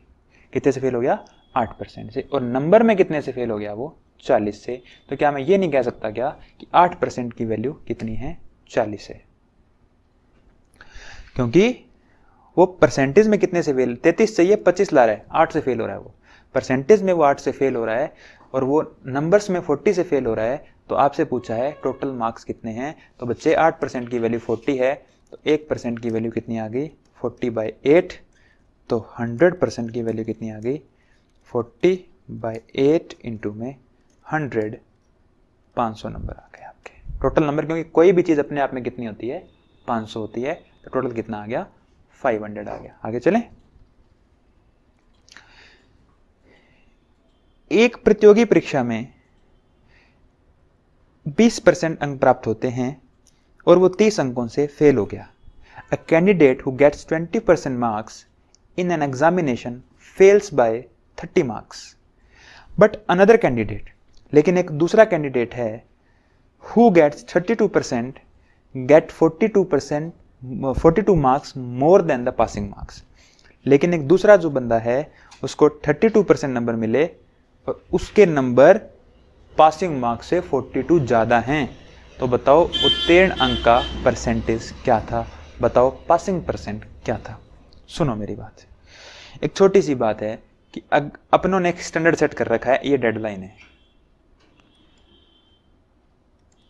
कितने से फेल हो गया, 8% से। और नंबर में कितने से फेल हो गया वो, 40 से। तो क्या मैं ये नहीं कह सकता क्या कि 8% की वैल्यू कितनी है, 40 है, क्योंकि वो परसेंटेज में कितने से फेल, 33 चाहिए, 25 ला रहा है, 8 से फेल हो रहा है वो। परसेंटेज में वो 8 से फेल हो रहा है, और वो नंबर्स में 40 से फेल हो रहा है। तो आपसे पूछा है टोटल मार्क्स कितने हैं, तो बच्चे 8% की वैल्यू 40 है, तो 1% की वैल्यू कितनी आ गई, 40/8। तो 100% की वैल्यू कितनी आ गई, 40/8 इंटू में 100, 500 नंबर आ गए आपके टोटल नंबर। क्योंकि कोई भी चीज़ अपने आप में कितनी होती है, 500 होती है, तो टोटल कितना आ गया, 500 आ गया। आगे चलें। एक प्रतियोगी परीक्षा में 20% अंक प्राप्त होते हैं और वो 30 अंकों से फेल हो गया। A candidate who gets 20% marks in an examination fails by 30 marks. But another candidate, लेकिन एक दूसरा कैंडिडेट है, who gets 32% get 42 marks more than the passing marks. लेकिन एक दूसरा जो बंदा है उसको 32% नंबर मिले और उसके नंबर पासिंग मार्क्स से 42 ज़्यादा हैं। तो बताओ उत्तीर्ण अंक का परसेंटेज क्या था, बताओ पासिंग परसेंट क्या था। सुनो मेरी बात, एक छोटी सी बात है कि अपनों ने एक स्टैंडर्ड सेट कर रखा है, ये डेडलाइन है।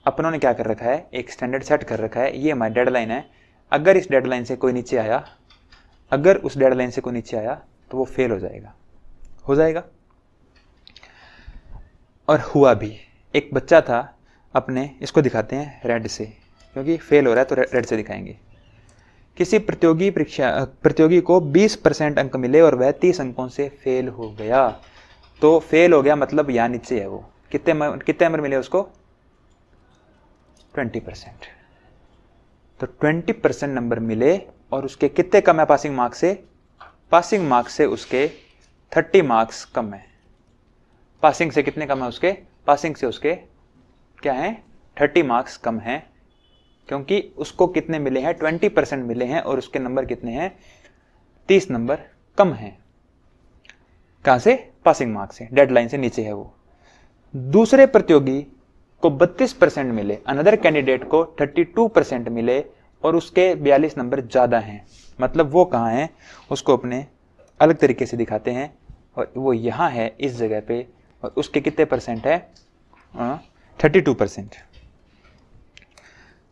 अपनों ने क्या कर रखा है, एक स्टैंडर्ड सेट कर रखा है, ये हमारी डेडलाइन है। अगर इस डेडलाइन से कोई नीचे आया, अगर उस डेडलाइन से कोई नीचे आया तो वो फेल हो जाएगा। और हुआ भी। एक बच्चा था, अपने इसको दिखाते हैं रेड से, क्योंकि फेल हो रहा है तो रेड से दिखाएंगे। किसी प्रतियोगी को 20% अंक मिले और वह 30 अंकों से फेल हो गया। तो फेल हो गया मतलब यहाँ नीचे है वो। कितने नंबर मिले उसको? 20%। तो 20% नंबर मिले और उसके कितने कम है पासिंग मार्क्स से? पासिंग मार्क्स से उसके 30 मार्क्स कम है। पासिंग से कितने कम है उसके? पासिंग से उसके क्या है? 30 मार्क्स कम है, क्योंकि उसको कितने मिले हैं? 20% मिले हैं और उसके नंबर कितने हैं? 30 नंबर कम हैं। कहां से? पासिंग मार्क्स से, डेडलाइन से नीचे है वो। दूसरे प्रतियोगी को 32% मिले, अनदर कैंडिडेट को 32% मिले और उसके 42 नंबर ज्यादा हैं। मतलब वो कहां है, उसको अपने अलग तरीके से दिखाते हैं, और वो यहां है इस जगह पे, और उसके कितने परसेंट है? 32%।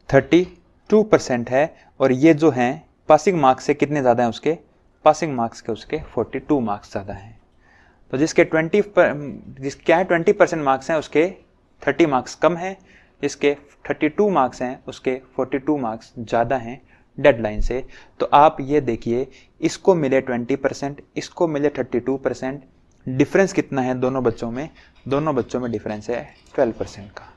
32% है, और ये जो हैं पासिंग मार्क्स से कितने ज़्यादा हैं उसके? पासिंग मार्क्स के उसके 42 मार्क्स ज़्यादा हैं। तो जिसके 20% मार्क्स हैं उसके 30 मार्क्स कम हैं, जिसके 32 मार्क्स हैं उसके 42 मार्क्स ज़्यादा हैं डेडलाइन से। तो आप ये देखिए, इसको मिले 20%, इसको मिले 32%। डिफरेंस कितना है दोनों बच्चों में? दोनों बच्चों में डिफरेंस है 12% का।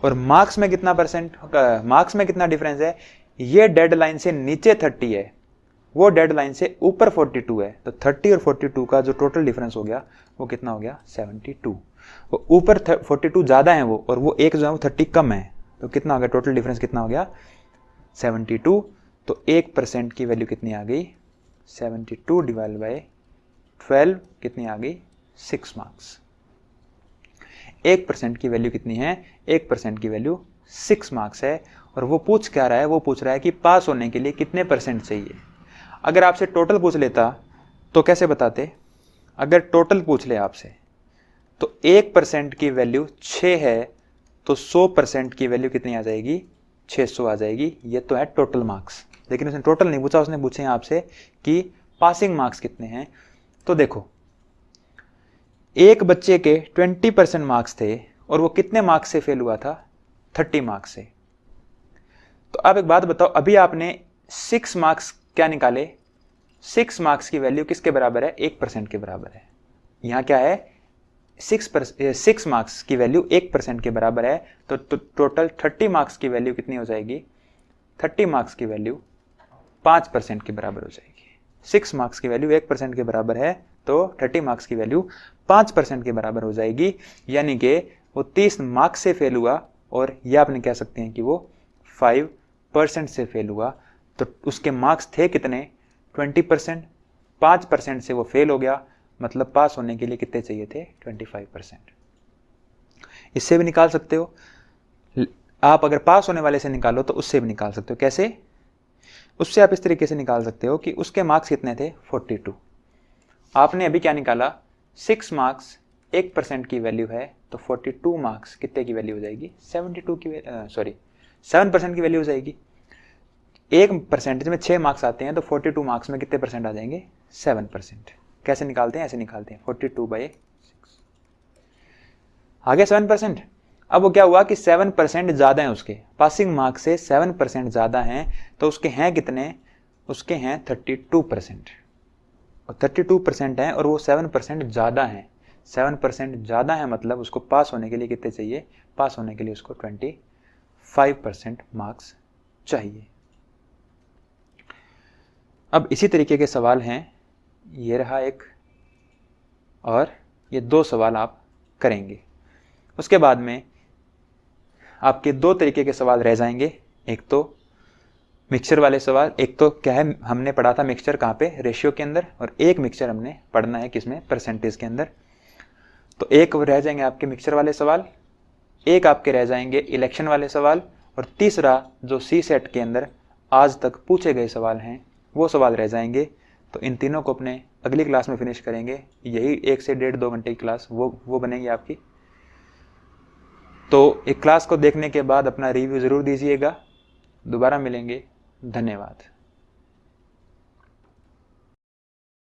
और मार्क्स में कितना मार्क्स में कितना डिफरेंस है? ये डेडलाइन से नीचे 30 है, वो डेडलाइन से ऊपर 42 है। तो 30 और 42 का जो टोटल डिफरेंस हो गया वो कितना हो गया? 72। वो ऊपर 42 ज्यादा है वो, और वो एक जो है वो 30 कम है। तो कितना हो गया टोटल डिफरेंस? कितना हो गया? 72। तो 1% की वैल्यू कितनी आ गई? 72 डिवाइड बाय 12 कितनी आ गई? 6 मार्क्स। 1% की वैल्यू कितनी है? 1% की वैल्यू 6 मार्क्स है। और वो पूछ क्या रहा है? वो पूछ रहा है कि पास होने के लिए कितने परसेंट चाहिए। अगर आपसे टोटल पूछ लेता तो कैसे बताते? अगर टोटल पूछ ले आपसे तो 1% की वैल्यू 6 है, तो 100% की वैल्यू कितनी आ जाएगी? 600 आ जाएगी। ये तो है टोटल मार्क्स, लेकिन उसने टोटल नहीं पूछा, उसने पूछे आपसे कि पासिंग मार्क्स कितने हैं। तो देखो, एक बच्चे के 20% मार्क्स थे और वो कितने मार्क्स से फेल हुआ था? 30 मार्क्स से। तो अब एक बात बताओ, अभी आपने 6 मार्क्स क्या निकाले? 6 मार्क्स की वैल्यू किसके बराबर है? 1% के बराबर है। यहां क्या है? 6 मार्क्स की वैल्यू 1% के बराबर है। तो टोटल 30 मार्क्स की वैल्यू कितनी हो जाएगी? 30 मार्क्स की वैल्यू 5% के बराबर हो जाएगी। 6 मार्क्स की वैल्यू 1% के बराबर है, तो 30 मार्क्स की वैल्यू 5% के बराबर हो जाएगी। यानी कि वो 30 मार्क्स से फेल हुआ, और यह आपने कह सकते हैं कि वो 5% से फेल हुआ। तो उसके मार्क्स थे कितने? 20%। 5% से वो फेल हो गया, मतलब पास होने के लिए कितने चाहिए थे? 25%। इससे भी निकाल सकते हो आप। अगर पास होने वाले से निकालो तो उससे भी निकाल सकते हो। कैसे? उससे आप इस तरीके से निकाल सकते हो कि उसके मार्क्स कितने थे? 42। आपने अभी क्या निकाला? 6 मार्क्स 1% की वैल्यू है, तो 42 मार्क्स कितने की वैल्यू हो जाएगी? 7% की वैल्यू हो जाएगी। 1% में 6 मार्क्स आते हैं, तो 42 मार्क्स में कितने परसेंट आ जाएंगे? 7%। कैसे निकालते हैं? ऐसे निकालते हैं, 42/6 आ गया 7%। अब वो क्या हुआ कि 7% ज्यादा है उसके, पासिंग मार्क्स से 7% ज्यादा हैं, तो उसके हैं कितने? उसके हैं 32%। और 32% है और वो 7% ज्यादा है। 7% ज्यादा है मतलब उसको पास होने के लिए कितने चाहिए? पास होने के लिए उसको 25% मार्क्स चाहिए। अब इसी तरीके के सवाल हैं, ये रहा एक, और ये 2 सवाल आप करेंगे। उसके बाद में आपके 2 तरीके के सवाल रह जाएंगे। एक तो मिक्सचर वाले सवाल, एक तो क्या है, हमने पढ़ा था मिक्सचर कहाँ पे? रेशियो के अंदर। और एक मिक्सचर हमने पढ़ना है किसमें? परसेंटेज के अंदर। तो एक रह जाएंगे आपके मिक्सचर वाले सवाल, एक आपके रह जाएंगे इलेक्शन वाले सवाल, और तीसरा जो सी सेट के अंदर आज तक पूछे गए सवाल हैं वो सवाल रह जाएंगे। तो इन तीनों को अपने अगली क्लास में फिनिश करेंगे। यही 1 से 1.5-2 घंटे की क्लास वो बनेगी आपकी। तो एक क्लास को देखने के बाद अपना रिव्यू ज़रूर दीजिएगा। दोबारा मिलेंगे। धन्यवाद।